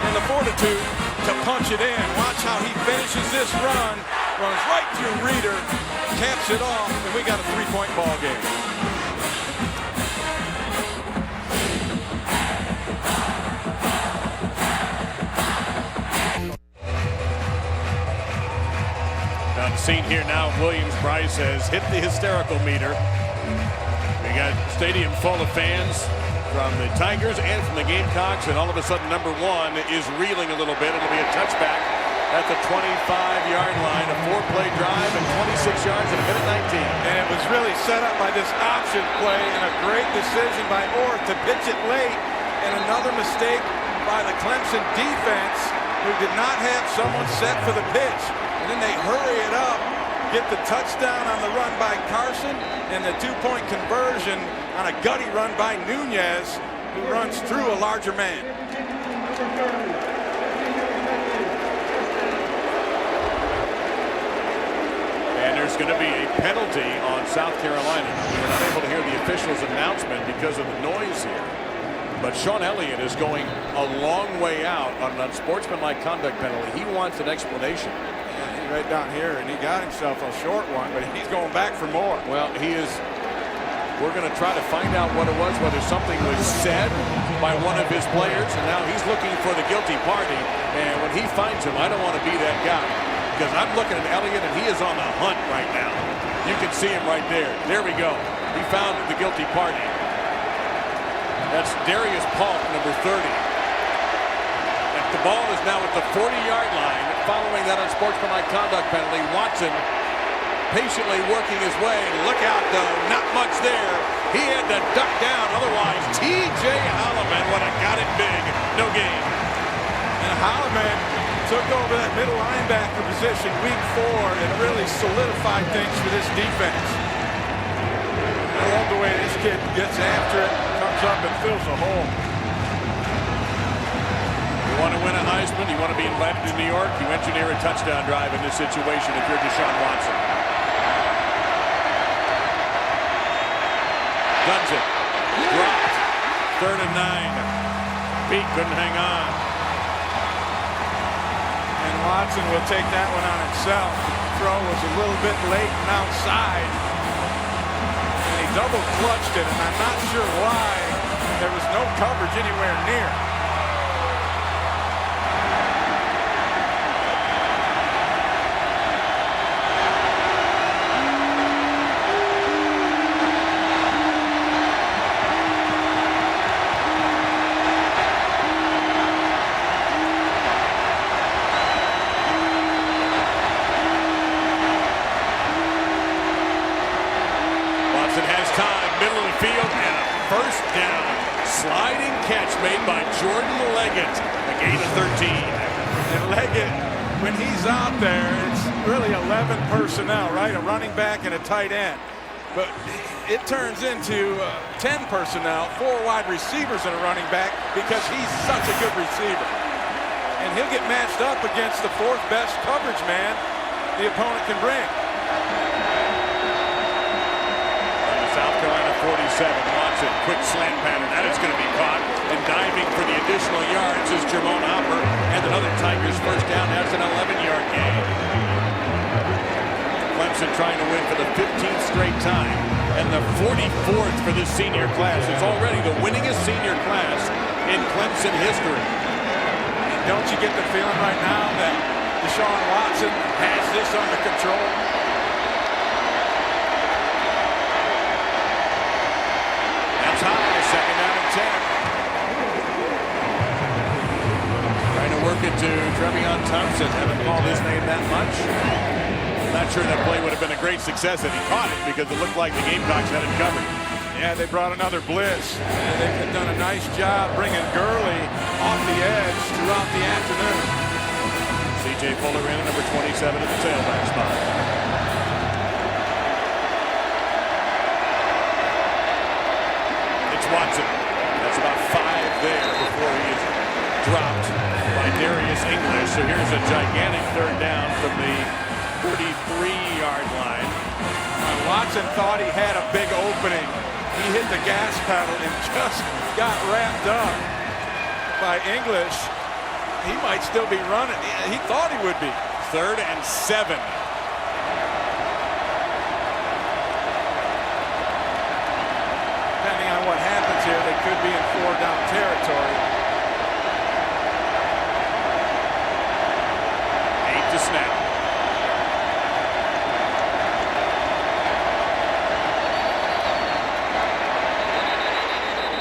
and the fortitude to punch it in. Watch how he finishes this run. Runs right through Reader, caps it off, and we got a 3-point ball game. On scene here now, Williams-Brice has hit the hysterical meter. We got a stadium full of fans from the Tigers and from the Gamecocks, and all of a sudden number 1 is reeling a little bit. It'll be a touchback at the 25-yard line, a 4-play drive and 26 yards in a minute 19. And it was really set up by this option play and a great decision by Orr to pitch it late, and another mistake by the Clemson defense, who did not have someone set for the pitch. And then they hurry it up, get the touchdown on the run by Carson, and the 2-point conversion on a gutty run by Nunez, who runs through a larger man. And there's going to be a penalty on South Carolina. We're not able to hear the official's announcement because of the noise here. But Sean Elliott is going a long way out on an unsportsmanlike conduct penalty. He wants an explanation. Right down here, and he got himself a short one, but he's going back for more. Well, he is. We're going to try to find out what it was, whether something was said by one of his players, and now he's looking for the guilty party. And when he finds him, I don't want to be that guy, because I'm looking at Elliott, and he is on the hunt right now. You can see him right there. There we go. He found the guilty party. That's Darius Polk, number 30. And the ball is now at the 40-yard line. Following that unsportsmanlike conduct penalty, Watson patiently working his way. Look out, though, not much there. He had to duck down. Otherwise, T.J. Holloman would have got it big. No gain. And Holloman took over that middle linebacker position week 4 and really solidified things for this defense. I love the way this kid gets after it, comes up and fills a hole. want to win a Heisman, you want to be invited to New York, you engineer a touchdown drive in this situation if you're Deshaun Watson. Guns it. Dropped. 3rd and 9. Beat couldn't hang on. And Watson will take that one on himself. The throw was a little bit late and outside. And he double clutched it, and I'm not sure why. There was no coverage anywhere near. First down. Sliding catch made by Jordan Leggett. A gain of 13. And Leggett, when he's out there, it's really 11 personnel, right? A running back and a tight end. But it turns into 10 personnel, 4 wide receivers and a running back because he's such a good receiver. And he'll get matched up against the 4th best coverage man the opponent can bring. South Carolina 47. Watson, quick slant pattern. That is going to be caught. And diving for the additional yards is Jermone Hopper. And another Tigers first down. That's an 11-yard gain. Clemson trying to win for the 15th straight time. And the 44th for this senior class. It's already the winningest senior class in Clemson history. And don't you get the feeling right now that Deshaun Watson has this under control? High, 2nd down and 10. Trying to work it to Trevion Thompson. Haven't called his name that much. Not sure that play would have been a great success if he caught it because it looked like the Gamecocks had it covered. Yeah, they brought another blitz. And they've done a nice job bringing Gurley off the edge throughout the afternoon. C.J. Fuller in at number 27 at the tailback spot. Watson. That's about 5 there before he is dropped by Darius English. So here's a gigantic 3rd down from the 33-yard line. Watson thought he had a big opening. He hit the gas pedal and just got wrapped up by English. He might still be running. He thought he would be. 3rd and 7. What happens here, they could be in 4-down territory. 8 to snap.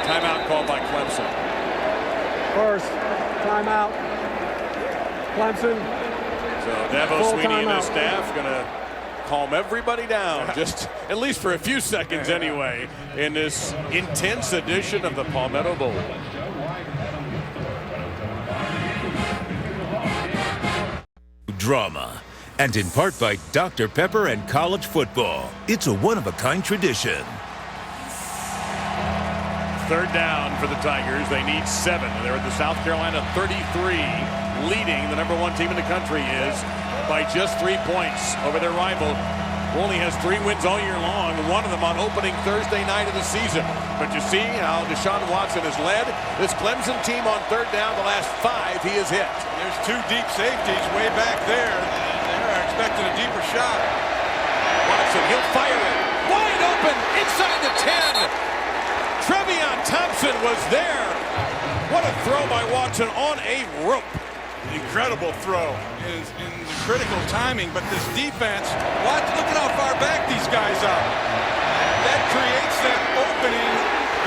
Timeout called by Clemson. First, timeout. Clemson. So Dabo Sweeney and his staff going to calm everybody down, just at least for a few seconds anyway, in this intense edition of the Palmetto Bowl. Drama, and in part by Dr. Pepper and college football. It's a one-of-a-kind tradition. 3rd down for the Tigers. They need 7. They're at the South Carolina 33, leading the number 1 team in the country is by just 3 points over their rival, who only has 3 wins all year long, one of them on opening Thursday night of the season. But you see how Deshaun Watson has led this Clemson team on 3rd down. The last 5 he has hit. There's 2 deep safeties way back there. They're expecting a deeper shot. Watson, he'll fire it. Wide open inside the 10. Trevion Thompson was there. What a throw by Watson on a rope. Incredible throw is in the critical timing, but this defense, look at how far back these guys are. That creates that opening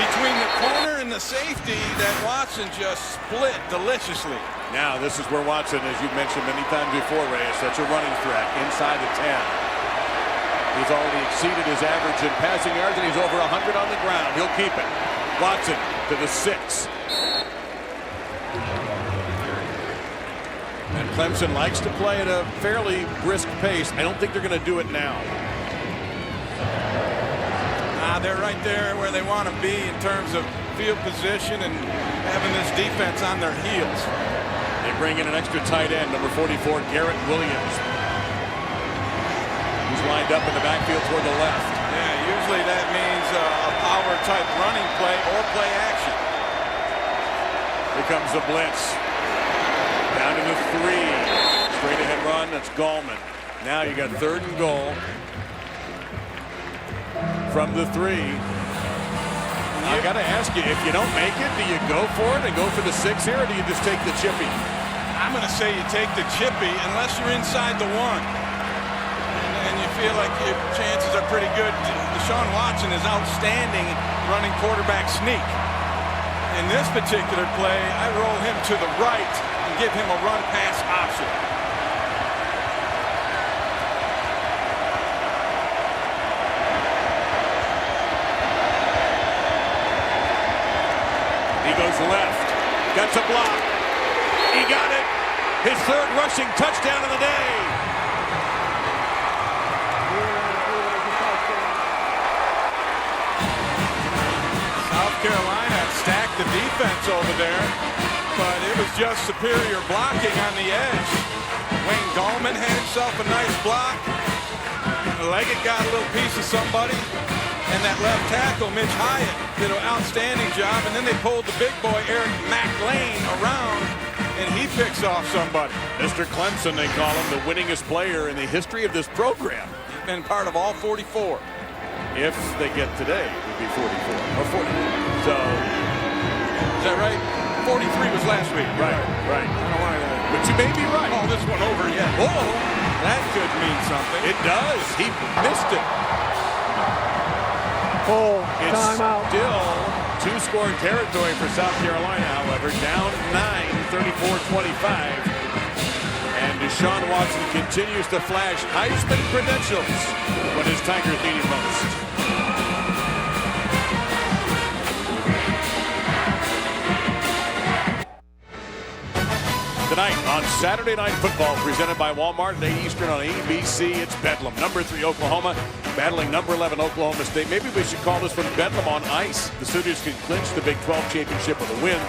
between the corner and the safety that Watson just split deliciously. Now this is where Watson, as you've mentioned many times before, Ray, is such a running threat inside the 10. He's already exceeded his average in passing yards, and he's over 100 on the ground. He'll keep it. Watson to the 6. And Clemson likes to play at a fairly brisk pace. I don't think they're going to do it now. They're right there where they want to be in terms of field position and having this defense on their heels. They bring in an extra tight end, number 44, Garrett Williams. He's lined up in the backfield toward the left. Yeah, usually that means a power type running play or play action. Here comes the blitz. Down to the 3. Straight ahead run, that's Gallman. Now you got 3rd and goal from the 3. I got to ask you, if you don't make it, do you go for it and go for the 6 here, or do you just take the chippy? I'm going to say you take the chippy unless you're inside the 1. And you feel like your chances are pretty good. Deshaun Watson is outstanding running quarterback sneak. In this particular play, I roll him to the right and give him a run-pass option. He goes left. Got to block. He got it. His 3rd rushing touchdown of the day. South Carolina stacked the defense over there, but it was just superior blocking on the edge. Wayne Gallman had himself a nice block. Leggett got a little piece of somebody. And that left tackle, Mitch Hyatt, did an outstanding job. And then they pulled the big boy, Eric McLean, around, and he picks off somebody. Mr. Clemson, they call him, the winningest player in the history of this program. He's been part of all 44. If they get today, it would be 44 or 40. So, is that right? 43 was last week. Right. I don't want to. But you may be right. Oh, this one over yet. Oh, that could mean something. It does. He missed it. Full it's timeout. Still 2-score territory for South Carolina, however. Down 9, 34-25. And Deshaun Watson continues to flash Heisman credentials when his Tigers need him most. Tonight on Saturday Night Football, presented by Walmart at 8 Eastern on ABC, it's Bedlam. Number 3 Oklahoma battling number 11 Oklahoma State. Maybe we should call this one Bedlam on ice. The Sooners can clinch the Big 12 championship with a win.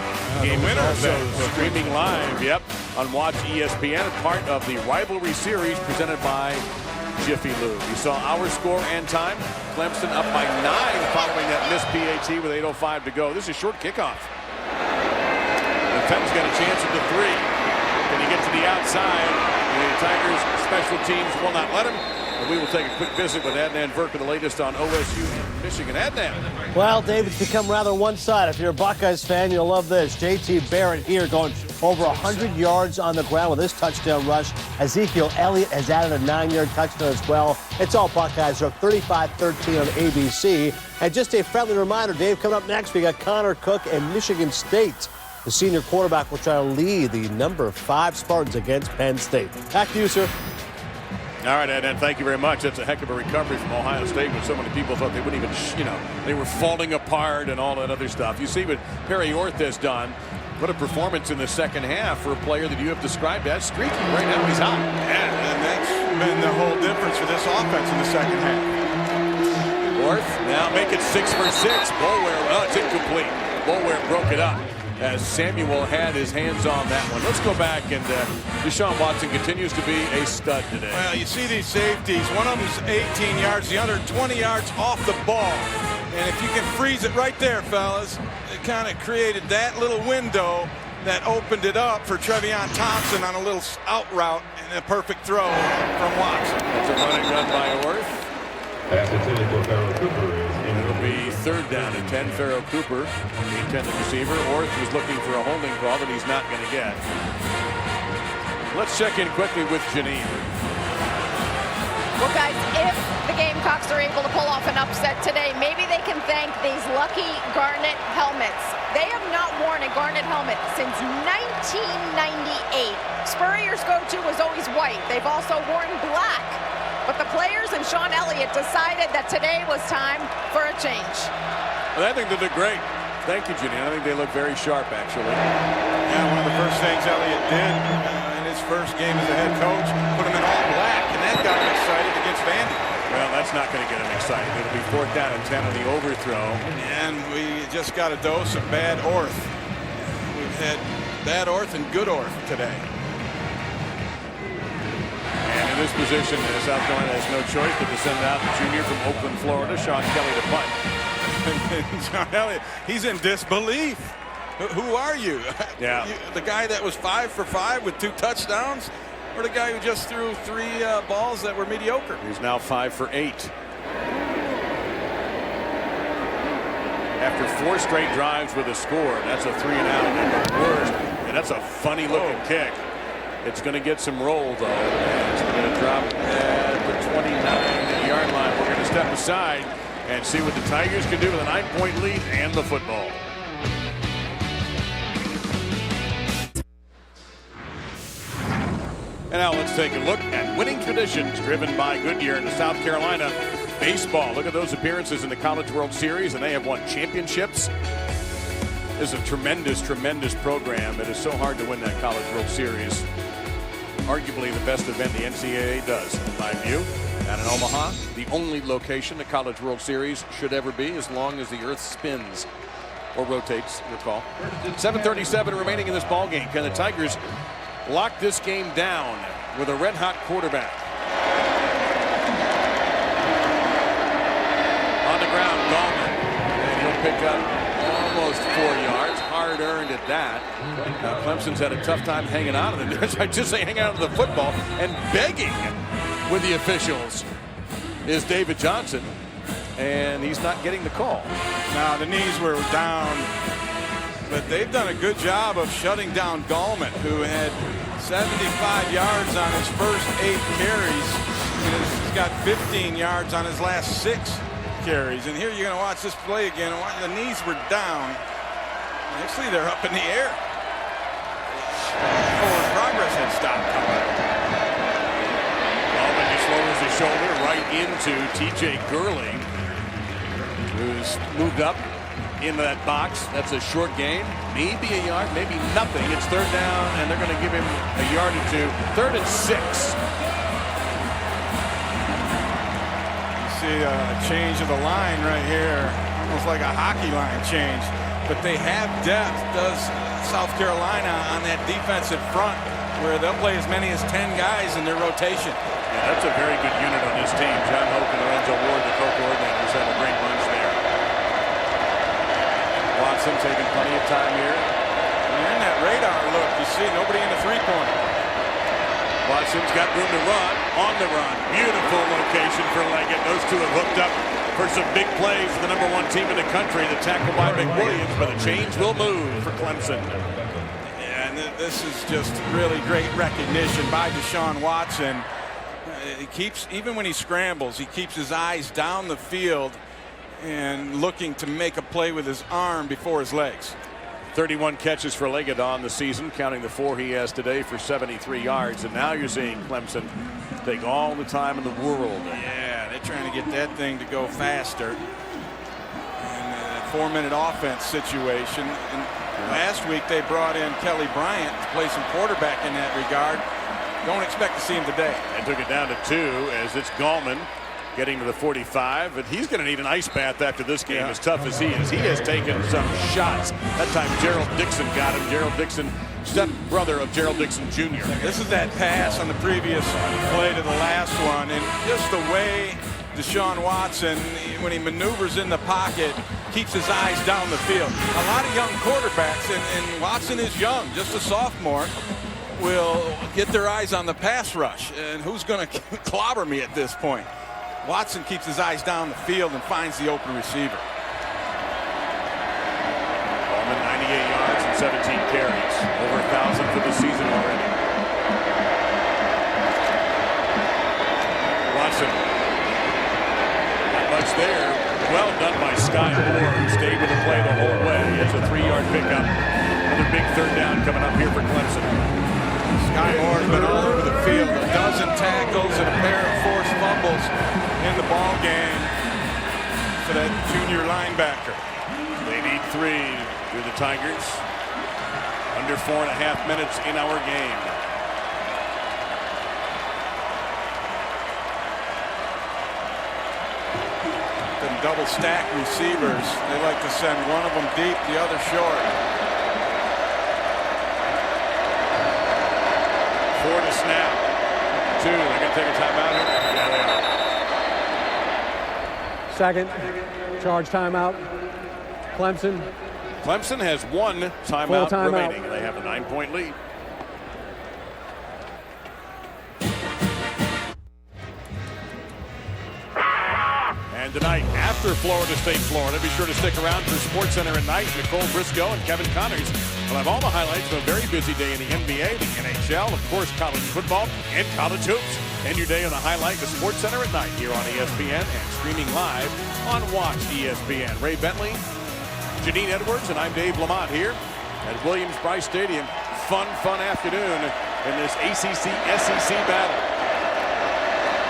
Game is also streaming live, on Watch ESPN, part of the rivalry series presented by Jiffy Lube. You saw our score and time. Clemson up by 9 following that missed PAT with 8:05 to go. This is a short kickoff. The Feds got a chance at the 3. Can he get to the outside? The Tigers special teams will not let him. And we will take a quick visit with Adnan Virk with the latest on OSU and Michigan. Adnan. Well, Dave, it's become rather one-sided. If you're a Buckeyes fan, you'll love this. J.T. Barrett here going over 100 yards on the ground with his touchdown rush. Ezekiel Elliott has added a 9-yard touchdown as well. It's all Buckeyes. They're up 35-13 on ABC. And just a friendly reminder, Dave, coming up next, we got Connor Cook and Michigan State. The senior quarterback will try to lead the number 5 Spartans against Penn State. Back to you, sir. All right, Ed, thank you very much. That's a heck of a recovery from Ohio State when so many people thought they wouldn't even, they were falling apart and all that other stuff. You see what Perry Orth has done. What a performance in the second half for a player that you have described as streaky. Right now he's hot. Yeah, and that's been the whole difference for this offense in the second half. Orth now make it 6 for 6. Boulware, it's incomplete. Boulware broke it up as Samuel had his hands on that one. Let's go back, and Deshaun Watson continues to be a stud today. Well, you see these safeties. One of them's 18 yards, the other 20 yards off the ball. And if you can freeze it right there, fellas, it kind of created that little window that opened it up for Trevion Thompson on a little out route and a perfect throw from Watson. That's a running gun by Orth. It'll be 3rd down and 10. Pharaoh Cooper, the intended receiver. Orth was looking for a holding call that he's not going to get. Let's check in quickly with Janine. Well, guys, if the Gamecocks are able to pull off an upset today, maybe they can thank these lucky garnet helmets. They have not worn a garnet helmet since 1998. Spurrier's go-to was always white. They've also worn black. But the players and Sean Elliott decided that today was time for a change. Well, I think they look great. Thank you, Janine. I think they look very sharp, actually. Yeah, one of the first things Elliott did in his first game as a head coach, put him in all black, and that got him excited against Vandy. Well, that's not going to get him excited. It'll be 4th down and 10 on the overthrow. And we just got a dose of bad orth. We've had bad orth and good orth today. And in this position, South Carolina has no choice but to send out the junior from Oakland, Florida, Sean Kelly, to punt. John Elliott, he's in disbelief. Who are you? Yeah. The guy that was 5 for 5 with 2 touchdowns, or the guy who just threw 3 balls that were mediocre? He's now 5 for 8. After 4 straight drives with a score, that's a 3 and out at the worst. And that's a funny looking kick. It's going to get some roll, though. And it's going to drop at the 29-yard line. We're going to step aside and see what the Tigers can do with a 9-point lead and the football. And now let's take a look at winning traditions driven by Goodyear in South Carolina baseball. Look at those appearances in the College World Series, and they have won championships. This is a tremendous, tremendous program. It is so hard to win that College World Series. Arguably the best event the NCAA does, in my view. And in Omaha, the only location the College World Series should ever be, as long as the earth spins or rotates, recall. 7:37 remaining in this ball game. Can the Tigers lock this game down with a red-hot quarterback? On the ground, Gallman. And he'll pick up almost 4 yards. Hard-earned at that. Now, Clemson's had a tough time hanging on to the I just say hanging on to the football and begging with the officials is David Johnson, and he's not getting the call. Now, the knees were down, but they've done a good job of shutting down Gallman, who had 75 yards on his first 8 carries. He's got 15 yards on his last 6 carries. And here you're going to watch this play again. The knees were down. Actually, they're up in the air. Forward progress had stopped coming. Gallman just lowers his shoulder right into T.J. Gurley, who's moved up into that box. That's a short gain, maybe a yard, maybe nothing. It's 3rd down, and they're going to give him a yard or 2. 3rd and 6. You see a change of the line right here, almost like a hockey line change. But they have depth, does South Carolina, on that defensive front, where they'll play as many as 10 guys in their rotation. Yeah, that's a very good unit on this team. John Hoke and Lorenzo Ward, the co-coordinators, have a great bunch there. Watson taking plenty of time here. And in that radar look, you see nobody in the 3-pointer. Watson's got room to run, on the run. Beautiful location for Leggett. Those two have hooked up for some big plays for the #1 team in the country. The tackle by McWilliams, but the chains will move for Clemson. And this is just really great recognition by Deshaun Watson. He keeps, even when he scrambles, he keeps his eyes down the field and looking to make a play with his arm before his legs. 31 catches for Leggett on the season, counting the 4 he has today for 73 yards. And now you're seeing Clemson take all the time in the world. Yeah, they're trying to get that thing to go faster. And a 4-minute offense situation. And last week they brought in Kelly Bryant to play some quarterback in that regard. Don't expect to see him today. They took it down to 2 as it's Gallman getting to the 45, but he's going to need an ice bath after this game, as tough as he is. He has taken some shots. That time Gerald Dixon got him. Gerald Dixon, step-brother of Gerald Dixon Jr. This is that pass on the previous play to the last one, and just the way Deshaun Watson, when he maneuvers in the pocket, keeps his eyes down the field. A lot of young quarterbacks, and Watson is young, just a sophomore, will get their eyes on the pass rush. And who's going to clobber me at this point? Watson keeps his eyes down the field and finds the open receiver. Ballman, 98 yards and 17 carries. Over 1,000 for the season already. Watson. Not much there. Well done by Sky Moore, who stayed with the play the whole way. It's a 3-yard pickup. Another big 3rd down coming up here for Clemson. Sky Moore's been all over the field. A dozen tackles and a pair of forced fumbles in the ball game for that junior linebacker. They need 3 through the Tigers. Under 4.5 minutes in our game. double stack receivers. They like to send one of them deep, the other short. 4 to snap. 2. They're going to take a timeout here. Yeah, they are. Second, charge timeout. Clemson. Clemson has 1 timeout remaining. They have a 9-point lead. And tonight, after Florida State, Florida, be sure to stick around for SportsCenter at night. Nicole Briscoe and Kevin Connors will have all the highlights of a very busy day in the NBA, the NHL, of course, college football, and college hoops. End your day on a highlight to SportsCenter at night here on ESPN and streaming live on Watch ESPN. Ray Bentley, Janine Edwards, and I'm Dave Lamont here at Williams-Brice Stadium. Fun afternoon in this ACC-SEC battle.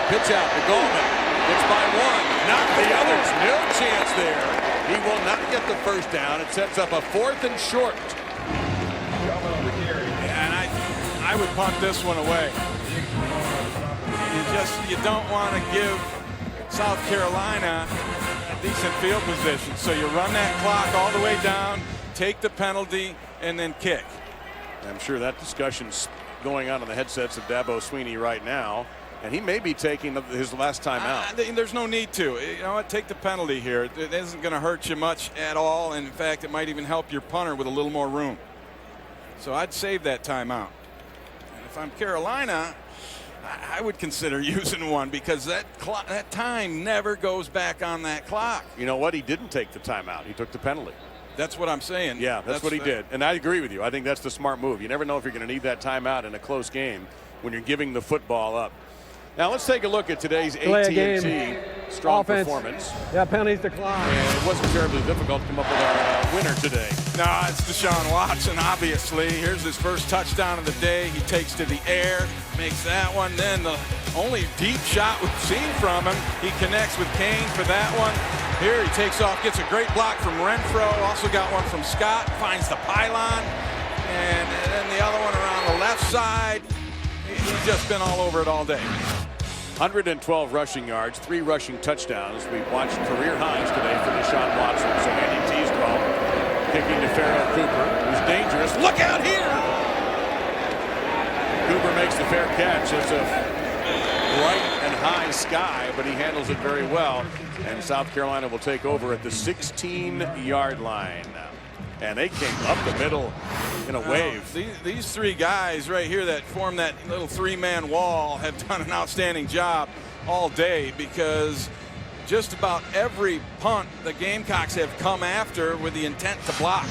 Pitch out to Goldman. It's by 1. Not the others. No chance there. He will not get the first down. It sets up a 4th and short. And I would punt this one away. You don't want to give South Carolina a decent field position. So you run that clock all the way down, take the penalty, and then kick. I'm sure that discussion's going on in the headsets of Dabo Swinney right now. And he may be taking his last time out. There's no need to. You know what? Take the penalty here. It isn't going to hurt you much at all. And in fact, it might even help your punter with a little more room. So I'd save that timeout. And if I'm Carolina, I would consider using one because that time never goes back on that clock. You know what? He didn't take the timeout. He took the penalty. That's what I'm saying. Yeah, that's what he did. And I agree with you. I think that's the smart move. You never know if you're going to need that timeout in a close game when you're giving the football up. Now let's take a look at today's AT&T strong offense. Performance. Yeah, penalties decline. And it wasn't terribly difficult to come up with our winner today. No, it's Deshaun Watson, obviously. Here's his first touchdown of the day. He takes to the air, makes that one. Then the only deep shot we've seen from him. He connects with Kane for that one. Here he takes off, gets a great block from Renfro. Also got one from Scott, finds the pylon. And then the other one around the left side. He's just been all over it all day. 112 rushing yards, 3 rushing touchdowns. We've watched career highs today for Deshaun Watson. So Andy T's call, kicking to Farrell Cooper, who's dangerous. Look out here! Cooper makes the fair catch. It's a bright and high sky, but he handles it very well. And South Carolina will take over at the 16-yard line. And they came up the middle in a wave. These 3 guys right here that form that little 3-man wall have done an outstanding job all day because just about every punt the Gamecocks have come after with the intent to block.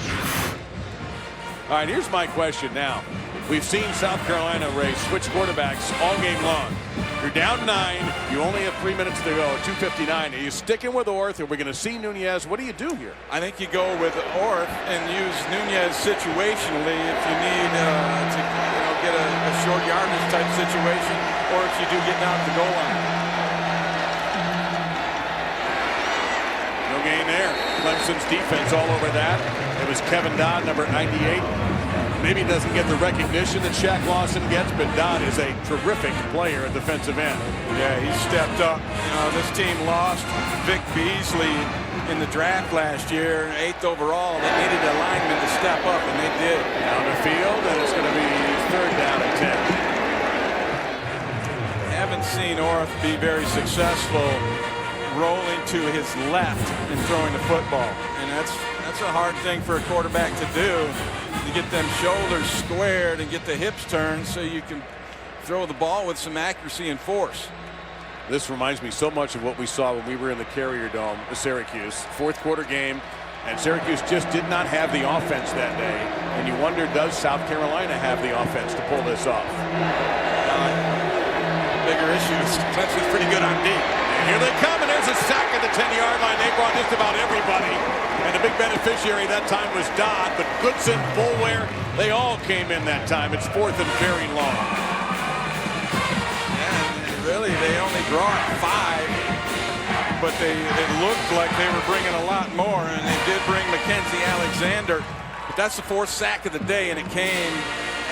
All right, here's my question now. We've seen South Carolina, Ray, switch quarterbacks all game long. You're down 9. You only have 3 minutes to go at 2:59. Are you sticking with Orth? Are we going to see Nunez? What do you do here? I think you go with Orth and use Nunez situationally if you need to get a short yardage type situation, or if you do get down to the goal line. No gain there. Clemson's defense all over that. It was Kevin Dodd, number 98. Maybe doesn't get the recognition that Shaq Lawson gets, but Dodd is a terrific player at defensive end. Yeah, he stepped up. This team lost Vic Beasley in the draft last year, 8th overall. They needed a lineman to step up, and they did. Down the field, and it's going to be 3rd down and 10. Haven't seen Orth be very successful rolling to his left and throwing the football, and that's a hard thing for a quarterback to do. To get them shoulders squared and get the hips turned so you can throw the ball with some accuracy and force. This reminds me so much of what we saw when we were in the Carrier Dome with Syracuse. 4th quarter game, and Syracuse just did not have the offense that day. And you wonder, does South Carolina have the offense to pull this off? Bigger issues. Clemson's pretty good on D. And here they come, and there's a sack at the 10-yard line. They brought just about everybody. And the big beneficiary that time was Dodd, but Goodson, Boulware, they all came in that time. It's 4th and very long. And really, they only brought 5, but it looked like they were bringing a lot more, and they did bring Mackenzie Alexander. But that's the 4th sack of the day, and it came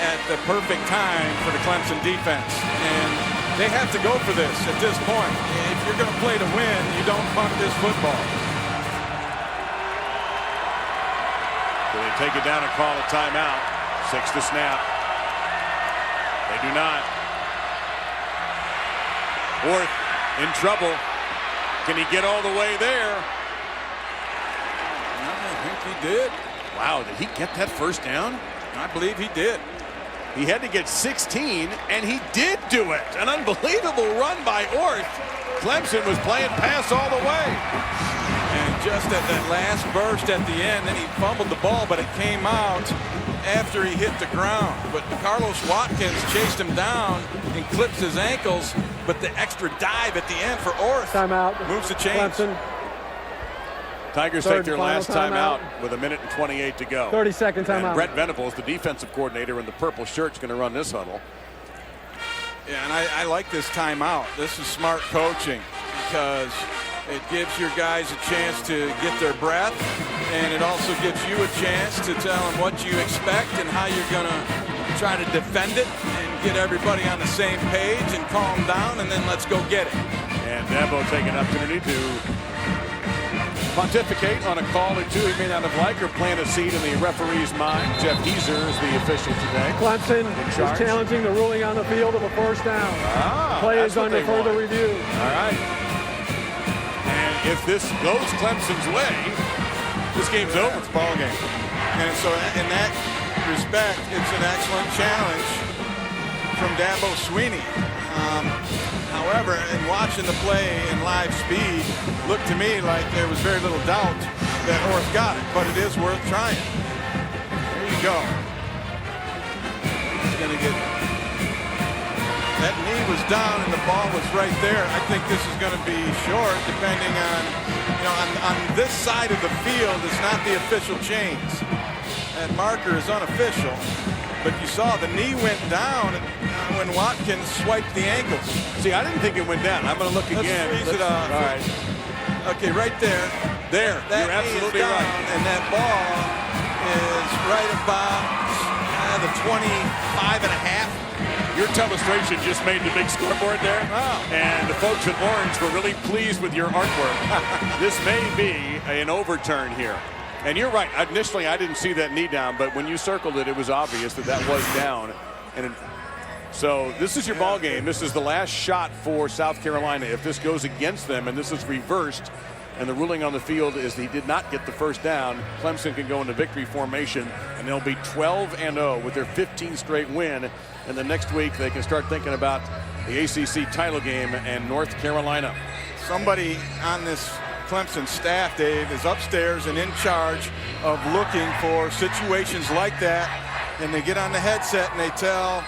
at the perfect time for the Clemson defense. And They have to go for this at this point. If you're going to play to win, you don't punt this football. Do they take it down and call a timeout? 6 to snap. They do not. Worth in trouble. Can he get all the way there? I think he did. Wow, did he get that first down? I believe he did. He had to get 16, and he did do it. An unbelievable run by Orth. Clemson was playing pass all the way. And just at that last burst at the end, then he fumbled the ball, but it came out after he hit the ground. But Carlos Watkins chased him down and clipped his ankles, but the extra dive at the end for Orth moves the chains. Clemson. Tigers take their last timeout with 1:28 to go. 30-second timeout. And Brett Venables, the defensive coordinator in the purple shirt, is going to run this huddle. Yeah, and I like this timeout. This is smart coaching because it gives your guys a chance to get their breath, and it also gives you a chance to tell them what you expect and how you're going to try to defend it and get everybody on the same page and calm down, and then let's go get it. And Dabo taking an opportunity to pontificate on a call or two he may not have liked or plant a seed in the referee's mind. Jeff Heeser is the official today. Clemson is challenging the ruling on the field of a first down. Play is under further review. All right. And if this goes Clemson's way, this game's over. It's ball game. And so in that respect, it's an excellent challenge from Dabo Swinney. However, in watching the play in live speed, looked to me like there was very little doubt that Orth got it, but it is worth trying. There you go. He's going to get... That knee was down and the ball was right there. I think this is going to be short, depending on, on this side of the field, it's not the official chains. That marker is unofficial. But you saw the knee went down when Watkins swiped the ankles. See, I didn't think it went down. I'm going to look again. Let's freeze it up. All right. Okay, right there. There. That You're knee absolutely is down, right. and that ball is right about the 25 and a half. Your telestration just made the big scoreboard there. Wow. And the folks at Orange were really pleased with your artwork. This may be an overturn here. And you're right. Initially, I didn't see that knee down, but when you circled it, it was obvious that that was down. And so this is your ball game. This is the last shot for South Carolina. If this goes against them and this is reversed, and the ruling on the field is he did not get the first down, Clemson can go into victory formation, and they'll be 12-0 with their 15th straight win. And the next week, they can start thinking about the ACC title game and North Carolina. Somebody on this Clemson staff, Dave, is upstairs and in charge of looking for situations like that, and they get on the headset and they tell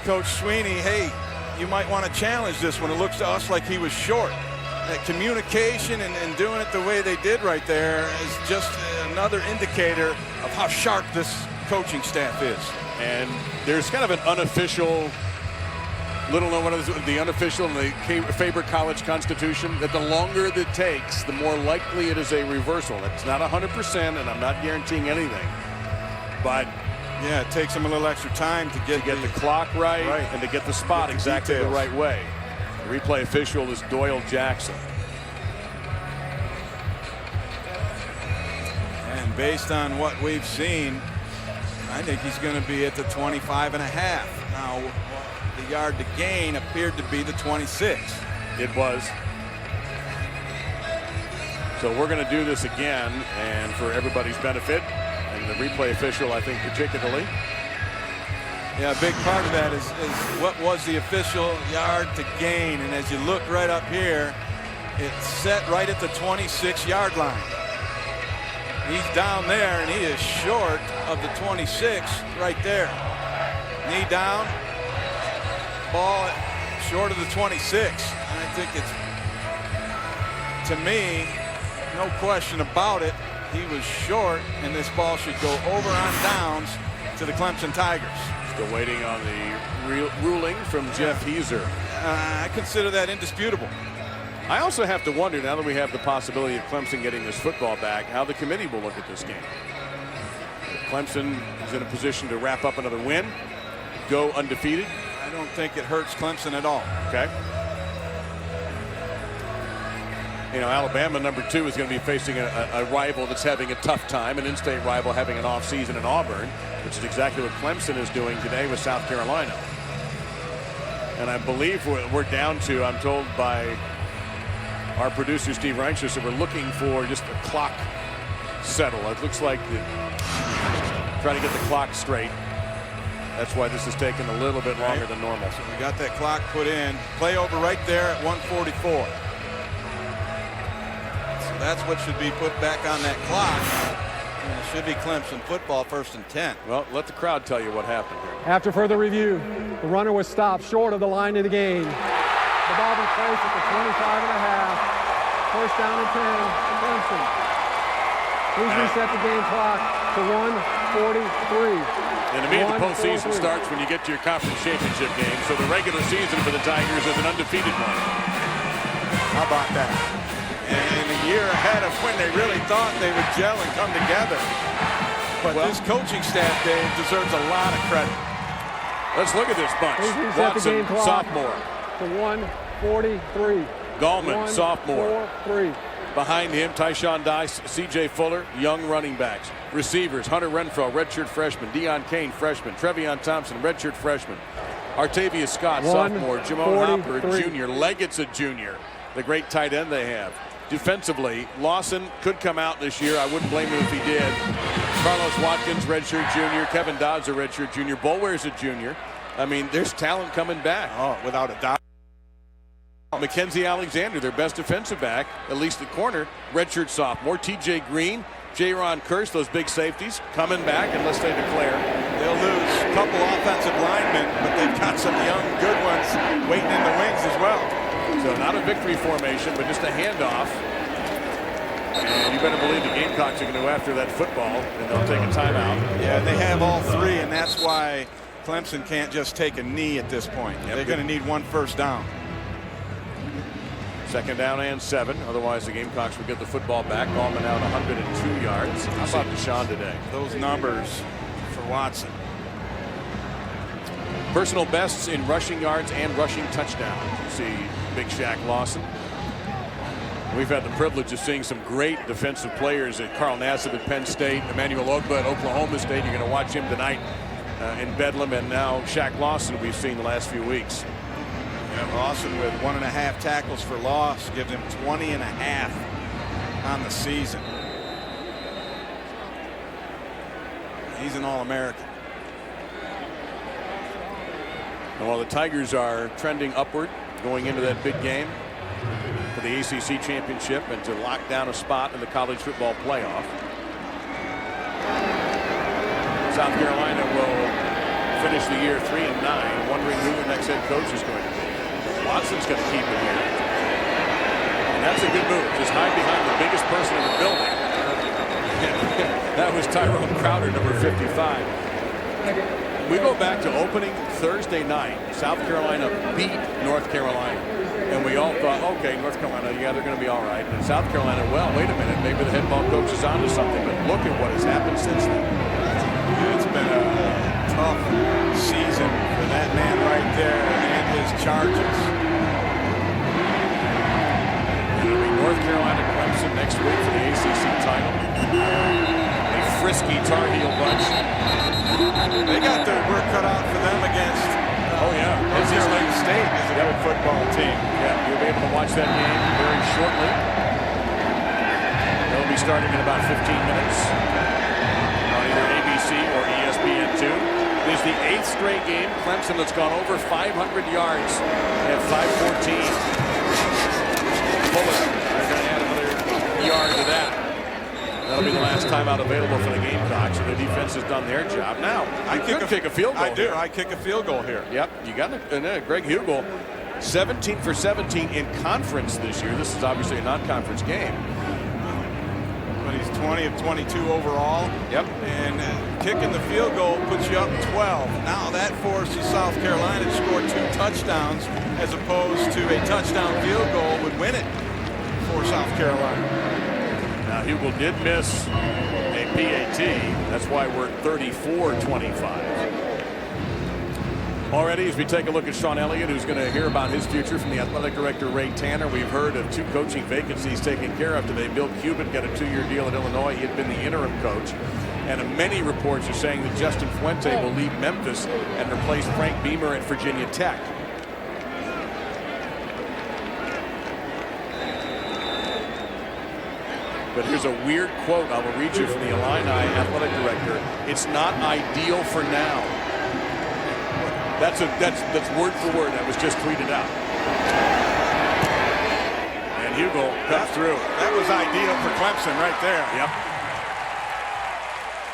Coach Swinney, hey, you might want to challenge this when it looks to us like he was short. That communication and doing it the way they did right there is just another indicator of how sharp this coaching staff is. And there's kind of an unofficial, little known one of the unofficial and the favorite college constitution, that the longer it takes, the more likely it is a reversal. It's not 100%, and I'm not guaranteeing anything. But yeah, it takes them a little extra time to get the clock right and to get the spot exactly the right way. The replay official is Doyle Jackson. And based on what we've seen, I think he's going to be at the 25 and a half. Now, the yard to gain appeared to be the 26. It was. So we're going to do this again, and for everybody's benefit, and the replay official, I think, particularly. Yeah, a big part of that is what was the official yard to gain. And as you look right up here, it's set right at the 26-yard line. He's down there, and he is short of the 26 right there. Knee down, ball short of the 26. And I think it's, to me, no question about it, he was short, and this ball should go over on downs to the Clemson Tigers. Still waiting on the ruling from Jeff Heeser. I consider that indisputable. I also have to wonder, now that we have the possibility of Clemson getting this football back, how the committee will look at this game. If Clemson is in a position to wrap up another win, go undefeated. I don't think it hurts Clemson at all. Okay. You know, Alabama, number 2, is going to be facing a rival that's having a tough time, an in-state rival having an off-season in Auburn, which is exactly what Clemson is doing today with South Carolina. And I believe we're down to, I'm told by our producer, Steve Reichers, that we're looking for just a clock settle. It looks like trying to get the clock straight. That's why this is taking a little bit longer than normal. So we got that clock put in. Play over right there at 1:44. So that's what should be put back on that clock. And it should be Clemson football, 1st and 10. Well, let the crowd tell you what happened here. After further review, the runner was stopped short of the line of the game. The ball be placed at the 25.5. First down and 10, Clemson. Please reset the game clock to 1:43. And to me, the postseason starts when you get to your conference championship game. So the regular season for the Tigers is an undefeated one. How about that? And a year ahead of when they really thought they would gel and come together. But this coaching staff, Dave, deserves a lot of credit. Let's look at this bunch. Watson, sophomore. To 1:43. Gallman, sophomore. 1-4-3. Behind him, Tyshawn Dice, C.J. Fuller, young running backs. Receivers, Hunter Renfro, redshirt freshman. Deion Kane, freshman. Trevion Thompson, redshirt freshman. Artavius Scott, sophomore. Jamon Hopper, junior. Leggett's a junior. The great tight end they have. Defensively, Lawson could come out this year. I wouldn't blame him if he did. Carlos Watkins, redshirt junior. Kevin Dodd's a redshirt junior. Boulware's a junior. I mean, there's talent coming back. Oh, without a doubt. Mackenzie Alexander, their best defensive back, at least the corner, redshirt sophomore. T.J. Green, J-Ron Kearse, those big safeties, coming back unless they declare. They'll lose a couple offensive linemen, but they've got some young, good ones waiting in the wings as well. So not a victory formation, but just a handoff. And you better believe the Gamecocks are going to go after that football, and they'll take a timeout. Yeah, they have all 3, and that's why Clemson can't just take a knee at this point. They're going to need 1 first down. 2nd down and 7. Otherwise, the Gamecocks would get the football back. Gallman out 102 yards. How about Deshaun today? Those numbers for Watson. Personal bests in rushing yards and rushing touchdowns. You see Big Shaq Lawson. We've had the privilege of seeing some great defensive players at Carl Nassib at Penn State, Emmanuel Ogba at Oklahoma State. You're going to watch him tonight in Bedlam, and now Shaq Lawson we've seen the last few weeks. Yeah, Lawson with 1.5 tackles for loss gives him 20.5 on the season. He's an All-American. And while the Tigers are trending upward going into that big game for the ACC championship and to lock down a spot in the college football playoff, South Carolina will finish the year 3-9, wondering who the next head coach is going to be. Watson's going to keep it here. And that's a good move. Just hide behind the biggest person in the building. That was Tyrone Crowder, number 55. We go back to opening Thursday night. South Carolina beat North Carolina. And we all thought, okay, North Carolina, yeah, they're going to be all right. And South Carolina, well, wait a minute, maybe the head ball coach is onto something. But look at what has happened since then. It's been a tough season for that man right there and his charges. It'll be North Carolina Clemson next week for the ACC title. A frisky Tar Heel bunch. They got their work cut out for them against North Carolina State is a good football team. Yeah, you'll be able to watch that game very shortly. They'll be starting in about 15 minutes on either ABC or ESPN2. It is the 8th straight game. Clemson that's gone over 500 yards at 5:14. Bullet, they're going to add another yard to that. That'll be the last timeout available for the Gamecocks, and the defense has done their job. Now, I kick a field goal. I do. I kick a field goal here. Yep, you got it. Greg Hugel, 17 for 17 in conference this year. This is obviously a non-conference game. But he's 20 of 22 overall. Yep. And kicking the field goal puts you up 12. Now that forces South Carolina to score 2 touchdowns, as opposed to a touchdown field goal would win it for South Carolina. Now, Hugel did miss a PAT. That's why we're 34-25. Already, as we take a look at Sean Elliott, who's going to hear about his future from the athletic director, Ray Tanner. We've heard of 2 coaching vacancies taken care of today. Bill Cuban got a 2-year deal at Illinois. He had been the interim coach. And many reports are saying that Justin Fuente will leave Memphis and replace Frank Beamer at Virginia Tech. But here's a weird quote I will read you from the Illini athletic director. It's not ideal for now. That's word for word. That was just tweeted out. And Hugo comes through. That was ideal for Clemson right there. Yep.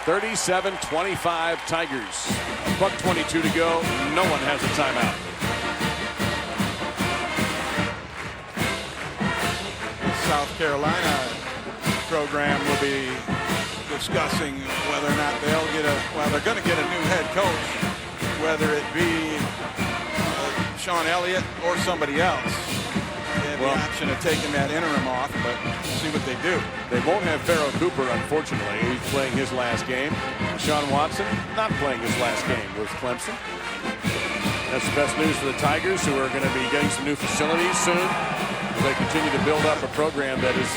37-25 Tigers. Buck 22 to go. No one has a timeout. South Carolina program will be discussing whether or not they're going to get a new head coach, whether it be Sean Elliott or somebody else. They have the option of taking that interim off, but we'll see what they do. They won't have Pharaoh Cooper, unfortunately. He's playing his last game. Sean Watson not playing his last game with Clemson. That's the best news for the Tigers, who are going to be getting some new facilities soon. They continue to build up a program that is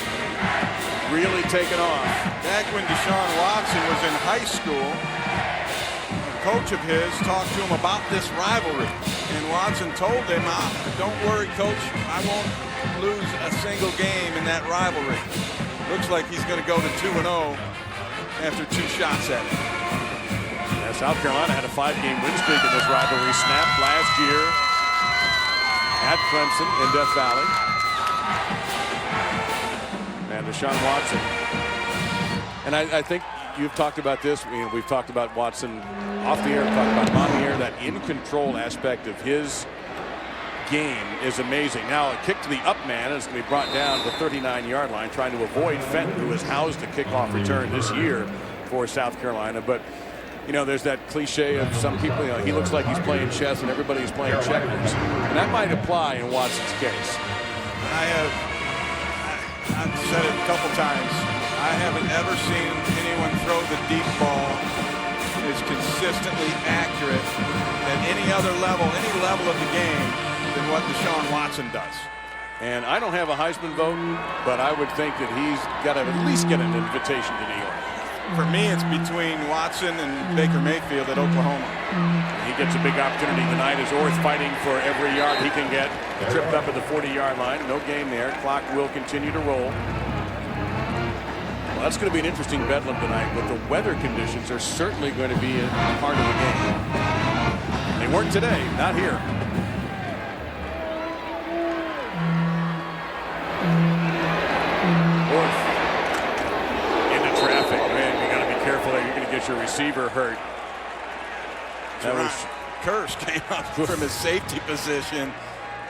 really taken off. Back when Deshaun Watson was in high school, a coach of his talked to him about this rivalry. And Watson told him, don't worry, coach, I won't lose a single game in that rivalry. Looks like he's going to go to 2-0 after 2 shots at it. Yeah, South Carolina had a 5-game win streak in this rivalry, snapped last year at Clemson in Death Valley. And Deshaun Watson. And I think you've talked about this. We've talked about Watson off the air, talked about him on the air. That in-control aspect of his game is amazing. Now a kick to the up man is going to be brought down to the 39-yard line, trying to avoid Fenton, who has housed a kickoff return this year for South Carolina. But there's that cliche of some people, he looks like he's playing chess and everybody's playing checkers. And that might apply in Watson's case. I've said it a couple times. I haven't ever seen anyone throw the deep ball as consistently accurate at any level of the game than what Deshaun Watson does. And I don't have a Heisman vote, but I would think that he's got to at least get an invitation to New York. For me, it's between Watson and Baker Mayfield at Oklahoma. He gets a big opportunity tonight as Orr's fighting for every yard he can get. Tripped up at the 40-yard line. No gain there. Clock will continue to roll. Well, that's going to be an interesting bedlam tonight, but the weather conditions are certainly going to be a part of the game. They weren't today, not here. Orth into traffic. Man, you got to be careful there. You're going to get your receiver hurt. That was Kirsch came up from his safety position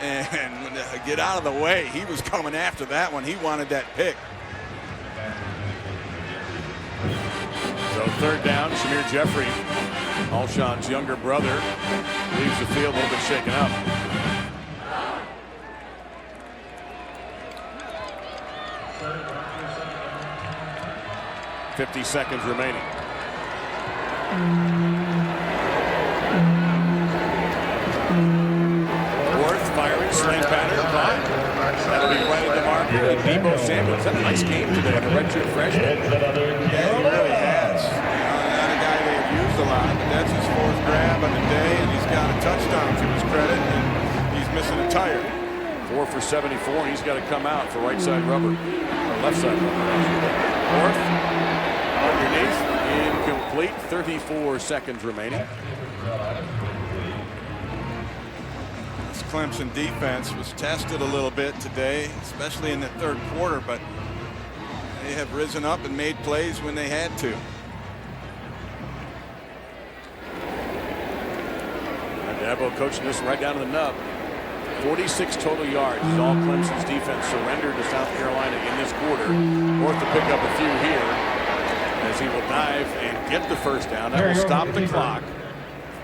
and get out of the way. He was coming after that one. He wanted that pick. So 3rd down, Shamir Jeffrey, Alshon's younger brother, leaves the field a little bit shaken up. .50 seconds remaining. Orth firing, sling pattern, that'll be right at the marker. And Debo Samuels had a nice game today, the redshirt freshman. Yeah, he really has. Not a guy they've used a lot, but that's his 4th grab of the day, and he's got a touchdown to his credit, and he's missing a tire. 4 for 74, and he's got to come out for right side rubber, or left side rubber. Orth underneath, incomplete. 34 seconds remaining. This Clemson defense was tested a little bit today, especially in the 3rd quarter, but they have risen up and made plays when they had to. Dabo coaching this right down to the nub. 46 total yards is all Clemson's defense surrendered to South Carolina in this quarter. Orth to pick up a few here as he will dive and get the 1st down. That will stop the clock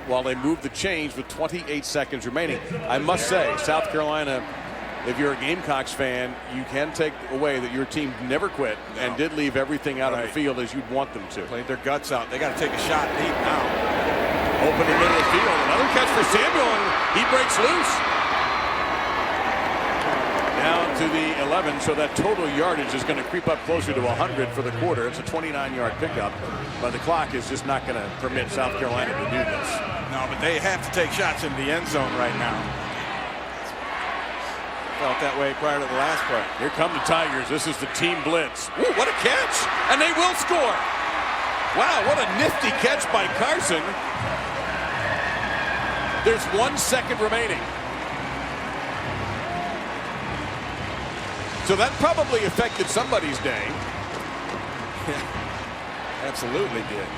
while they move the chains with 28 seconds remaining. I must say, South Carolina, if you're a Gamecocks fan, you can take away that your team never quit and did leave everything out on the field as you'd want them to. Played their guts out. They got to take a shot deep now. Open the middle of the field. Another catch for Samuel, and he breaks loose. Down to the 11, so that total yardage is going to creep up closer to 100 for the quarter. It's a 29-yard pickup, but the clock is just not going to permit South Carolina to do this. No, but they have to take shots in the end zone right now. Felt that way prior to the last play. Here come the Tigers. This is the team blitz. Ooh, what a catch! And they will score. Wow, what a nifty catch by Carson. There's 1 second remaining. So that probably affected somebody's day. Absolutely did.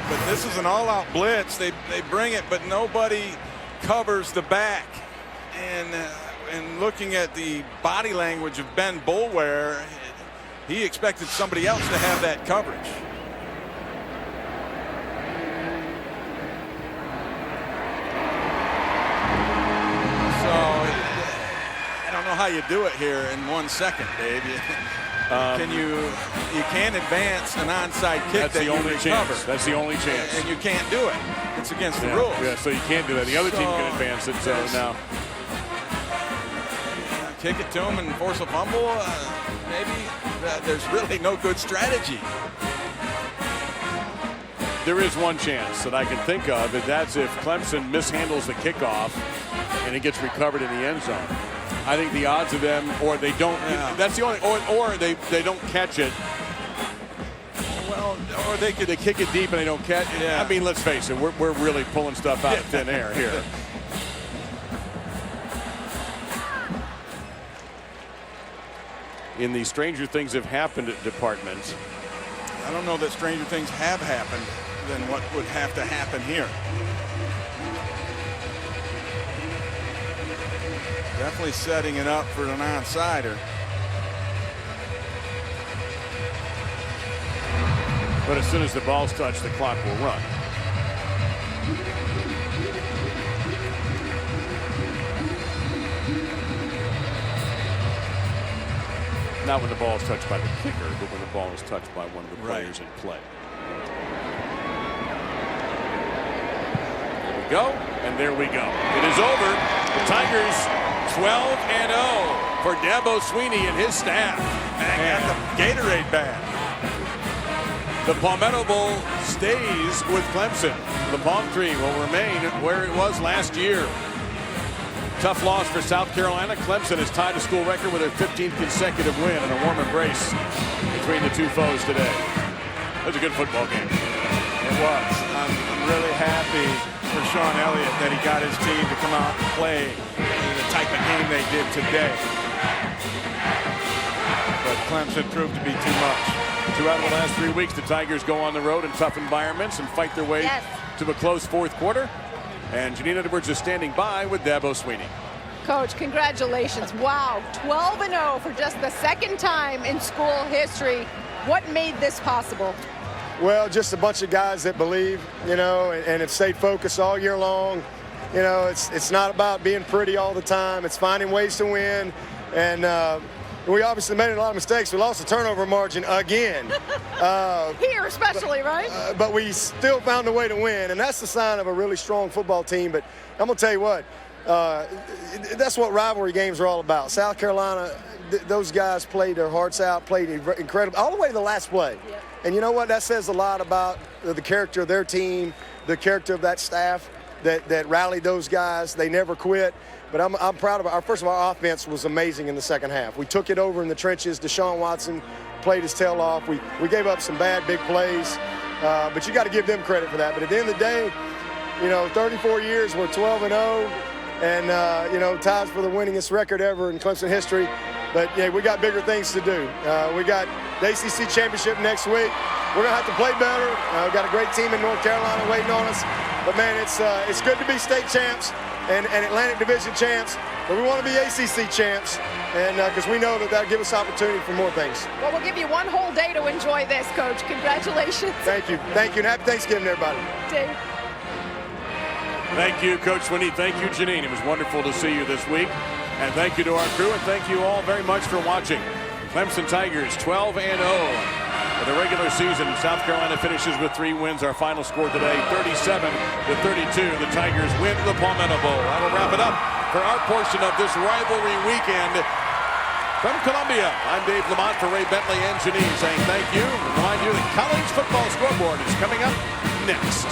But this is an all-out blitz. They bring it, but nobody covers the back. And looking at the body language of Ben Boulware, he expected somebody else to have that coverage. I don't know how you do it here in 1 second, Dave. You can't advance an onside kick. That's the only chance. That's the only chance. And you can't do it. It's against the rules. Yeah, so you can't do that. The other team can advance it, so now. Kick it to him and force a fumble. Maybe there's really no good strategy. There is one chance that I can think of, and that's if Clemson mishandles the kickoff and it gets recovered in the end zone. I think the odds of them, or they don't, that's the only, or they don't catch it. Well, or they kick it deep and they don't catch it. Yeah. I mean, let's face it, we're really pulling stuff out of thin air here. In the Stranger Things Have Happened department, I don't know that stranger things have happened than what would have to happen here. Definitely setting it up for an onside-er. But as soon as the ball's touched, the clock will run. Not when the ball is touched by the kicker, but when the ball is touched by one of the players in play. There we go, and there we go. It is over. The Tigers 12-0 for Dabo Sweeney and his staff. And the Gatorade bag. The Palmetto Bowl stays with Clemson. The palm tree will remain where it was last year. Tough loss for South Carolina. Clemson has tied a school record with their 15th consecutive win and a warm embrace between the two foes today. It was a good football game. It was. I'm really happy for Sean Elliott that he got his team to come out and play the type of game they did today. But Clemson proved to be too much. 2 out of the last 3 weeks, the Tigers go on the road in tough environments and fight their way to a close fourth quarter. And Janine Edwards is standing by with Dabo Sweeney. Coach, congratulations. Wow, 12-0 for just the second time in school history. What made this possible? Well, just a bunch of guys that believe, and have stayed focused all year long. It's not about being pretty all the time. It's finding ways to win. And we obviously made a lot of mistakes. We lost the turnover margin again. Here especially, right? But we still found a way to win, and that's the sign of a really strong football team. But I'm going to tell you what, that's what rivalry games are all about. South Carolina, those guys played their hearts out, played incredible, all the way to the last play. Yep. And you know what? That says a lot about the character of their team, the character of that staff that rallied those guys. They never quit. But I'm proud of it. First of all, our offense was amazing in the second half. We took it over in the trenches. Deshaun Watson played his tail off. We gave up some bad big plays, but you got to give them credit for that. But at the end of the day, 34 years, we're 12-0, and ties for the winningest record ever in Clemson history. But yeah, we got bigger things to do. We got the ACC championship next week. We're gonna have to play better. We've got a great team in North Carolina waiting on us. But man, it's good to be state champs and Atlantic Division champs. But we want to be ACC champs, and because we know that'll give us opportunity for more things. Well, we'll give you one whole day to enjoy this, Coach. Congratulations. Thank you, and happy Thanksgiving, everybody. Dave. Thank you, Coach Sweeney. Thank you, Janine. It was wonderful to see you this week. And thank you to our crew, and thank you all very much for watching. Clemson Tigers 12-0 of the regular season. South Carolina finishes with 3 wins. Our final score today, 37-32. The Tigers win the Palmetto Bowl. That'll wrap it up for our portion of this rivalry weekend. From Columbia, I'm Dave Lamont for Ray Bentley and Janine saying thank you. Remind you that college football scoreboard is coming up next.